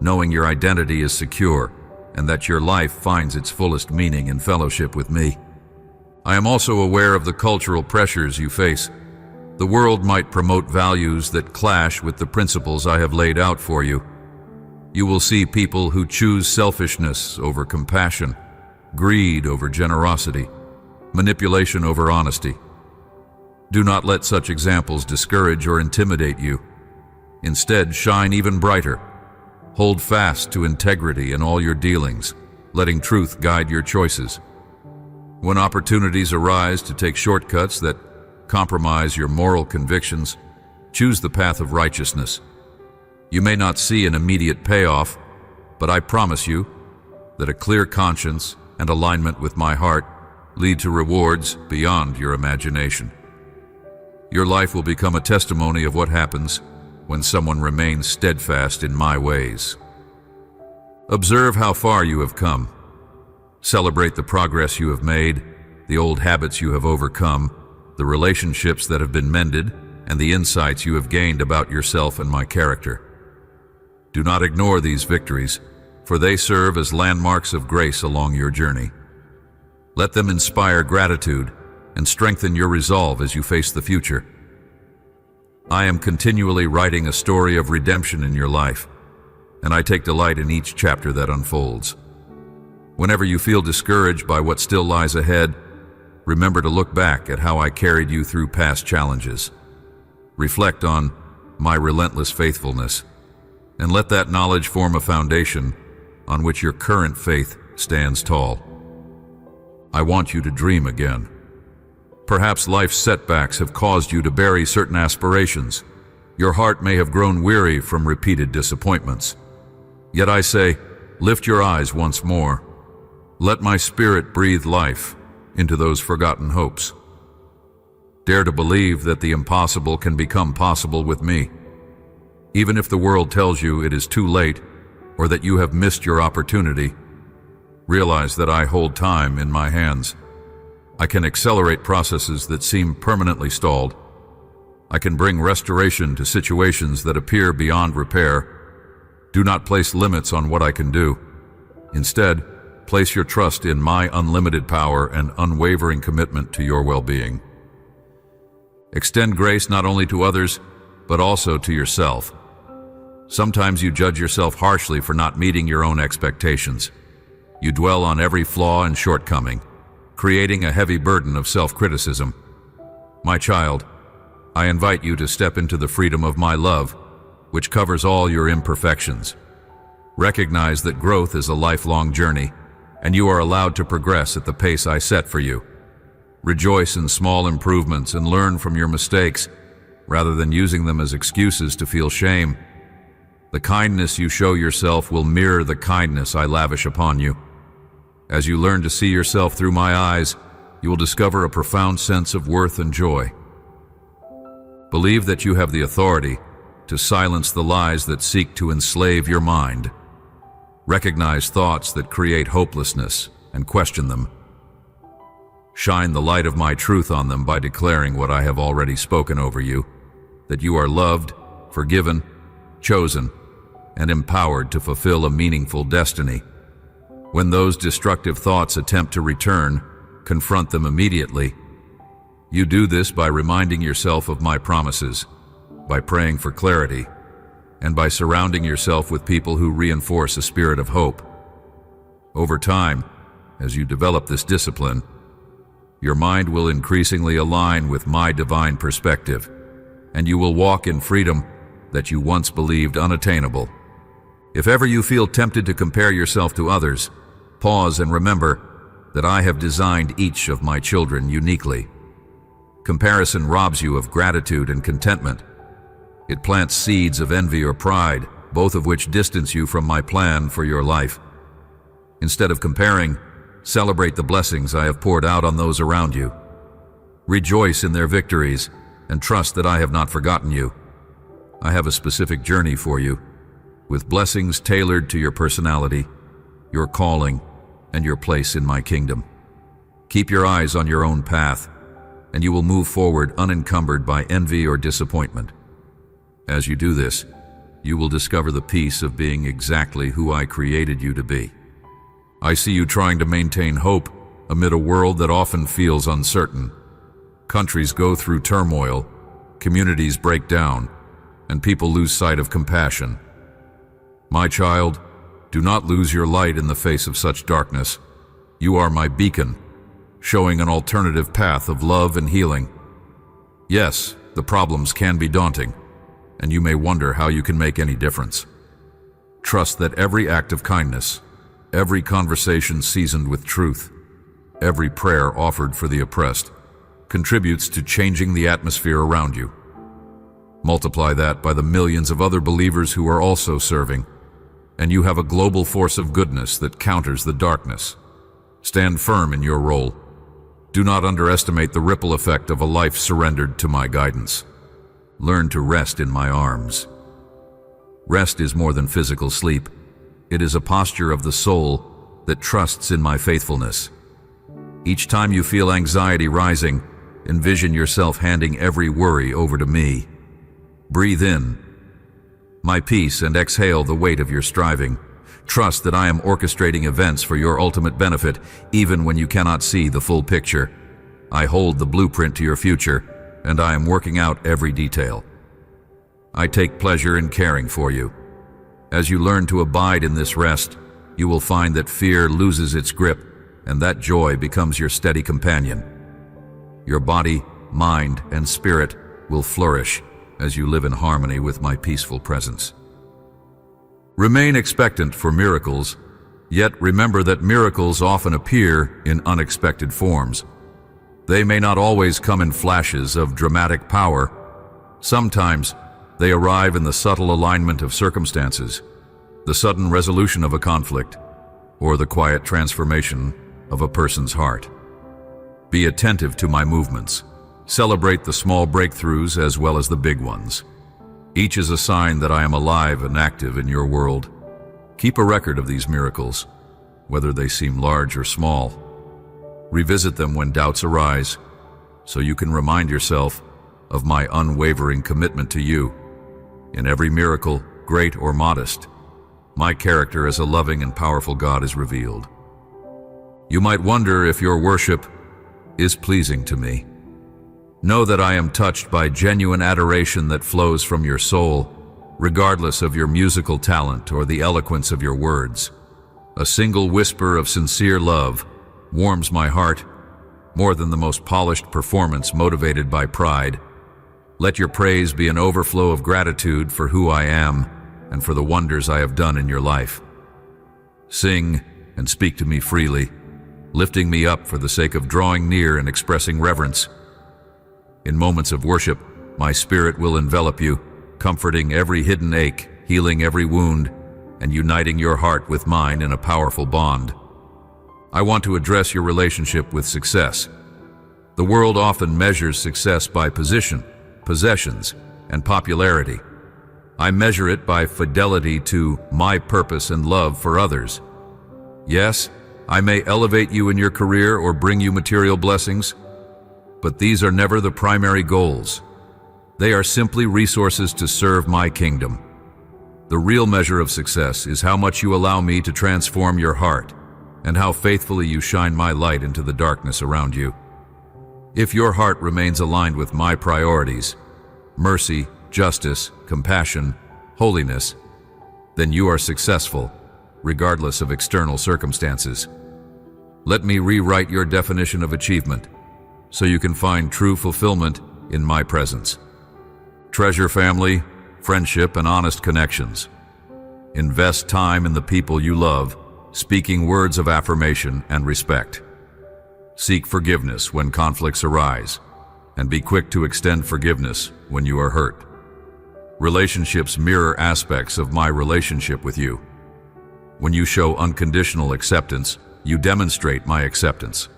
knowing your identity is secure and that your life finds its fullest meaning in fellowship with me. I am also aware of the cultural pressures you face. The world might promote values that clash with the principles I have laid out for you. You will see people who choose selfishness over compassion, greed over generosity, manipulation over honesty. Do not let such examples discourage or intimidate you. Instead, shine even brighter. Hold fast to integrity in all your dealings, letting truth guide your choices. When opportunities arise to take shortcuts that compromise your moral convictions, choose the path of righteousness. You may not see an immediate payoff, but I promise you that a clear conscience and alignment with my heart lead to rewards beyond your imagination. Your life will become a testimony of what happens when someone remains steadfast in my ways. Observe how far you have come. Celebrate the progress you have made, the old habits you have overcome, the relationships that have been mended, and the insights you have gained about yourself and my character. Do not ignore these victories. for they serve as landmarks of grace along your journey. Let them inspire gratitude and strengthen your resolve as you face the future. I am continually writing a story of redemption in your life, and I take delight in each chapter that unfolds. Whenever you feel discouraged by what still lies ahead, remember to look back at how I carried you through past challenges. Reflect on my relentless faithfulness, and let that knowledge form a foundation on which your current faith stands tall. I want you to dream again. Perhaps life's setbacks have caused you to bury certain aspirations. Your heart may have grown weary from repeated disappointments. Yet I say, lift your eyes once more. Let my spirit breathe life into those forgotten hopes. Dare to believe that the impossible can become possible with me. Even if the world tells you it is too late or that you have missed your opportunity, realize that I hold time in my hands. I can accelerate processes that seem permanently stalled. I can bring restoration to situations that appear beyond repair. Do not place limits on what I can do. Instead, place your trust in my unlimited power and unwavering commitment to your well-being. Extend grace not only to others, but also to yourself. Sometimes you judge yourself harshly for not meeting your own expectations. You dwell on every flaw and shortcoming, creating a heavy burden of self-criticism. My child, I invite you to step into the freedom of my love, which covers all your imperfections. Recognize that growth is a lifelong journey, and you are allowed to progress at the pace I set for you. Rejoice in small improvements and learn from your mistakes, rather than using them as excuses to feel shame. The kindness you show yourself will mirror the kindness I lavish upon you. As you learn to see yourself through my eyes, you will discover a profound sense of worth and joy. Believe that you have the authority to silence the lies that seek to enslave your mind. Recognize thoughts that create hopelessness and question them. Shine the light of my truth on them by declaring what I have already spoken over you, that you are loved, forgiven, chosen, and empowered to fulfill a meaningful destiny. When those destructive thoughts attempt to return, confront them immediately. You do this by reminding yourself of my promises, by praying for clarity, and by surrounding yourself with people who reinforce a spirit of hope. Over time, as you develop this discipline, your mind will increasingly align with my divine perspective, and you will walk in freedom that you once believed unattainable. If ever you feel tempted to compare yourself to others, pause and remember that I have designed each of my children uniquely. Comparison robs you of gratitude and contentment. It plants seeds of envy or pride, both of which distance you from my plan for your life. Instead of comparing, celebrate the blessings I have poured out on those around you. Rejoice in their victories and trust that I have not forgotten you. I have a specific journey for you, with blessings tailored to your personality, your calling, and your place in my kingdom. Keep your eyes on your own path, and you will move forward unencumbered by envy or disappointment. As you do this, you will discover the peace of being exactly who I created you to be. I see you trying to maintain hope amid a world that often feels uncertain. Countries go through turmoil, communities break down, and people lose sight of compassion. My child, do not lose your light in the face of such darkness. You are my beacon, showing an alternative path of love and healing. Yes, the problems can be daunting, and you may wonder how you can make any difference. Trust that every act of kindness, every conversation seasoned with truth, every prayer offered for the oppressed, contributes to changing the atmosphere around you. Multiply that by the millions of other believers who are also serving, and you have a global force of goodness that counters the darkness. Stand firm in your role. Do not underestimate the ripple effect of a life surrendered to my guidance. Learn to rest in my arms. Rest is more than physical sleep. It is a posture of the soul that trusts in my faithfulness. Each time you feel anxiety rising, envision yourself handing every worry over to me. Breathe in my peace and exhale the weight of your striving. Trust that I am orchestrating events for your ultimate benefit, even when you cannot see the full picture. I hold the blueprint to your future, and I am working out every detail. I take pleasure in caring for you. As you learn to abide in this rest, you will find that fear loses its grip, and that joy becomes your steady companion. Your body, mind, and spirit will flourish as you live in harmony with my peaceful presence. Remain expectant for miracles, yet remember that miracles often appear in unexpected forms. They may not always come in flashes of dramatic power. Sometimes they arrive in the subtle alignment of circumstances, the sudden resolution of a conflict, or the quiet transformation of a person's heart. Be attentive to my movements. Celebrate the small breakthroughs as well as the big ones. Each is a sign that I am alive and active in your world. Keep a record of these miracles, whether they seem large or small. Revisit them when doubts arise, so you can remind yourself of my unwavering commitment to you. In every miracle, great or modest, my character as a loving and powerful God is revealed. You might wonder if your worship is pleasing to me. Know that I am touched by genuine adoration that flows from your soul, regardless of your musical talent or the eloquence of your words. A single whisper of sincere love warms my heart more than the most polished performance motivated by pride. Let your praise be an overflow of gratitude for who I am and for the wonders I have done in your life. Sing and speak to me freely, lifting me up for the sake of drawing near and expressing reverence. In moments of worship, my spirit will envelop you, comforting every hidden ache, healing every wound, and uniting your heart with mine in a powerful bond. I want to address your relationship with success. The world often measures success by position, possessions, and popularity. I measure it by fidelity to my purpose and love for others. Yes, I may elevate you in your career or bring you material blessings, but these are never the primary goals. They are simply resources to serve my kingdom. The real measure of success is how much you allow me to transform your heart and how faithfully you shine my light into the darkness around you. If your heart remains aligned with my priorities, mercy, justice, compassion, holiness, then you are successful, regardless of external circumstances. Let me rewrite your definition of achievement, so you can find true fulfillment in my presence. Treasure family, friendship, and honest connections. Invest time in the people you love, speaking words of affirmation and respect. Seek forgiveness when conflicts arise, and be quick to extend forgiveness when you are hurt. Relationships mirror aspects of my relationship with you. When you show unconditional acceptance, you demonstrate my acceptance.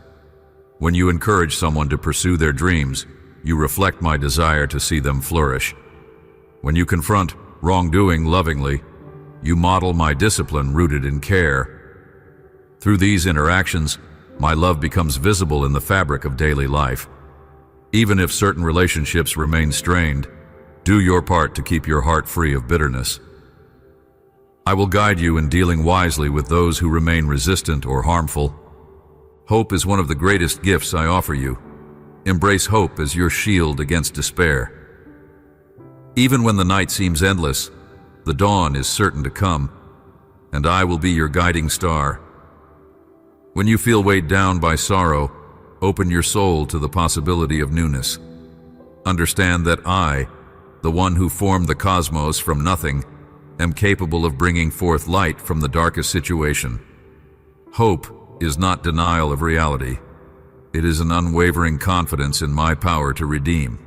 When you encourage someone to pursue their dreams, you reflect my desire to see them flourish. When you confront wrongdoing lovingly, you model my discipline rooted in care. Through these interactions, my love becomes visible in the fabric of daily life. Even if certain relationships remain strained, do your part to keep your heart free of bitterness. I will guide you in dealing wisely with those who remain resistant or harmful. Hope is one of the greatest gifts I offer you. Embrace hope as your shield against despair. Even when the night seems endless, the dawn is certain to come, and I will be your guiding star. When you feel weighed down by sorrow, open your soul to the possibility of newness. Understand that I, the one who formed the cosmos from nothing, am capable of bringing forth light from the darkest situation. Hope is not denial of reality. It is an unwavering confidence in my power to redeem.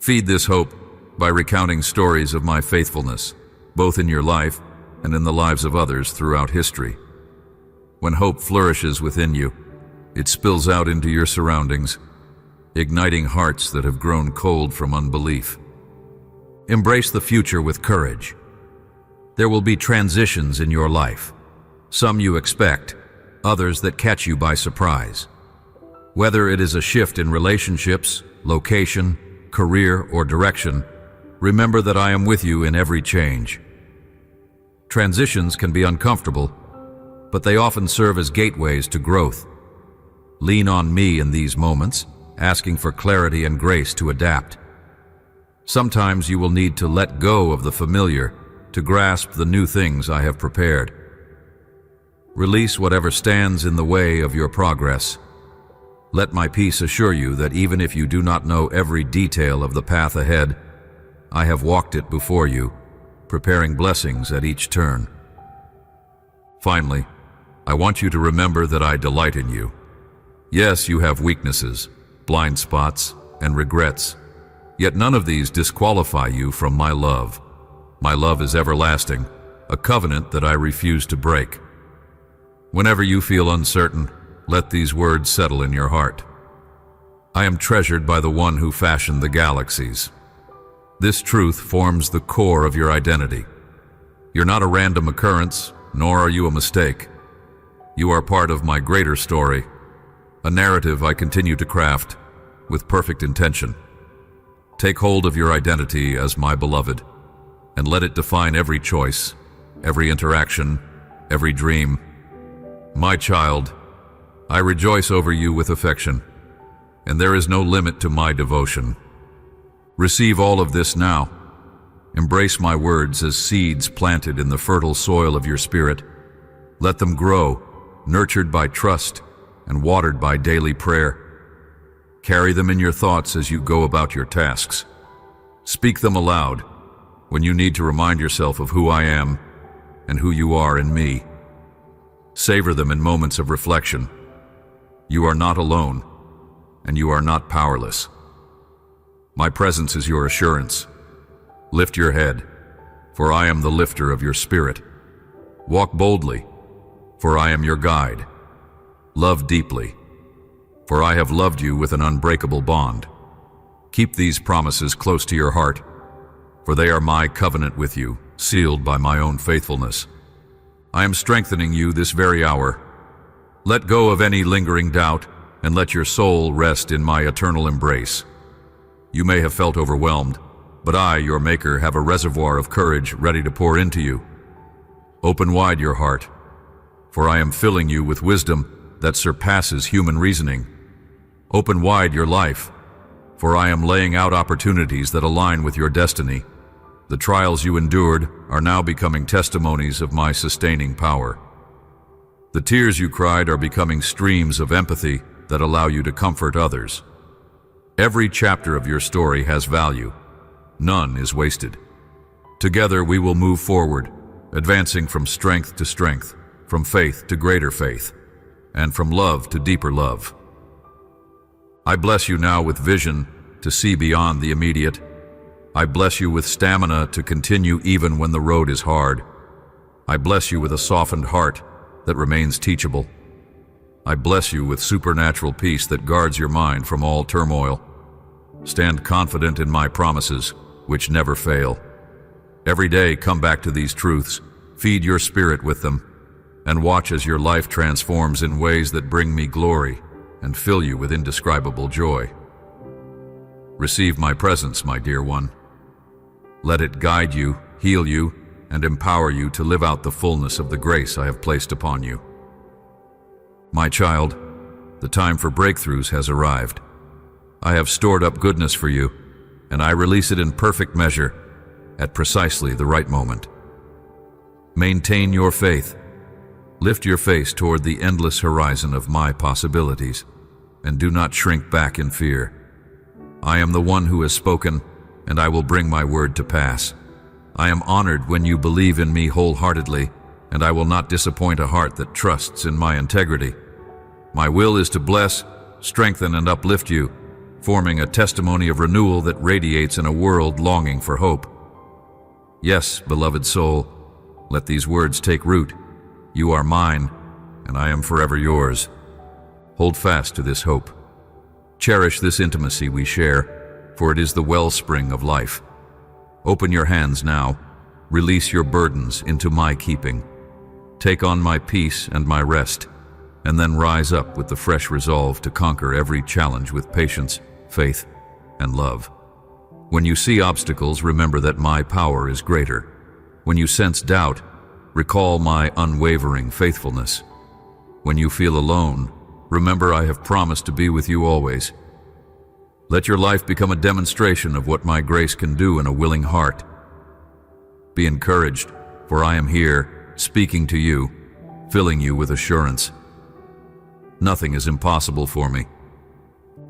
Feed this hope by recounting stories of my faithfulness, both in your life and in the lives of others throughout history. When hope flourishes within you, it spills out into your surroundings, igniting hearts that have grown cold from unbelief. Embrace the future with courage. There will be transitions in your life. Some you expect, others that catch you by surprise. Whether it is a shift in relationships, location, career, or direction, remember that I am with you in every change. Transitions can be uncomfortable, but they often serve as gateways to growth. Lean on me in these moments, asking for clarity and grace to adapt. Sometimes you will need to let go of the familiar to grasp the new things I have prepared. Release whatever stands in the way of your progress. Let my peace assure you that even if you do not know every detail of the path ahead, I have walked it before you, preparing blessings at each turn. Finally, I want you to remember that I delight in you. Yes, you have weaknesses, blind spots, and regrets, yet none of these disqualify you from my love. My love is everlasting, a covenant that I refuse to break. Whenever you feel uncertain, let these words settle in your heart. I am treasured by the one who fashioned the galaxies. This truth forms the core of your identity. You're not a random occurrence, nor are you a mistake. You are part of my greater story, a narrative I continue to craft with perfect intention. Take hold of your identity as my beloved, and let it define every choice, every interaction, every dream. My child, I rejoice over you with affection, and there is no limit to my devotion. Receive all of this now. Embrace my words as seeds planted in the fertile soil of your spirit. Let them grow, nurtured by trust and watered by daily prayer. Carry them in your thoughts as you go about your tasks. Speak them aloud when you need to remind yourself of who I am and who you are in me. Savor them in moments of reflection. You are not alone, and you are not powerless. My presence is your assurance. Lift your head, for I am the lifter of your spirit. Walk boldly, for I am your guide. Love deeply, for I have loved you with an unbreakable bond. Keep these promises close to your heart, for they are my covenant with you, sealed by my own faithfulness. I am strengthening you this very hour. Let go of any lingering doubt, and let your soul rest in my eternal embrace. You may have felt overwhelmed, but I, your Maker, have a reservoir of courage ready to pour into you. Open wide your heart, for I am filling you with wisdom that surpasses human reasoning. Open wide your life, for I am laying out opportunities that align with your destiny. The trials you endured are now becoming testimonies of my sustaining power. The tears you cried are becoming streams of empathy that allow you to comfort others. Every chapter of your story has value. None is wasted. Together we will move forward, advancing from strength to strength, from faith to greater faith, and from love to deeper love. I bless you now with vision to see beyond the immediate. I bless you with stamina to continue even when the road is hard. I bless you with a softened heart that remains teachable. I bless you with supernatural peace that guards your mind from all turmoil. Stand confident in my promises, which never fail. Every day come back to these truths, feed your spirit with them, and watch as your life transforms in ways that bring me glory and fill you with indescribable joy. Receive my presence, my dear one. Let it guide you, heal you, and empower you to live out the fullness of the grace I have placed upon you. My child, the time for breakthroughs has arrived. I have stored up goodness for you, and I release it in perfect measure at precisely the right moment. Maintain your faith. Lift your face toward the endless horizon of my possibilities, and do not shrink back in fear. I am the one who has spoken, and I will bring my word to pass. I am honored when you believe in me wholeheartedly, and I will not disappoint a heart that trusts in my integrity. My will is to bless, strengthen, and uplift you, forming a testimony of renewal that radiates in a world longing for hope. Yes, beloved soul, let these words take root. You are mine, and I am forever yours. Hold fast to this hope. Cherish this intimacy we share, for it is the wellspring of life. Open your hands now. Release your burdens into my keeping. Take on my peace and my rest, and then rise up with the fresh resolve to conquer every challenge with patience, faith, and love. When you see obstacles, remember that my power is greater. When you sense doubt, recall my unwavering faithfulness. When you feel alone, remember I have promised to be with you always. Let your life become a demonstration of what my grace can do in a willing heart. Be encouraged, for I am here, speaking to you, filling you with assurance. Nothing is impossible for me.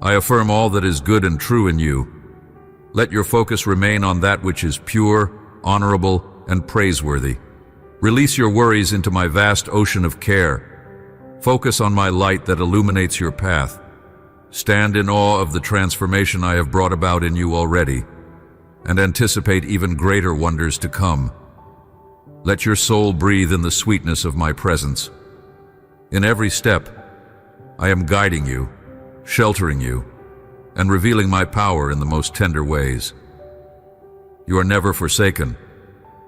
I affirm all that is good and true in you. Let your focus remain on that which is pure, honorable, and praiseworthy. Release your worries into my vast ocean of care. Focus on my light that illuminates your path. Stand in awe of the transformation I have brought about in you already, and anticipate even greater wonders to come. Let your soul breathe in the sweetness of my presence. In every step, I am guiding you, sheltering you, and revealing my power in the most tender ways. You are never forsaken.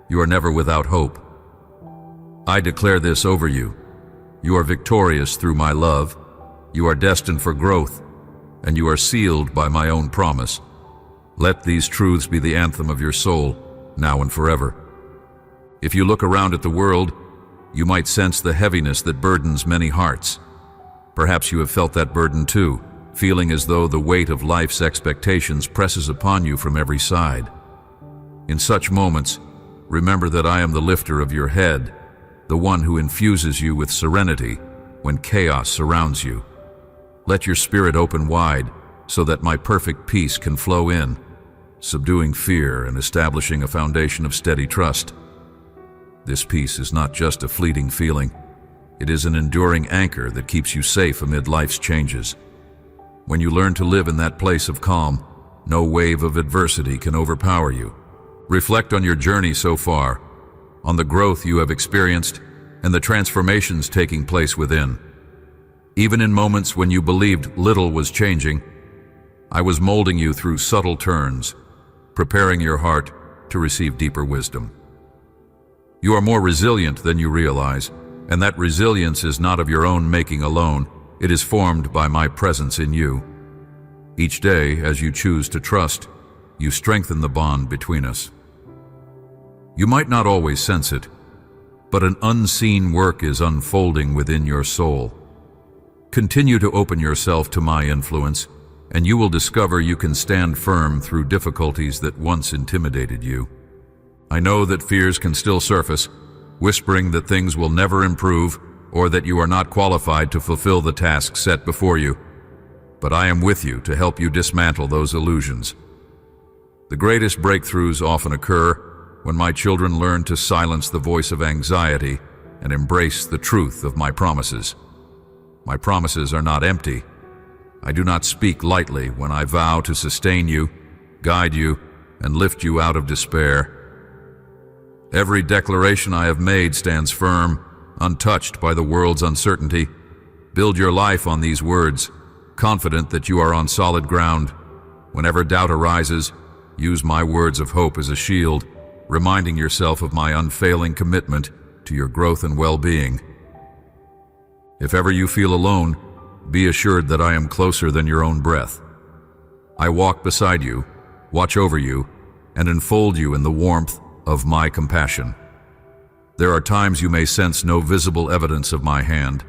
You are never without hope. I declare this over you. You are victorious through my love. You are destined for growth, and you are sealed by my own promise. Let these truths be the anthem of your soul, now and forever. If you look around at the world, you might sense the heaviness that burdens many hearts. Perhaps you have felt that burden too, feeling as though the weight of life's expectations presses upon you from every side. In such moments, remember that I am the lifter of your head, the one who infuses you with serenity when chaos surrounds you. Let your spirit open wide so that my perfect peace can flow in, subduing fear and establishing a foundation of steady trust. This peace is not just a fleeting feeling. It is an enduring anchor that keeps you safe amid life's changes. When you learn to live in that place of calm, no wave of adversity can overpower you. Reflect on your journey so far, on the growth you have experienced, and the transformations taking place within. Even in moments when you believed little was changing, I was molding you through subtle turns, preparing your heart to receive deeper wisdom. You are more resilient than you realize, and that resilience is not of your own making alone. It is formed by my presence in you. Each day, as you choose to trust, you strengthen the bond between us. You might not always sense it, but an unseen work is unfolding within your soul. Continue to open yourself to my influence, and you will discover you can stand firm through difficulties that once intimidated you. I know that fears can still surface, whispering that things will never improve or that you are not qualified to fulfill the task set before you. But I am with you to help you dismantle those illusions. The greatest breakthroughs often occur when my children learn to silence the voice of anxiety and embrace the truth of my promises. My promises are not empty. I do not speak lightly when I vow to sustain you, guide you, and lift you out of despair. Every declaration I have made stands firm, untouched by the world's uncertainty. Build your life on these words, confident that you are on solid ground. Whenever doubt arises, use my words of hope as a shield, reminding yourself of my unfailing commitment to your growth and well-being. If ever you feel alone, be assured that I am closer than your own breath. I walk beside you, watch over you, and enfold you in the warmth of my compassion. There are times you may sense no visible evidence of my hand,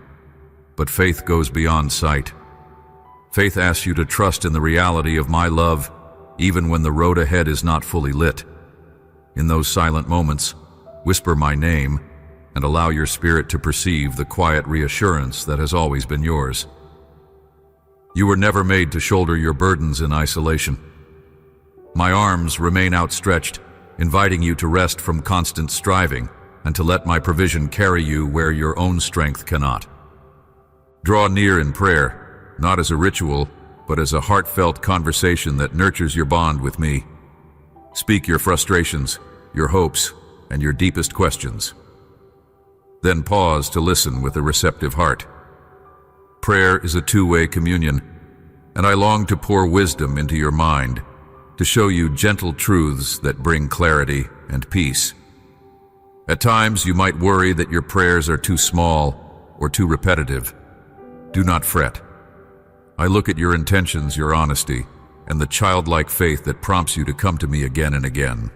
but faith goes beyond sight. Faith asks you to trust in the reality of my love, even when the road ahead is not fully lit. In those silent moments, whisper my name and allow your spirit to perceive the quiet reassurance that has always been yours. You were never made to shoulder your burdens in isolation. My arms remain outstretched, inviting you to rest from constant striving and to let my provision carry you where your own strength cannot. Draw near in prayer, not as a ritual, but as a heartfelt conversation that nurtures your bond with me. Speak your frustrations, your hopes, and your deepest questions. Then pause to listen with a receptive heart. Prayer is a two-way communion, and I long to pour wisdom into your mind, to show you gentle truths that bring clarity and peace. At times, you might worry that your prayers are too small or too repetitive. Do not fret. I look at your intentions, your honesty, and the childlike faith that prompts you to come to me again and again.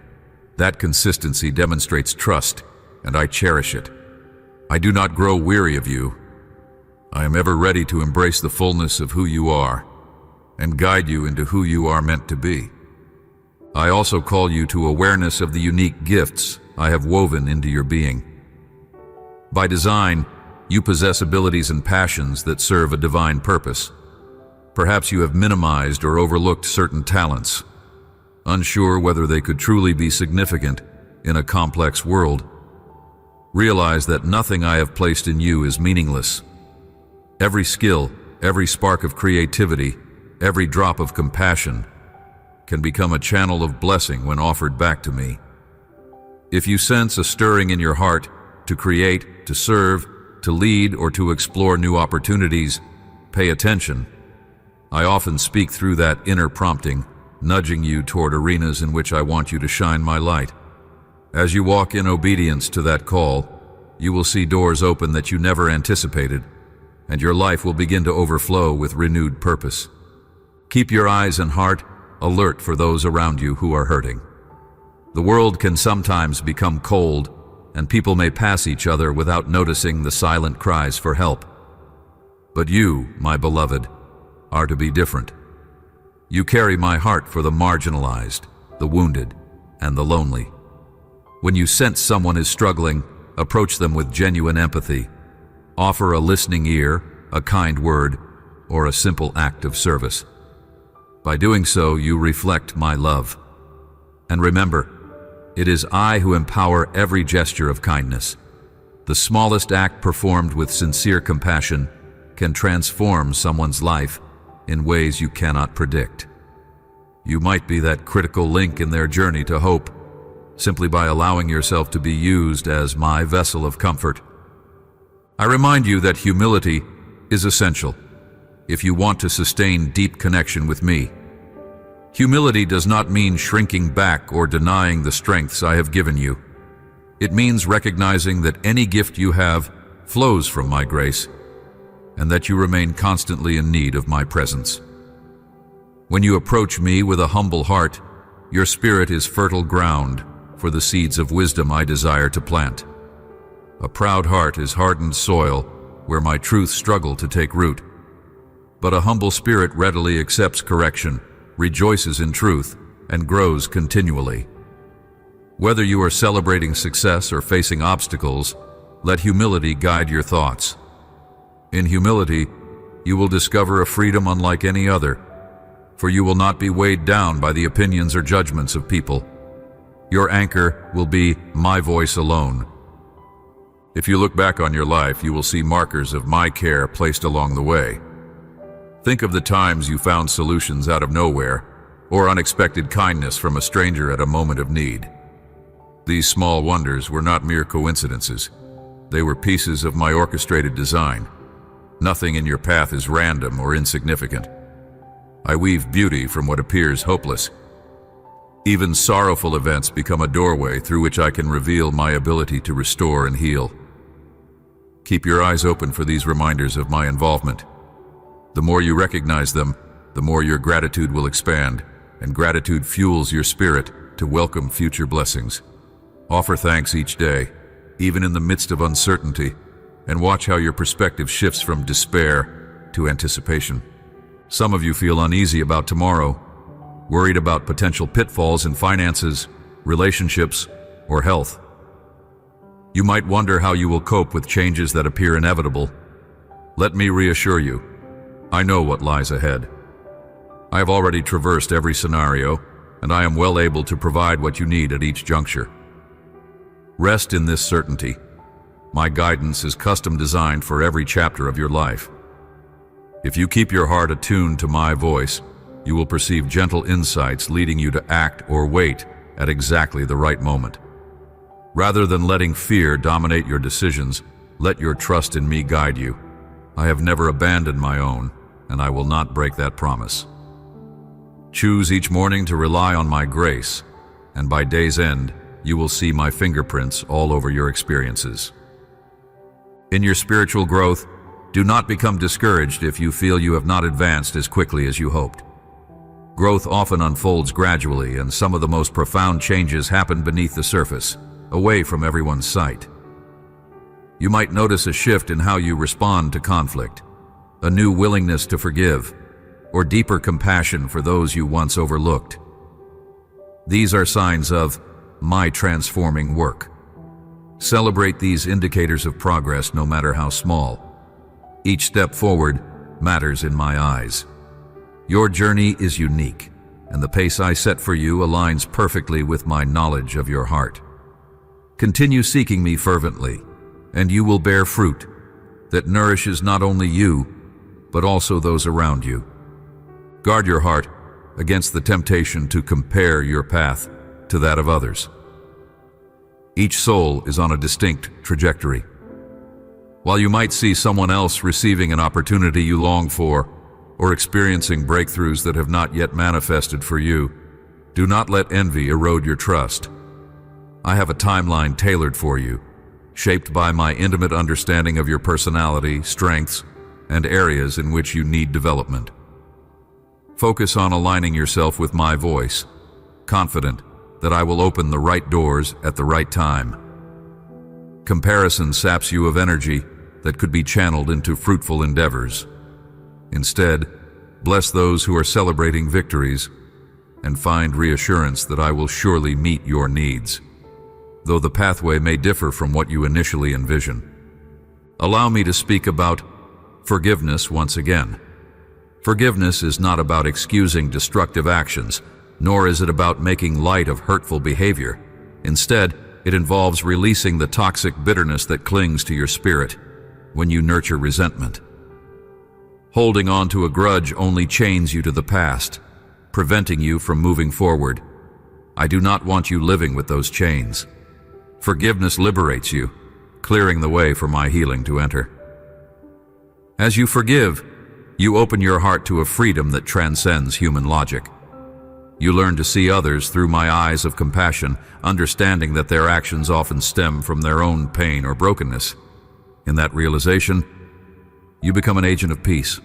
That consistency demonstrates trust, and I cherish it. I do not grow weary of you. I am ever ready to embrace the fullness of who you are and guide you into who you are meant to be. I also call you to awareness of the unique gifts I have woven into your being. By design, you possess abilities and passions that serve a divine purpose. Perhaps you have minimized or overlooked certain talents, unsure whether they could truly be significant in a complex world. Realize that nothing I have placed in you is meaningless. Every skill, every spark of creativity, every drop of compassion can become a channel of blessing when offered back to me. If you sense a stirring in your heart to create, to serve, to lead, or to explore new opportunities, pay attention. I often speak through that inner prompting, nudging you toward arenas in which I want you to shine my light. As you walk in obedience to that call, you will see doors open that you never anticipated, and your life will begin to overflow with renewed purpose. Keep your eyes and heart alert for those around you who are hurting. The world can sometimes become cold, and people may pass each other without noticing the silent cries for help. But you, my beloved, are to be different. You carry my heart for the marginalized, the wounded, and the lonely. When you sense someone is struggling, approach them with genuine empathy. Offer a listening ear, a kind word, or a simple act of service. By doing so, you reflect my love. And remember, it is I who empower every gesture of kindness. The smallest act performed with sincere compassion can transform someone's life in ways you cannot predict. You might be that critical link in their journey to hope, simply by allowing yourself to be used as my vessel of comfort. I remind you that humility is essential if you want to sustain deep connection with me. Humility does not mean shrinking back or denying the strengths I have given you. It means recognizing that any gift you have flows from my grace, and that you remain constantly in need of my presence. When you approach me with a humble heart, your spirit is fertile ground for the seeds of wisdom I desire to plant. A proud heart is hardened soil where my truths struggle to take root. But a humble spirit readily accepts correction, rejoices in truth, and grows continually. Whether you are celebrating success or facing obstacles, let humility guide your thoughts. In humility, you will discover a freedom unlike any other, for you will not be weighed down by the opinions or judgments of people. Your anchor will be my voice alone. If you look back on your life, you will see markers of my care placed along the way. Think of the times you found solutions out of nowhere, or unexpected kindness from a stranger at a moment of need. These small wonders were not mere coincidences. They were pieces of my orchestrated design. Nothing in your path is random or insignificant. I weave beauty from what appears hopeless. Even sorrowful events become a doorway through which I can reveal my ability to restore and heal. Keep your eyes open for these reminders of my involvement. The more you recognize them, the more your gratitude will expand, and gratitude fuels your spirit to welcome future blessings. Offer thanks each day, even in the midst of uncertainty, and watch how your perspective shifts from despair to anticipation. Some of you feel uneasy about tomorrow, worried about potential pitfalls in finances, relationships, or health. You might wonder how you will cope with changes that appear inevitable. Let me reassure you, I know what lies ahead. I have already traversed every scenario, and I am well able to provide what you need at each juncture. Rest in this certainty. My guidance is custom designed for every chapter of your life. If you keep your heart attuned to my voice, you will perceive gentle insights leading you to act or wait at exactly the right moment. Rather than letting fear dominate your decisions, let your trust in me guide you. I have never abandoned my own, and I will not break that promise. Choose each morning to rely on my grace, and by day's end, you will see my fingerprints all over your experiences. In your spiritual growth, do not become discouraged if you feel you have not advanced as quickly as you hoped. Growth often unfolds gradually, and some of the most profound changes happen beneath the surface, away from everyone's sight. You might notice a shift in how you respond to conflict, a new willingness to forgive, or deeper compassion for those you once overlooked. These are signs of my transforming work. Celebrate these indicators of progress, no matter how small. Each step forward matters in my eyes. Your journey is unique, and the pace I set for you aligns perfectly with my knowledge of your heart. Continue seeking me fervently, and you will bear fruit that nourishes not only you, but also those around you. Guard your heart against the temptation to compare your path to that of others. Each soul is on a distinct trajectory. While you might see someone else receiving an opportunity you long for, or experiencing breakthroughs that have not yet manifested for you, do not let envy erode your trust. I have a timeline tailored for you, shaped by my intimate understanding of your personality, strengths, and areas in which you need development. Focus on aligning yourself with my voice, confident that I will open the right doors at the right time. Comparison saps you of energy that could be channeled into fruitful endeavors. Instead, bless those who are celebrating victories and find reassurance that I will surely meet your needs, though the pathway may differ from what you initially envision. Allow me to speak about forgiveness once again. Forgiveness is not about excusing destructive actions, nor is it about making light of hurtful behavior. Instead, it involves releasing the toxic bitterness that clings to your spirit when you nurture resentment. Holding on to a grudge only chains you to the past, preventing you from moving forward. I do not want you living with those chains. Forgiveness liberates you, clearing the way for my healing to enter. As you forgive, you open your heart to a freedom that transcends human logic. You learn to see others through my eyes of compassion, understanding that their actions often stem from their own pain or brokenness. In that realization, you become an agent of peace,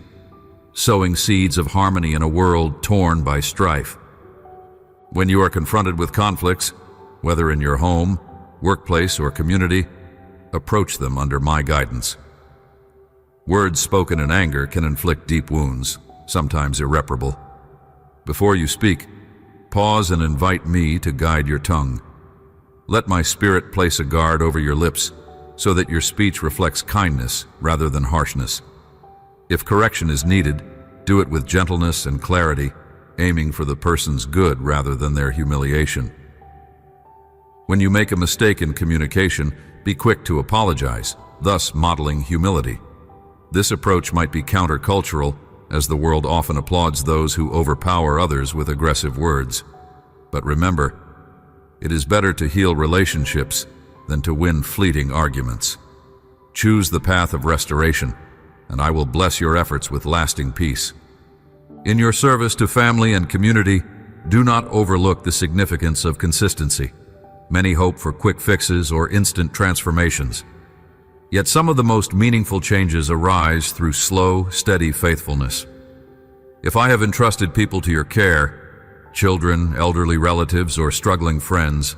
sowing seeds of harmony in a world torn by strife. When you are confronted with conflicts, whether in your home, workplace, or community, approach them under my guidance. Words spoken in anger can inflict deep wounds, sometimes irreparable. Before you speak, pause and invite me to guide your tongue. Let my spirit place a guard over your lips so that your speech reflects kindness rather than harshness. If correction is needed, do it with gentleness and clarity, aiming for the person's good rather than their humiliation. When you make a mistake in communication, be quick to apologize, thus modeling humility. This approach might be countercultural, as the world often applauds those who overpower others with aggressive words. But remember, it is better to heal relationships than to win fleeting arguments. Choose the path of restoration, and I will bless your efforts with lasting peace. In your service to family and community, do not overlook the significance of consistency. Many hope for quick fixes or instant transformations. Yet some of the most meaningful changes arise through slow, steady faithfulness. If I have entrusted people to your care, children, elderly relatives, or struggling friends,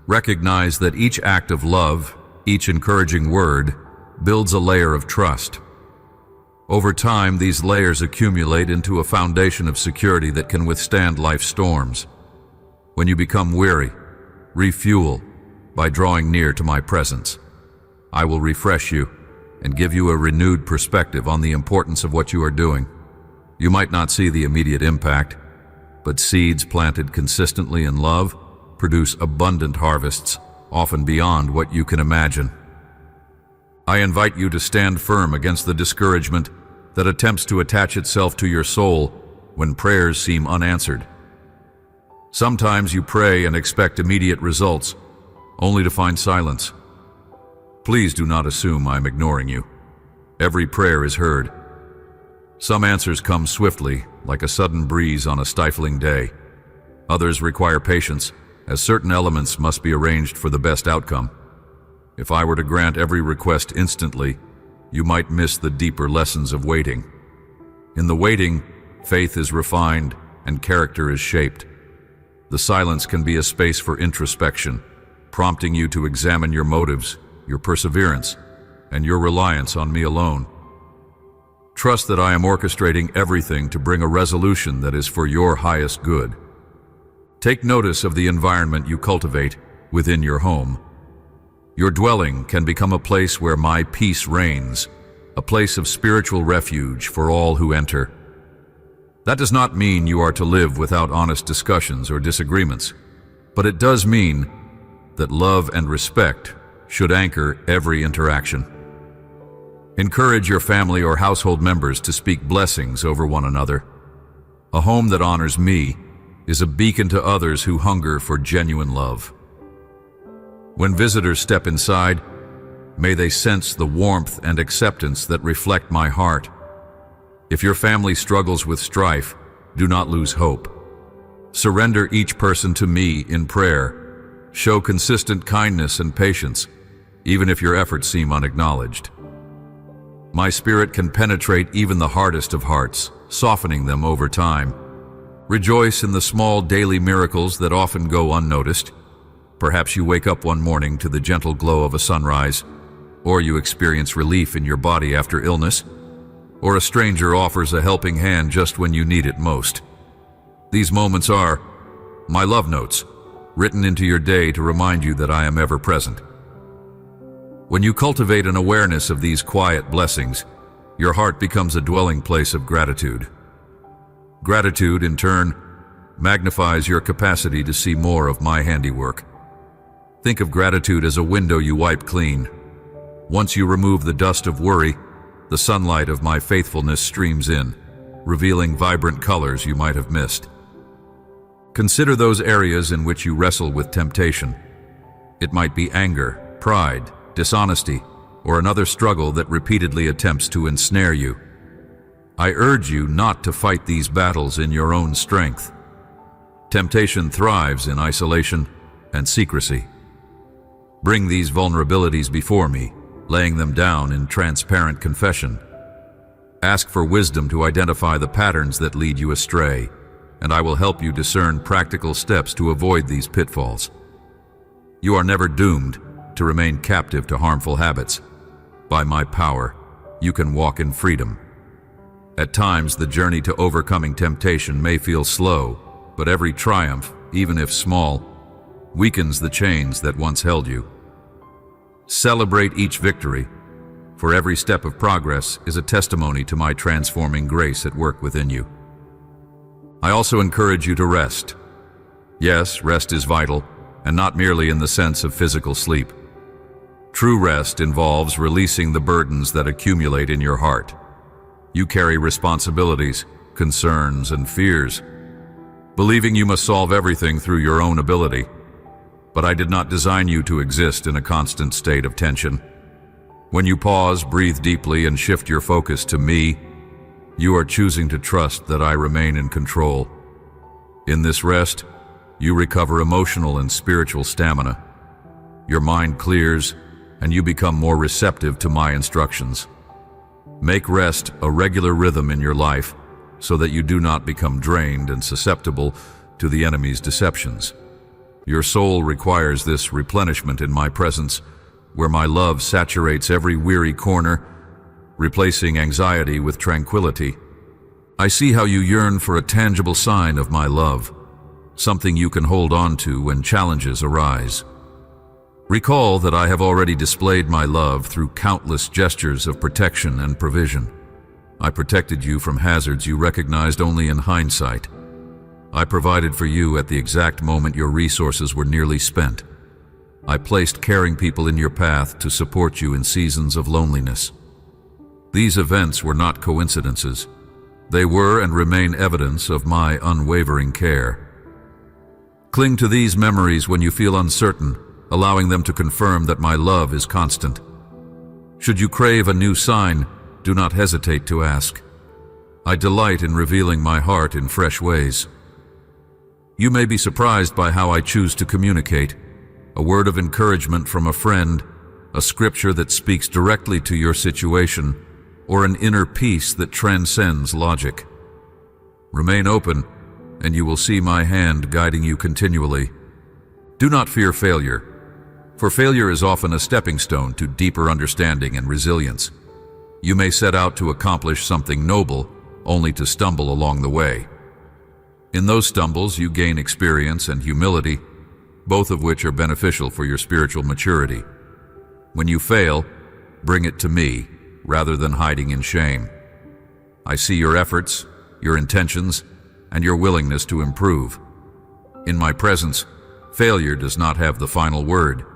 recognize that each act of love, each encouraging word, builds a layer of trust. Over time, these layers accumulate into a foundation of security that can withstand life's storms. When you become weary, refuel by drawing near to my presence. I will refresh you and give you a renewed perspective on the importance of what you are doing. You might not see the immediate impact, but seeds planted consistently in love produce abundant harvests, often beyond what you can imagine. I invite you to stand firm against the discouragement that attempts to attach itself to your soul when prayers seem unanswered. Sometimes you pray and expect immediate results, only to find silence. Please do not assume I'm ignoring you. Every prayer is heard. Some answers come swiftly, like a sudden breeze on a stifling day. Others require patience, as certain elements must be arranged for the best outcome. If I were to grant every request instantly, you might miss the deeper lessons of waiting. In the waiting, faith is refined and character is shaped. The silence can be a space for introspection, prompting you to examine your motives, your perseverance, and your reliance on me alone. Trust that I am orchestrating everything to bring a resolution that is for your highest good. Take notice of the environment you cultivate within your home. Your dwelling can become a place where my peace reigns, a place of spiritual refuge for all who enter. That does not mean you are to live without honest discussions or disagreements, but it does mean that love and respect should anchor every interaction. Encourage your family or household members to speak blessings over one another. A home that honors me is a beacon to others who hunger for genuine love. When visitors step inside, may they sense the warmth and acceptance that reflect my heart. If your family struggles with strife, do not lose hope. Surrender each person to me in prayer. Show consistent kindness and patience, even if your efforts seem unacknowledged. My spirit can penetrate even the hardest of hearts, softening them over time. Rejoice in the small daily miracles that often go unnoticed. Perhaps you wake up one morning to the gentle glow of a sunrise, or you experience relief in your body after illness, or a stranger offers a helping hand just when you need it most. These moments are my love notes, written into your day to remind you that I am ever present. When you cultivate an awareness of these quiet blessings, your heart becomes a dwelling place of gratitude. Gratitude, in turn, magnifies your capacity to see more of my handiwork. Think of gratitude as a window you wipe clean. Once you remove the dust of worry, the sunlight of my faithfulness streams in, revealing vibrant colors you might have missed. Consider those areas in which you wrestle with temptation. It might be anger, pride, dishonesty, or another struggle that repeatedly attempts to ensnare you. I urge you not to fight these battles in your own strength. Temptation thrives in isolation and secrecy. Bring these vulnerabilities before me, laying them down in transparent confession. Ask for wisdom to identify the patterns that lead you astray, and I will help you discern practical steps to avoid these pitfalls. You are never doomed to remain captive to harmful habits. By my power, you can walk in freedom. At times, the journey to overcoming temptation may feel slow, but every triumph, even if small, weakens the chains that once held you. Celebrate each victory, for every step of progress is a testimony to my transforming grace at work within you. I also encourage you to rest. Yes, rest is vital, and not merely in the sense of physical sleep. True rest involves releasing the burdens that accumulate in your heart. You carry responsibilities, concerns, and fears, believing you must solve everything through your own ability. But I did not design you to exist in a constant state of tension. When you pause, breathe deeply, and shift your focus to me, you are choosing to trust that I remain in control. In this rest, you recover emotional and spiritual stamina. Your mind clears, and you become more receptive to my instructions. Make rest a regular rhythm in your life so that you do not become drained and susceptible to the enemy's deceptions. Your soul requires this replenishment in my presence, where my love saturates every weary corner, replacing anxiety with tranquility. I see how you yearn for a tangible sign of my love, something you can hold on to when challenges arise. Recall that I have already displayed my love through countless gestures of protection and provision. I protected you from hazards you recognized only in hindsight. I provided for you at the exact moment your resources were nearly spent. I placed caring people in your path to support you in seasons of loneliness. These events were not coincidences. They were and remain evidence of my unwavering care. Cling to these memories when you feel uncertain, allowing them to confirm that my love is constant. Should you crave a new sign, do not hesitate to ask. I delight in revealing my heart in fresh ways. You may be surprised by how I choose to communicate. A word of encouragement from a friend, a scripture that speaks directly to your situation, or an inner peace that transcends logic. Remain open, and you will see my hand guiding you continually. Do not fear failure, For failure is often a stepping stone to deeper understanding and resilience. You may set out to accomplish something noble, only to stumble along the way. In those stumbles, you gain experience and humility, both of which are beneficial for your spiritual maturity. When you fail, bring it to me, rather than hiding in shame. I see your efforts, your intentions, and your willingness to improve. In my presence, failure does not have the final word.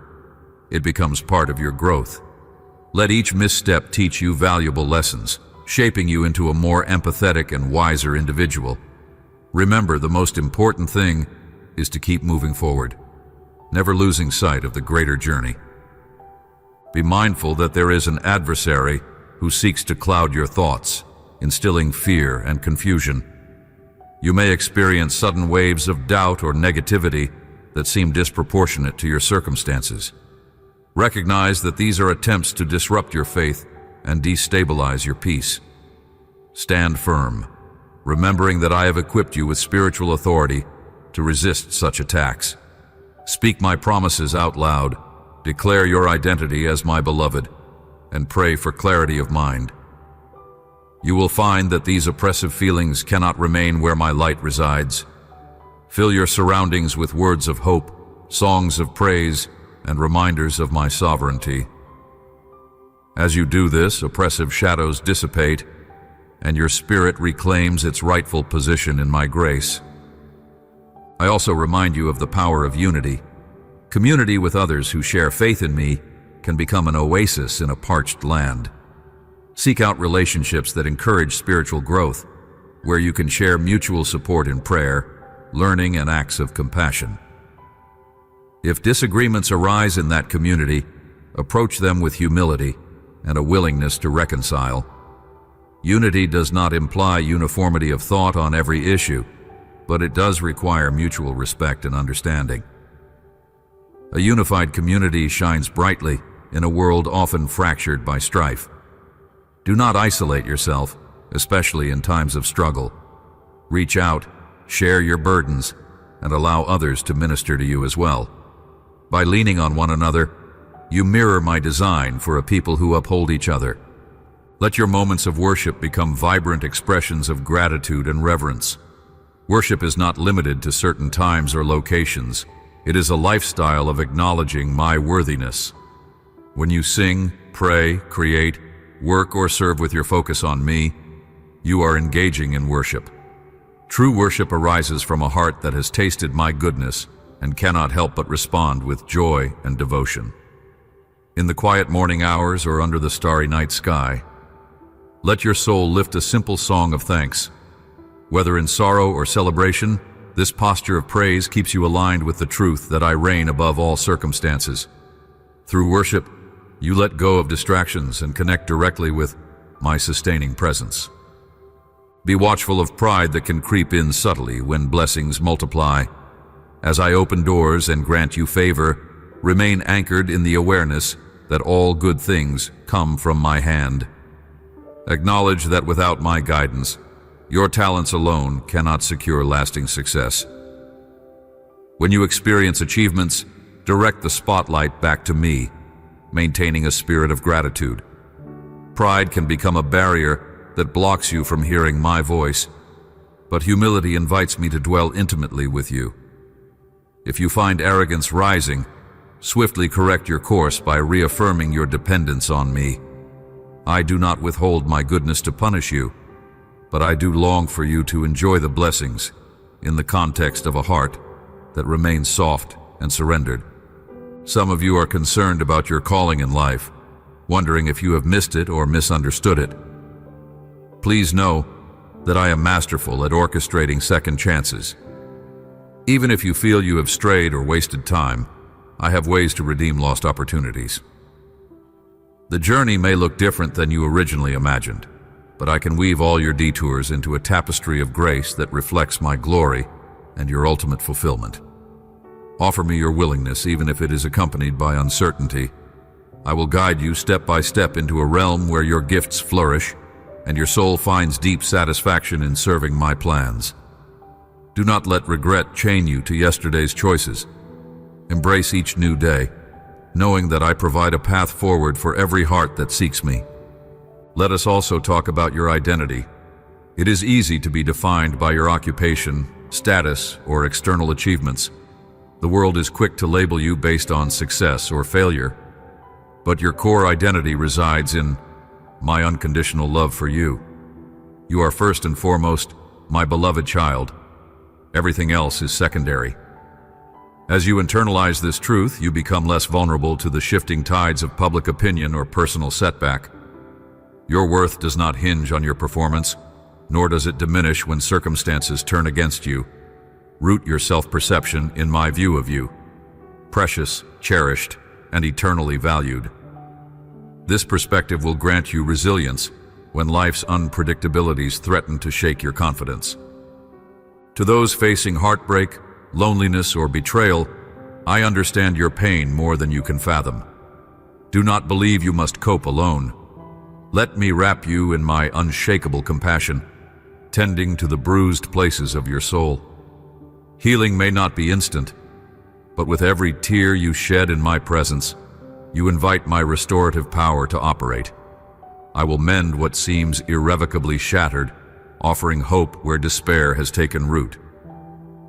It becomes part of your growth. Let each misstep teach you valuable lessons, shaping you into a more empathetic and wiser individual. Remember, the most important thing is to keep moving forward, never losing sight of the greater journey. Be mindful that there is an adversary who seeks to cloud your thoughts, instilling fear and confusion. You may experience sudden waves of doubt or negativity that seem disproportionate to your circumstances. Recognize that these are attempts to disrupt your faith and destabilize your peace. Stand firm, remembering that I have equipped you with spiritual authority to resist such attacks. Speak my promises out loud, declare your identity as my beloved, and pray for clarity of mind. You will find that these oppressive feelings cannot remain where my light resides. Fill your surroundings with words of hope, songs of praise, and reminders of my sovereignty. As you do this, oppressive shadows dissipate, and your spirit reclaims its rightful position in my grace. I also remind you of the power of unity. Community with others who share faith in me can become an oasis in a parched land. Seek out relationships that encourage spiritual growth, where you can share mutual support in prayer, learning, and acts of compassion. If disagreements arise in that community, approach them with humility and a willingness to reconcile. Unity does not imply uniformity of thought on every issue, but it does require mutual respect and understanding. A unified community shines brightly in a world often fractured by strife. Do not isolate yourself, especially in times of struggle. Reach out, share your burdens, and allow others to minister to you as well. By leaning on one another, you mirror my design for a people who uphold each other. Let your moments of worship become vibrant expressions of gratitude and reverence. Worship is not limited to certain times or locations. It is a lifestyle of acknowledging my worthiness. When you sing, pray, create, work, or serve with your focus on me, you are engaging in worship. True worship arises from a heart that has tasted my goodness and cannot help but respond with joy and devotion. In the quiet morning hours or under the starry night sky, let your soul lift a simple song of thanks. Whether in sorrow or celebration, this posture of praise keeps you aligned with the truth that I reign above all circumstances. Through worship, you let go of distractions and connect directly with my sustaining presence. Be watchful of pride that can creep in subtly when blessings multiply. As I open doors and grant you favor, remain anchored in the awareness that all good things come from my hand. Acknowledge that without my guidance, your talents alone cannot secure lasting success. When you experience achievements, direct the spotlight back to me, maintaining a spirit of gratitude. Pride can become a barrier that blocks you from hearing my voice, but humility invites me to dwell intimately with you. If you find arrogance rising, swiftly correct your course by reaffirming your dependence on me. I do not withhold my goodness to punish you, but I do long for you to enjoy the blessings in the context of a heart that remains soft and surrendered. Some of you are concerned about your calling in life, wondering if you have missed it or misunderstood it. Please know that I am masterful at orchestrating second chances. Even if you feel you have strayed or wasted time, I have ways to redeem lost opportunities. The journey may look different than you originally imagined, but I can weave all your detours into a tapestry of grace that reflects my glory and your ultimate fulfillment. Offer me your willingness, even if it is accompanied by uncertainty. I will guide you step by step into a realm where your gifts flourish and your soul finds deep satisfaction in serving my plans. Do not let regret chain you to yesterday's choices. Embrace each new day, knowing that I provide a path forward for every heart that seeks me. Let us also talk about your identity. It is easy to be defined by your occupation, status, or external achievements. The world is quick to label you based on success or failure. But your core identity resides in my unconditional love for you. You are first and foremost my beloved child. Everything else is secondary. As you internalize this truth, you become less vulnerable to the shifting tides of public opinion or personal setback. Your worth does not hinge on your performance, nor does it diminish when circumstances turn against you. Root your self-perception in my view of you. Precious, cherished, and eternally valued. This perspective will grant you resilience when life's unpredictabilities threaten to shake your confidence. To those facing heartbreak, loneliness, or betrayal, I understand your pain more than you can fathom. Do not believe you must cope alone. Let me wrap you in my unshakable compassion, tending to the bruised places of your soul. Healing may not be instant, but with every tear you shed in my presence, you invite my restorative power to operate. I will mend what seems irrevocably shattered, offering hope where despair has taken root.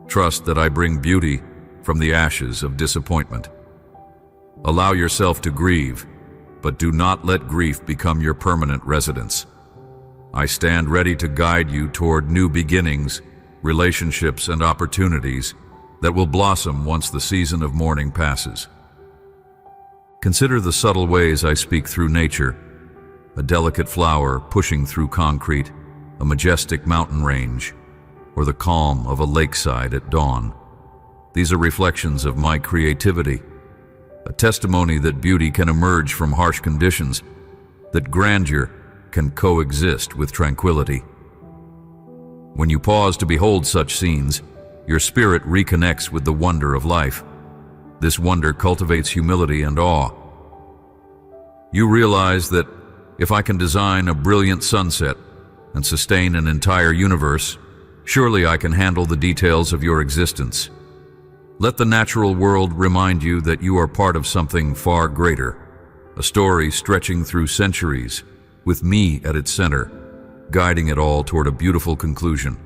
Trust that I bring beauty from the ashes of disappointment. Allow yourself to grieve, but do not let grief become your permanent residence. I stand ready to guide you toward new beginnings, relationships, and opportunities that will blossom once the season of mourning passes. Consider the subtle ways I speak through nature: a delicate flower pushing through concrete, a majestic mountain range, or the calm of a lakeside at dawn. These are reflections of my creativity, a testimony that beauty can emerge from harsh conditions, that grandeur can coexist with tranquility. When you pause to behold such scenes, your spirit reconnects with the wonder of life. This wonder cultivates humility and awe. You realize that if I can design a brilliant sunset and sustain an entire universe, surely I can handle the details of your existence. Let the natural world remind you that you are part of something far greater, a story stretching through centuries, with me at its center, guiding it all toward a beautiful conclusion.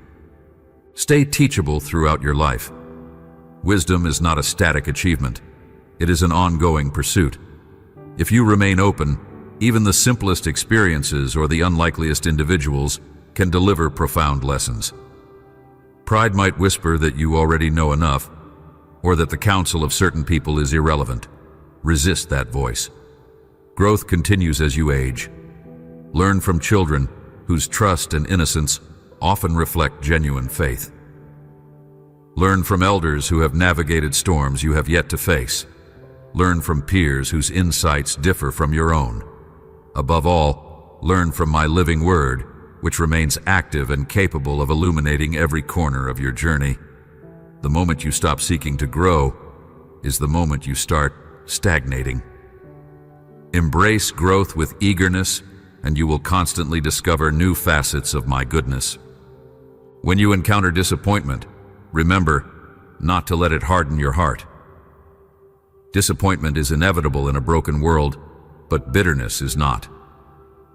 Stay teachable throughout your life. Wisdom is not a static achievement. It is an ongoing pursuit. If you remain open, even the simplest experiences or the unlikeliest individuals can deliver profound lessons. Pride might whisper that you already know enough, or that the counsel of certain people is irrelevant. Resist that voice. Growth continues as you age. Learn from children whose trust and innocence often reflect genuine faith. Learn from elders who have navigated storms you have yet to face. Learn from peers whose insights differ from your own. Above all, learn from my living word, which remains active and capable of illuminating every corner of your journey. The moment you stop seeking to grow is the moment you start stagnating. Embrace growth with eagerness, and you will constantly discover new facets of my goodness. When you encounter disappointment, remember not to let it harden your heart. Disappointment is inevitable in a broken world, but bitterness is not.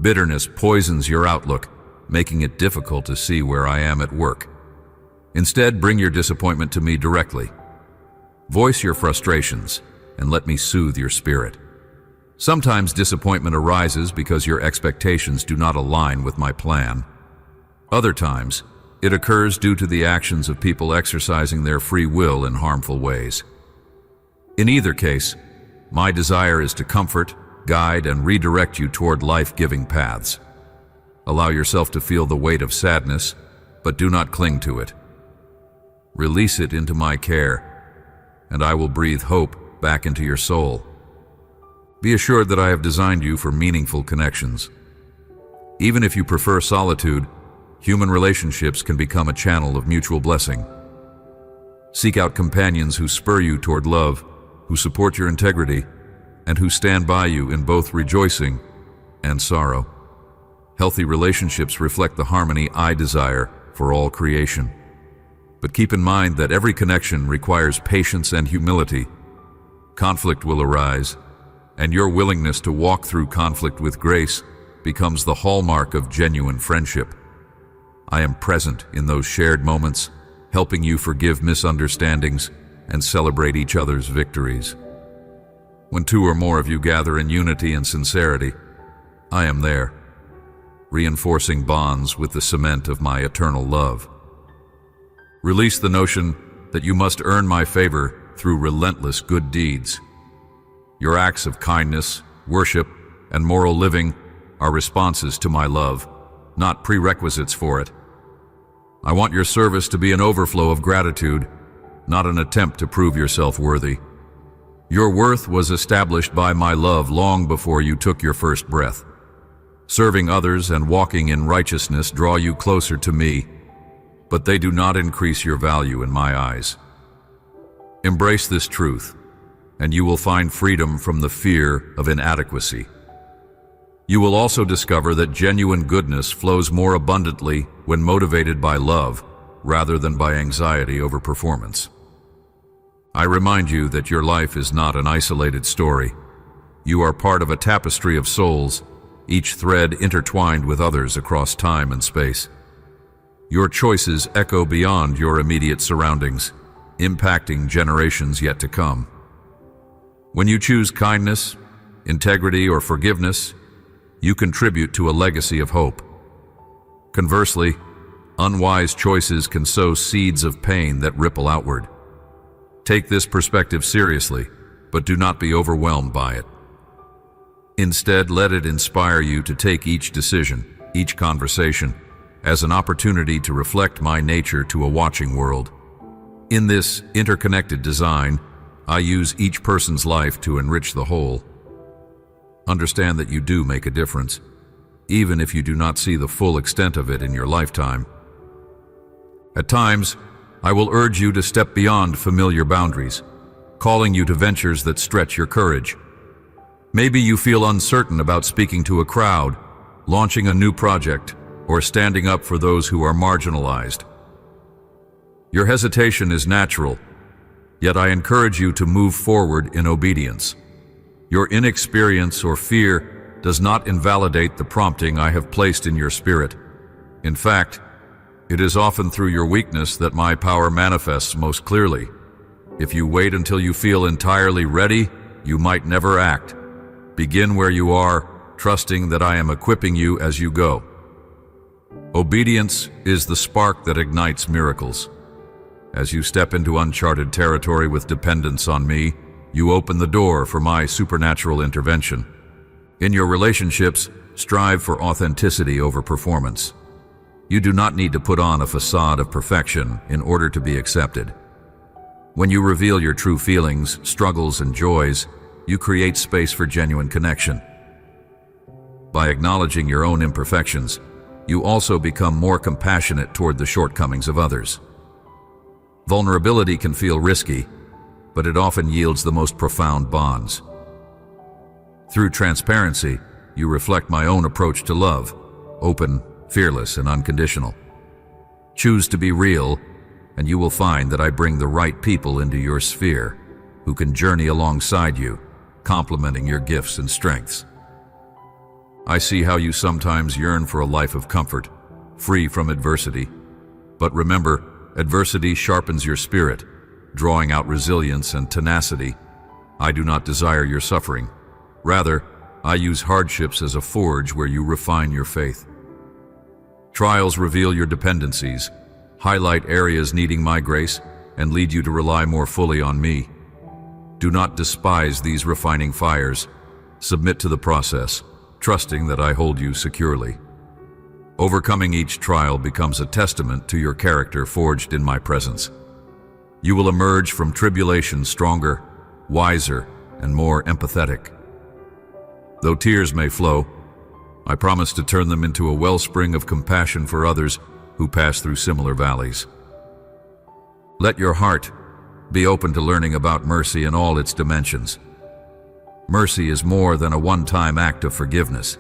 Bitterness poisons your outlook, making it difficult to see where I am at work. Instead, bring your disappointment to me directly. Voice your frustrations, and let me soothe your spirit. Sometimes disappointment arises because your expectations do not align with my plan. Other times, it occurs due to the actions of people exercising their free will in harmful ways. In either case, my desire is to comfort, guide, and redirect you toward life-giving paths. Allow yourself to feel the weight of sadness, but do not cling to it. Release it into my care, and I will breathe hope back into your soul. Be assured that I have designed you for meaningful connections. Even if you prefer solitude, human relationships can become a channel of mutual blessing. Seek out companions who spur you toward love, who support your integrity, and who stand by you in both rejoicing and sorrow. Healthy relationships reflect the harmony I desire for all creation. But keep in mind that every connection requires patience and humility. Conflict will arise, and your willingness to walk through conflict with grace becomes the hallmark of genuine friendship. I am present in those shared moments, helping you forgive misunderstandings and celebrate each other's victories. When two or more of you gather in unity and sincerity, I am there, reinforcing bonds with the cement of my eternal love. Release the notion that you must earn my favor through relentless good deeds. Your acts of kindness, worship, and moral living are responses to my love, not prerequisites for it. I want your service to be an overflow of gratitude, not an attempt to prove yourself worthy. Your worth was established by my love long before you took your first breath. Serving others and walking in righteousness draw you closer to me, but they do not increase your value in my eyes. Embrace this truth, and you will find freedom from the fear of inadequacy. You will also discover that genuine goodness flows more abundantly when motivated by love rather than by anxiety over performance. I remind you that your life is not an isolated story. You are part of a tapestry of souls, each thread intertwined with others across time and space. Your choices echo beyond your immediate surroundings, impacting generations yet to come. When you choose kindness, integrity, or forgiveness, you contribute to a legacy of hope. Conversely, unwise choices can sow seeds of pain that ripple outward. Take this perspective seriously, but do not be overwhelmed by it. Instead, let it inspire you to take each decision, each conversation, as an opportunity to reflect my nature to a watching world. In this interconnected design, I use each person's life to enrich the whole. Understand that you do make a difference, even if you do not see the full extent of it in your lifetime. At times, I will urge you to step beyond familiar boundaries, calling you to ventures that stretch your courage. Maybe you feel uncertain about speaking to a crowd, launching a new project, or standing up for those who are marginalized. Your hesitation is natural, yet I encourage you to move forward in obedience. Your inexperience or fear does not invalidate the prompting I have placed in your spirit. In fact, it is often through your weakness that my power manifests most clearly. If you wait until you feel entirely ready, you might never act. Begin where you are, trusting that I am equipping you as you go. Obedience is the spark that ignites miracles. As you step into uncharted territory with dependence on me, you open the door for my supernatural intervention. In your relationships, strive for authenticity over performance. You do not need to put on a facade of perfection in order to be accepted. When you reveal your true feelings, struggles, and joys, you create space for genuine connection. By acknowledging your own imperfections, you also become more compassionate toward the shortcomings of others. Vulnerability can feel risky, but it often yields the most profound bonds. Through transparency, you reflect my own approach to love, open, fearless, and unconditional. Choose to be real, and you will find that I bring the right people into your sphere, who can journey alongside you, complementing your gifts and strengths. I see how you sometimes yearn for a life of comfort, free from adversity. But remember, adversity sharpens your spirit, drawing out resilience and tenacity. I do not desire your suffering. Rather, I use hardships as a forge where you refine your faith. Trials reveal your dependencies, highlight areas needing my grace, and lead you to rely more fully on me. Do not despise these refining fires. Submit to the process, trusting that I hold you securely. Overcoming each trial becomes a testament to your character forged in my presence. You will emerge from tribulation stronger, wiser, and more empathetic. Though tears may flow, I promise to turn them into a wellspring of compassion for others who pass through similar valleys. Let your heart be open to learning about mercy in all its dimensions. Mercy is more than a one-time act of forgiveness.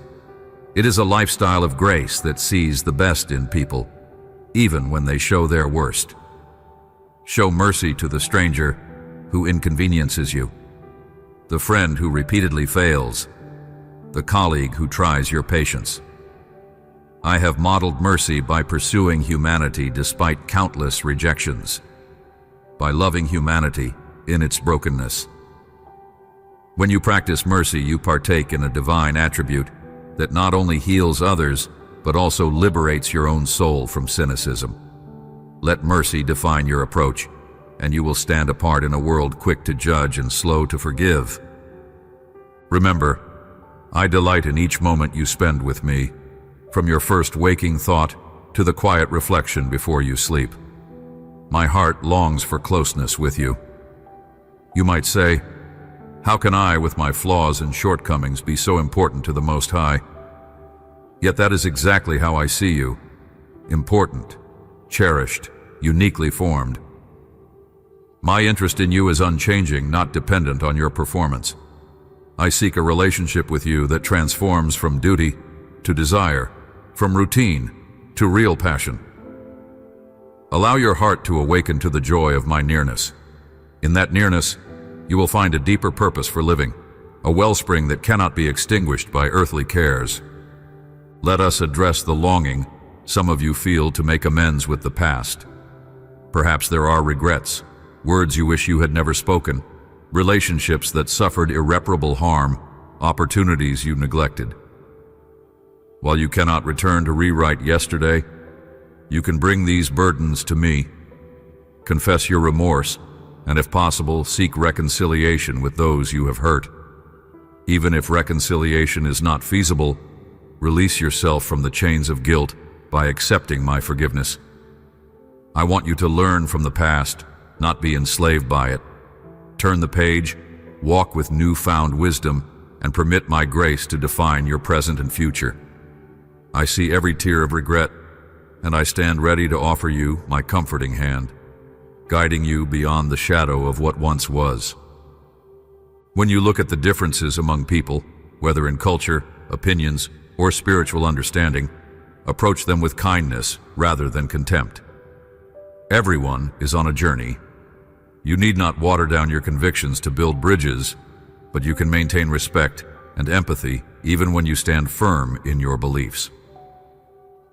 It is a lifestyle of grace that sees the best in people, even when they show their worst. Show mercy to the stranger who inconveniences you. the friend who repeatedly fails, the colleague who tries your patience. I have modeled mercy by pursuing humanity despite countless rejections, by loving humanity in its brokenness. When you practice mercy, you partake in a divine attribute that not only heals others, but also liberates your own soul from cynicism. Let mercy define your approach, and you will stand apart in a world quick to judge and slow to forgive. Remember, I delight in each moment you spend with me, from your first waking thought to the quiet reflection before you sleep. My heart longs for closeness with you. You might say, how can I, with my flaws and shortcomings, be so important to the Most High? Yet that is exactly how I see you. Important, cherished, uniquely formed. My interest in you is unchanging, not dependent on your performance. I seek a relationship with you that transforms from duty to desire, from routine to real passion. Allow your heart to awaken to the joy of my nearness. In that nearness, you will find a deeper purpose for living, a wellspring that cannot be extinguished by earthly cares. Let us address the longing some of you feel to make amends with the past. Perhaps there are regrets, words you wish you had never spoken, relationships that suffered irreparable harm, opportunities you neglected. While you cannot return to rewrite yesterday, you can bring these burdens to me. Confess your remorse, and if possible, seek reconciliation with those you have hurt. Even if reconciliation is not feasible, release yourself from the chains of guilt by accepting my forgiveness. I want you to learn from the past, not be enslaved by it. Turn the page, walk with newfound wisdom, and permit my grace to define your present and future. I see every tear of regret, and I stand ready to offer you my comforting hand, guiding you beyond the shadow of what once was. When you look at the differences among people, whether in culture, opinions, or spiritual understanding, approach them with kindness rather than contempt. Everyone is on a journey. You need not water down your convictions to build bridges, but you can maintain respect and empathy even when you stand firm in your beliefs.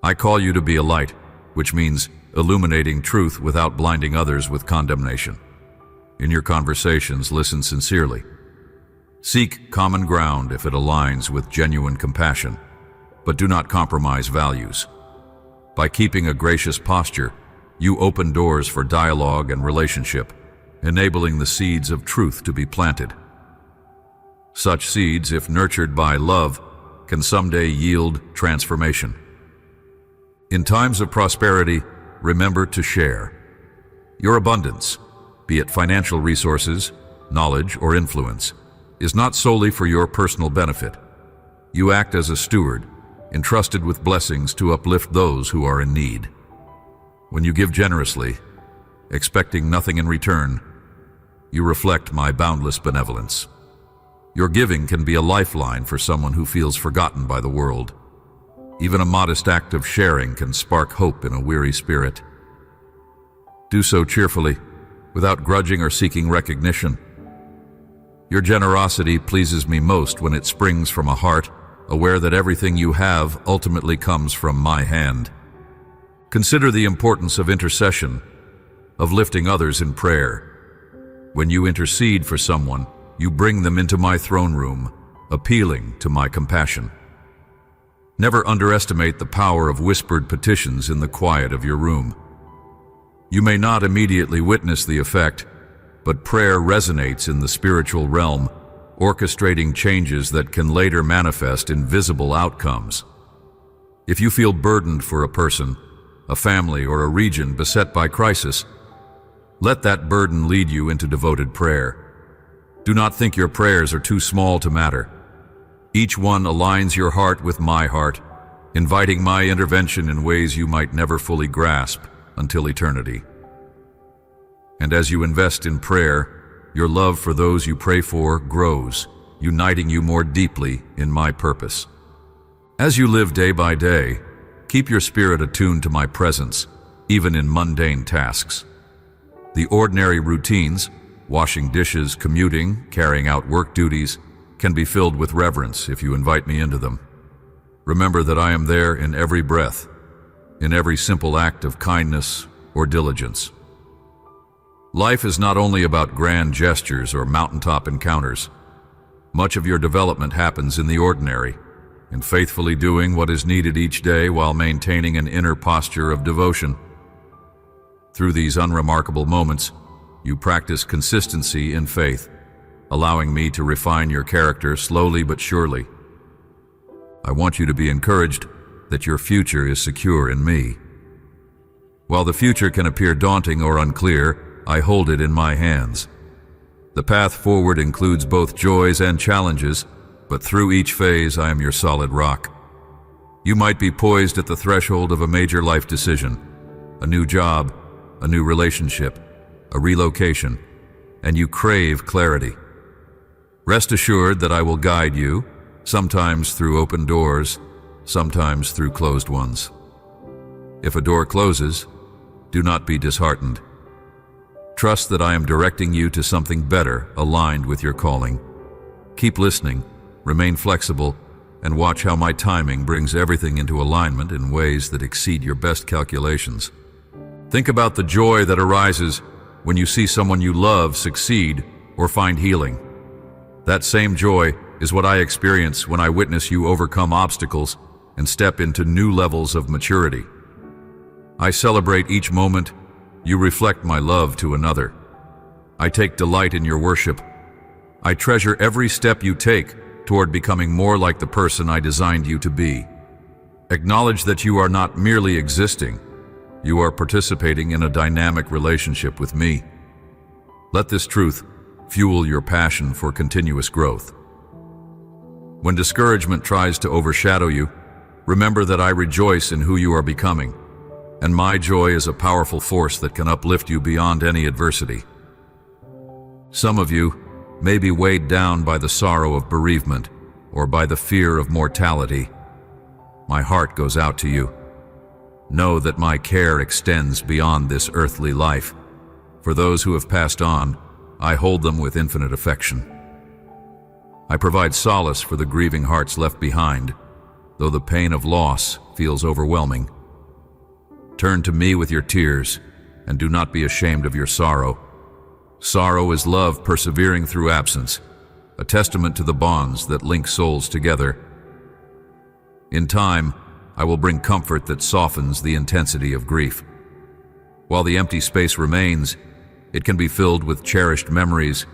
I call you to be a light, which means illuminating truth without blinding others with condemnation. In your conversations, listen sincerely. Seek common ground if it aligns with genuine compassion, but do not compromise values. By keeping a gracious posture, you open doors for dialogue and relationship, enabling the seeds of truth to be planted. Such seeds, if nurtured by love, can someday yield transformation. In times of prosperity, remember to share. Your abundance, be it financial resources, knowledge, or influence, is not solely for your personal benefit. You act as a steward, entrusted with blessings to uplift those who are in need. When you give generously, expecting nothing in return, you reflect my boundless benevolence. Your giving can be a lifeline for someone who feels forgotten by the world. Even a modest act of sharing can spark hope in a weary spirit. Do so cheerfully, without grudging or seeking recognition. Your generosity pleases me most when it springs from a heart aware that everything you have ultimately comes from my hand. Consider the importance of intercession, of lifting others in prayer. When you intercede for someone, you bring them into my throne room, appealing to my compassion. Never underestimate the power of whispered petitions in the quiet of your room. You may not immediately witness the effect, but prayer resonates in the spiritual realm, orchestrating changes that can later manifest in visible outcomes. If you feel burdened for a person, a family, or a region beset by crisis, let that burden lead you into devoted prayer. Do not think your prayers are too small to matter. Each one aligns your heart with my heart, inviting my intervention in ways you might never fully grasp until eternity. And as you invest in prayer, your love for those you pray for grows, uniting you more deeply in my purpose. As you live day by day, keep your spirit attuned to my presence, even in mundane tasks. The ordinary routines, washing dishes, commuting, carrying out work duties, can be filled with reverence if you invite me into them. Remember that I am there in every breath, in every simple act of kindness or diligence. Life is not only about grand gestures or mountaintop encounters. Much of your development happens in the ordinary, in faithfully doing what is needed each day while maintaining an inner posture of devotion. Through these unremarkable moments, you practice consistency in faith, allowing me to refine your character slowly but surely. I want you to be encouraged that your future is secure in me. While the future can appear daunting or unclear, I hold it in my hands. The path forward includes both joys and challenges, but through each phase I am your solid rock. You might be poised at the threshold of a major life decision, a new job, a new relationship, a relocation, and you crave clarity. Rest assured that I will guide you, sometimes through open doors, sometimes through closed ones. If a door closes, do not be disheartened. Trust that I am directing you to something better aligned with your calling. Keep listening, remain flexible, and watch how my timing brings everything into alignment in ways that exceed your best calculations. Think about the joy that arises when you see someone you love succeed or find healing. That same joy is what I experience when I witness you overcome obstacles and step into new levels of maturity. I celebrate each moment you reflect my love to another. I take delight in your worship. I treasure every step you take toward becoming more like the person I designed you to be. Acknowledge that you are not merely existing. You are participating in a dynamic relationship with me. Let this truth fuel your passion for continuous growth. When discouragement tries to overshadow you, remember that I rejoice in who you are becoming, and my joy is a powerful force that can uplift you beyond any adversity. Some of you may be weighed down by the sorrow of bereavement or by the fear of mortality. My heart goes out to you. Know that my care extends beyond this earthly life. For those who have passed on, I hold them with infinite affection. I provide solace for the grieving hearts left behind, though the pain of loss feels overwhelming. Turn to me with your tears, and do not be ashamed of your sorrow. Sorrow is love persevering through absence, a testament to the bonds that link souls together. In time, I will bring comfort that softens the intensity of grief. While the empty space remains, it can be filled with cherished memories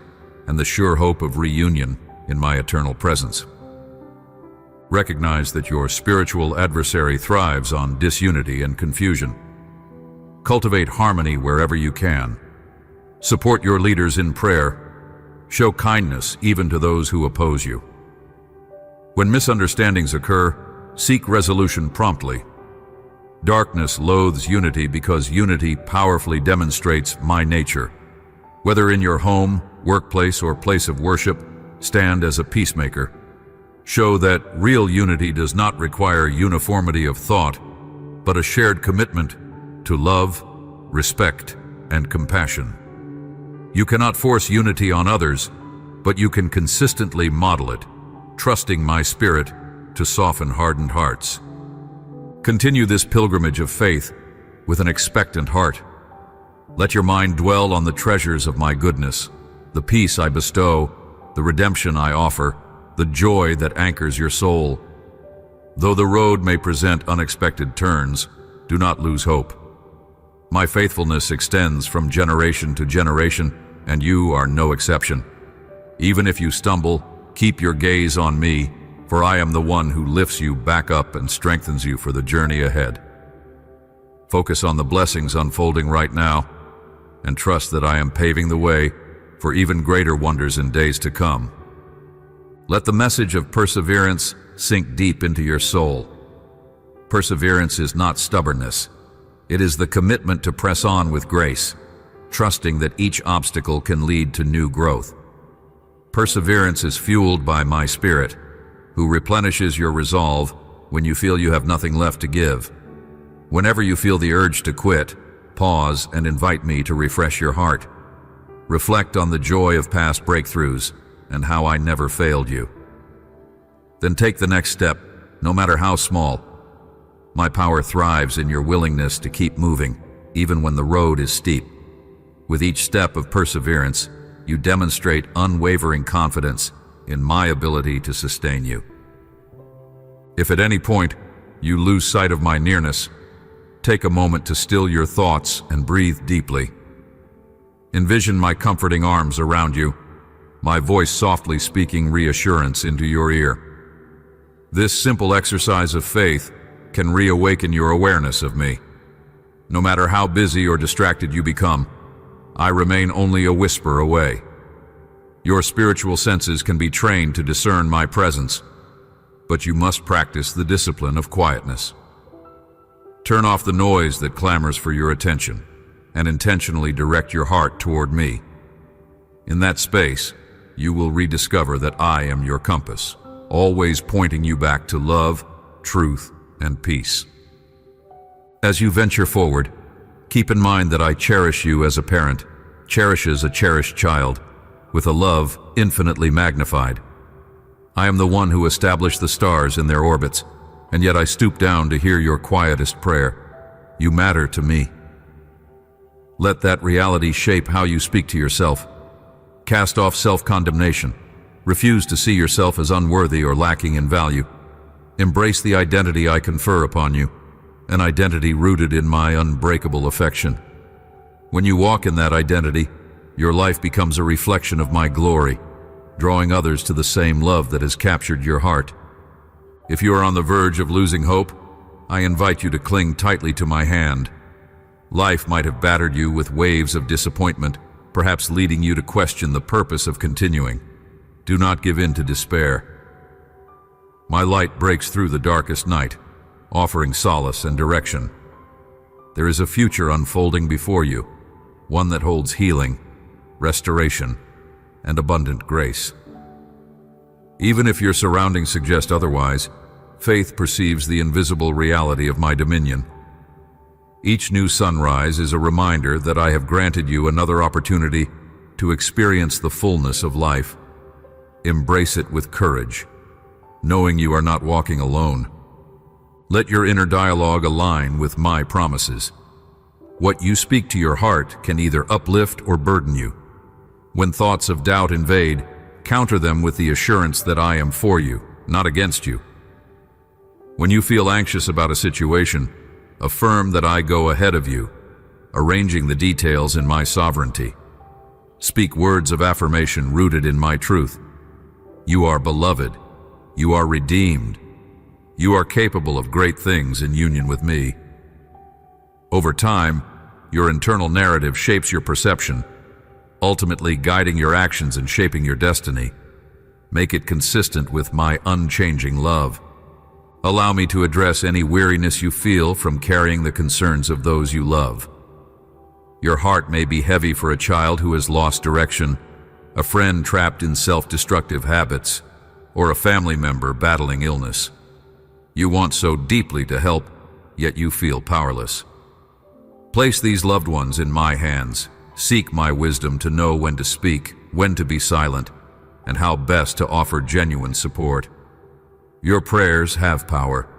and the sure hope of reunion in my eternal presence. Recognize that your spiritual adversary thrives on disunity and confusion. Cultivate harmony wherever you can. Support your leaders in prayer. Show kindness even to those who oppose you. When misunderstandings occur, seek resolution promptly. Darkness loathes unity because unity powerfully demonstrates my nature. Whether in your home, workplace, or place of worship, stand as a peacemaker. Show that real unity does not require uniformity of thought, but a shared commitment to love, respect, and compassion. You cannot force unity on others, but you can consistently model it, trusting my spirit to soften hardened hearts. Continue this pilgrimage of faith with an expectant heart. Let your mind dwell on the treasures of my goodness, the peace I bestow, the redemption I offer, the joy that anchors your soul. Though the road may present unexpected turns, do not lose hope. My faithfulness extends from generation to generation, and you are no exception. Even if you stumble, keep your gaze on me, for I am the one who lifts you back up and strengthens you for the journey ahead. Focus on the blessings unfolding right now, and trust that I am paving the way for even greater wonders in days to come. Let the message of perseverance sink deep into your soul. Perseverance is not stubbornness. It is the commitment to press on with grace, trusting that each obstacle can lead to new growth. Perseverance is fueled by my Spirit, who replenishes your resolve when you feel you have nothing left to give. Whenever you feel the urge to quit, pause and invite me to refresh your heart. Reflect on the joy of past breakthroughs and how I never failed you. Then take the next step, no matter how small. My power thrives in your willingness to keep moving, even when the road is steep. With each step of perseverance, you demonstrate unwavering confidence in my ability to sustain you. If at any point you lose sight of my nearness, take a moment to still your thoughts and breathe deeply. Envision my comforting arms around you, my voice softly speaking reassurance into your ear. This simple exercise of faith can reawaken your awareness of me. No matter how busy or distracted you become, I remain only a whisper away. Your spiritual senses can be trained to discern my presence, but you must practice the discipline of quietness. Turn off the noise that clamors for your attention and intentionally direct your heart toward me. In that space, you will rediscover that I am your compass, always pointing you back to love, truth, and peace. As you venture forward, keep in mind that I cherish you as a parent cherishes a cherished child, with a love infinitely magnified. I am the one who established the stars in their orbits, and yet I stoop down to hear your quietest prayer. You matter to me. Let that reality shape how you speak to yourself. Cast off self-condemnation. Refuse to see yourself as unworthy or lacking in value. Embrace the identity I confer upon you, an identity rooted in my unbreakable affection. When you walk in that identity, your life becomes a reflection of my glory, drawing others to the same love that has captured your heart. If you are on the verge of losing hope, I invite you to cling tightly to my hand. Life might have battered you with waves of disappointment, perhaps leading you to question the purpose of continuing. Do not give in to despair. My light breaks through the darkest night, offering solace and direction. There is a future unfolding before you, one that holds healing, restoration, and abundant grace. Even if your surroundings suggest otherwise, faith perceives the invisible reality of my dominion. Each new sunrise is a reminder that I have granted you another opportunity to experience the fullness of life. Embrace it with courage, knowing you are not walking alone. Let your inner dialogue align with my promises. What you speak to your heart can either uplift or burden you. When thoughts of doubt invade, counter them with the assurance that I am for you, not against you. When you feel anxious about a situation, affirm that I go ahead of you, arranging the details in my sovereignty. Speak words of affirmation rooted in my truth. You are beloved. You are redeemed. You are capable of great things in union with me. Over time, your internal narrative shapes your perception, ultimately guiding your actions and shaping your destiny. Make it consistent with my unchanging love. Allow me to address any weariness you feel from carrying the concerns of those you love. Your heart may be heavy for a child who has lost direction, a friend trapped in self-destructive habits, or a family member battling illness. You want so deeply to help, yet you feel powerless. Place these loved ones in my hands. Seek my wisdom to know when to speak, when to be silent, and how best to offer genuine support. Your prayers have power.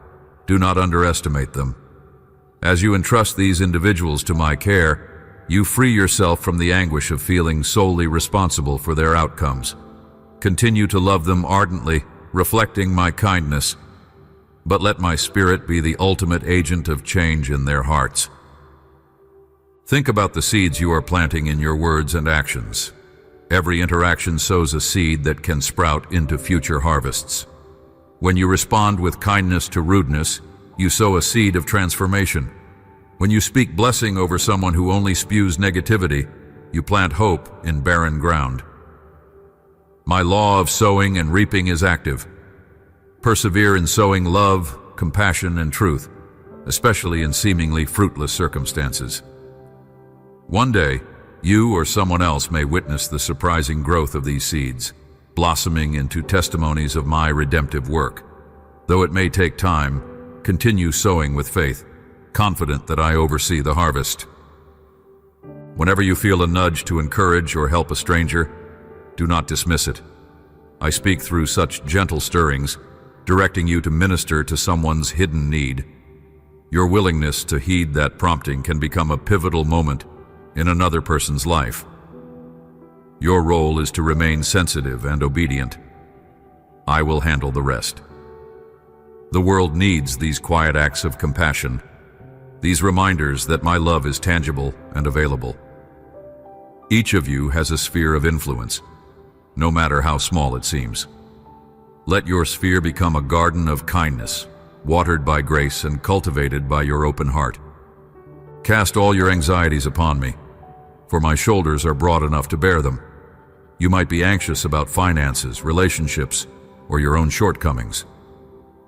Do not underestimate them. As you entrust these individuals to my care, you free yourself from the anguish of feeling solely responsible for their outcomes. Continue to love them ardently, reflecting my kindness, but let my spirit be the ultimate agent of change in their hearts. Think about the seeds you are planting in your words and actions. Every interaction sows a seed that can sprout into future harvests. When you respond with kindness to rudeness, you sow a seed of transformation. When you speak blessing over someone who only spews negativity, you plant hope in barren ground. My law of sowing and reaping is active. Persevere in sowing love, compassion, and truth, especially in seemingly fruitless circumstances. One day, you or someone else may witness the surprising growth of these seeds, blossoming into testimonies of my redemptive work. Though it may take time, continue sowing with faith, confident that I oversee the harvest. Whenever you feel a nudge to encourage or help a stranger, do not dismiss it. I speak through such gentle stirrings, directing you to minister to someone's hidden need. Your willingness to heed that prompting can become a pivotal moment in another person's life. Your role is to remain sensitive and obedient. I will handle the rest. The world needs these quiet acts of compassion, these reminders that my love is tangible and available. Each of you has a sphere of influence, no matter how small it seems. Let your sphere become a garden of kindness, watered by grace and cultivated by your open heart. Cast all your anxieties upon me, for my shoulders are broad enough to bear them. You might be anxious about finances, relationships, or your own shortcomings.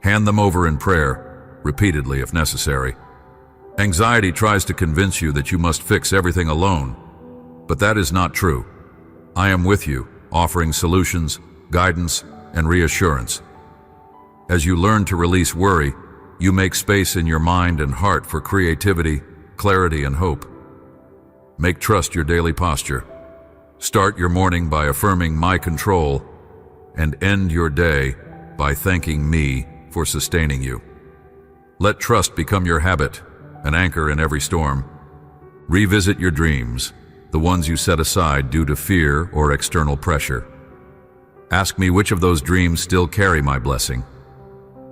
Hand them over in prayer, repeatedly if necessary. Anxiety tries to convince you that you must fix everything alone, but that is not true. I am with you, offering solutions, guidance, and reassurance. As you learn to release worry, you make space in your mind and heart for creativity, clarity, and hope. Make trust your daily posture. Start your morning by affirming my control, and end your day by thanking me for sustaining you. Let trust become your habit, an anchor in every storm. Revisit your dreams, the ones you set aside due to fear or external pressure. Ask me which of those dreams still carry my blessing.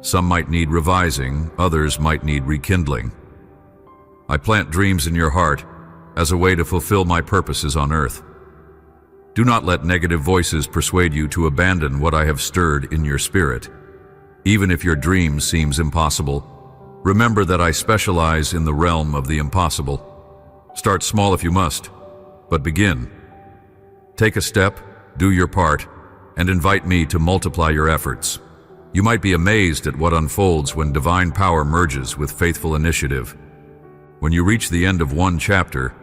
Some might need revising, others might need rekindling. I plant dreams in your heart as a way to fulfill my purposes on earth. Do not let negative voices persuade you to abandon what I have stirred in your spirit. Even if your dream seems impossible, remember that I specialize in the realm of the impossible. Start small if you must, but begin. Take a step, do your part, and invite me to multiply your efforts. You might be amazed at what unfolds when divine power merges with faithful initiative. When you reach the end of one chapter,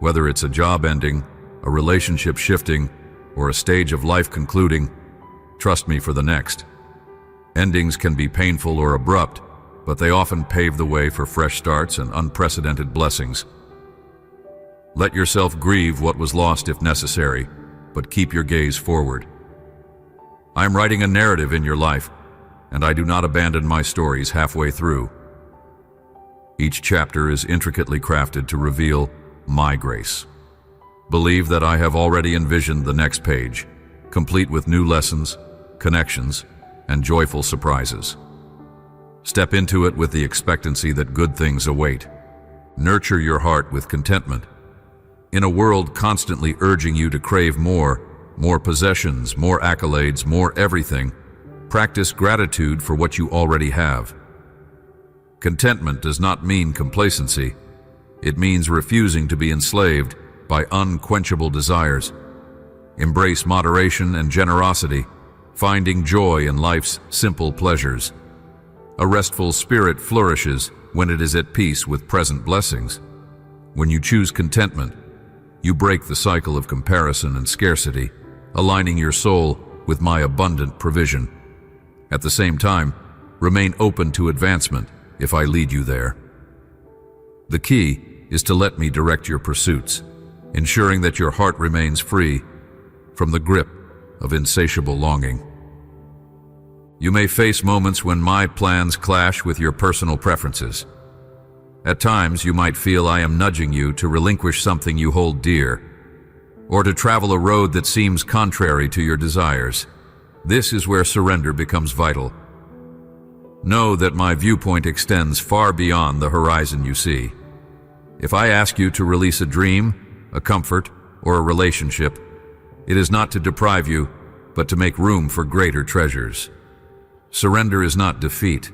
whether it's a job ending, a relationship shifting, or a stage of life concluding, trust me for the next. Endings can be painful or abrupt, but they often pave the way for fresh starts and unprecedented blessings. Let yourself grieve what was lost if necessary, but keep your gaze forward. I am writing a narrative in your life, and I do not abandon my stories halfway through. Each chapter is intricately crafted to reveal my grace. Believe that I have already envisioned the next page, complete with new lessons, connections, and joyful surprises. Step into it with the expectancy that good things await. Nurture your heart with contentment. In a world constantly urging you to crave more possessions, more accolades, more everything, practice gratitude for what you already have. Contentment does not mean complacency. It means refusing to be enslaved by unquenchable desires. Embrace moderation and generosity, finding joy in life's simple pleasures. A restful spirit flourishes when it is at peace with present blessings. When you choose contentment, you break the cycle of comparison and scarcity, aligning your soul with my abundant provision. At the same time, remain open to advancement if I lead you there. The key is to let me direct your pursuits, ensuring that your heart remains free from the grip of insatiable longing. You may face moments when my plans clash with your personal preferences. At times, you might feel I am nudging you to relinquish something you hold dear, or to travel a road that seems contrary to your desires. This is where surrender becomes vital. Know that my viewpoint extends far beyond the horizon you see. If I ask you to release a dream, a comfort, or a relationship, it is not to deprive you, but to make room for greater treasures. Surrender is not defeat.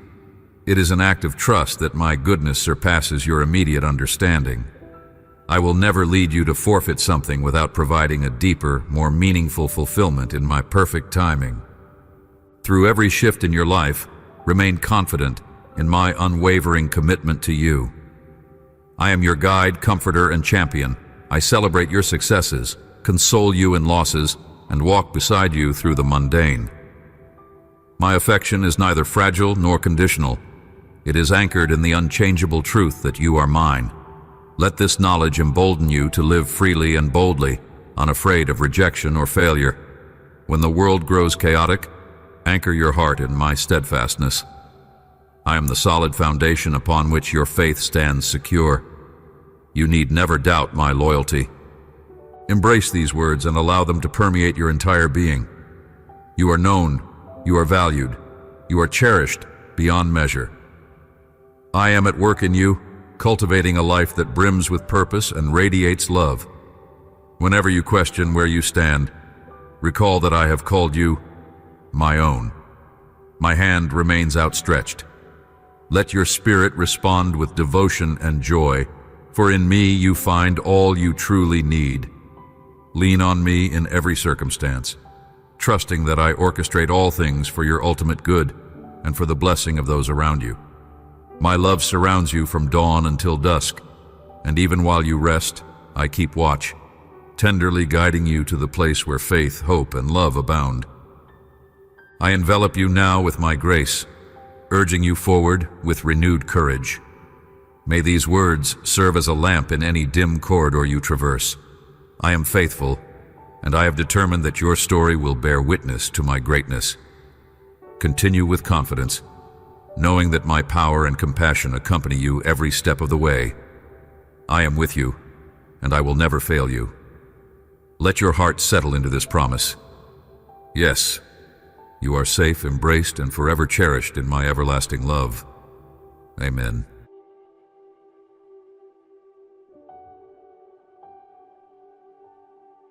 It is an act of trust that my goodness surpasses your immediate understanding. I will never lead you to forfeit something without providing a deeper, more meaningful fulfillment in my perfect timing. Through every shift in your life, remain confident in my unwavering commitment to you. I am your guide, comforter, and champion. I celebrate your successes, console you in losses, and walk beside you through the mundane. My affection is neither fragile nor conditional. It is anchored in the unchangeable truth that you are mine. Let this knowledge embolden you to live freely and boldly, unafraid of rejection or failure. When the world grows chaotic, anchor your heart in my steadfastness. I am the solid foundation upon which your faith stands secure. You need never doubt my loyalty. Embrace these words and allow them to permeate your entire being. You are known, you are valued, you are cherished beyond measure. I am at work in you, cultivating a life that brims with purpose and radiates love. Whenever you question where you stand, recall that I have called you my own. My hand remains outstretched. Let your spirit respond with devotion and joy, for in me you find all you truly need. Lean on me in every circumstance, trusting that I orchestrate all things for your ultimate good and for the blessing of those around you. My love surrounds you from dawn until dusk, and even while you rest, I keep watch, tenderly guiding you to the place where faith, hope, and love abound. I envelop you now with my grace, urging you forward with renewed courage. May these words serve as a lamp in any dim corridor you traverse. I am faithful, and I have determined that your story will bear witness to my greatness. Continue with confidence, knowing that my power and compassion accompany you every step of the way. I am with you, and I will never fail you. Let your heart settle into this promise. Yes, you are safe, embraced, and forever cherished in my everlasting love. Amen.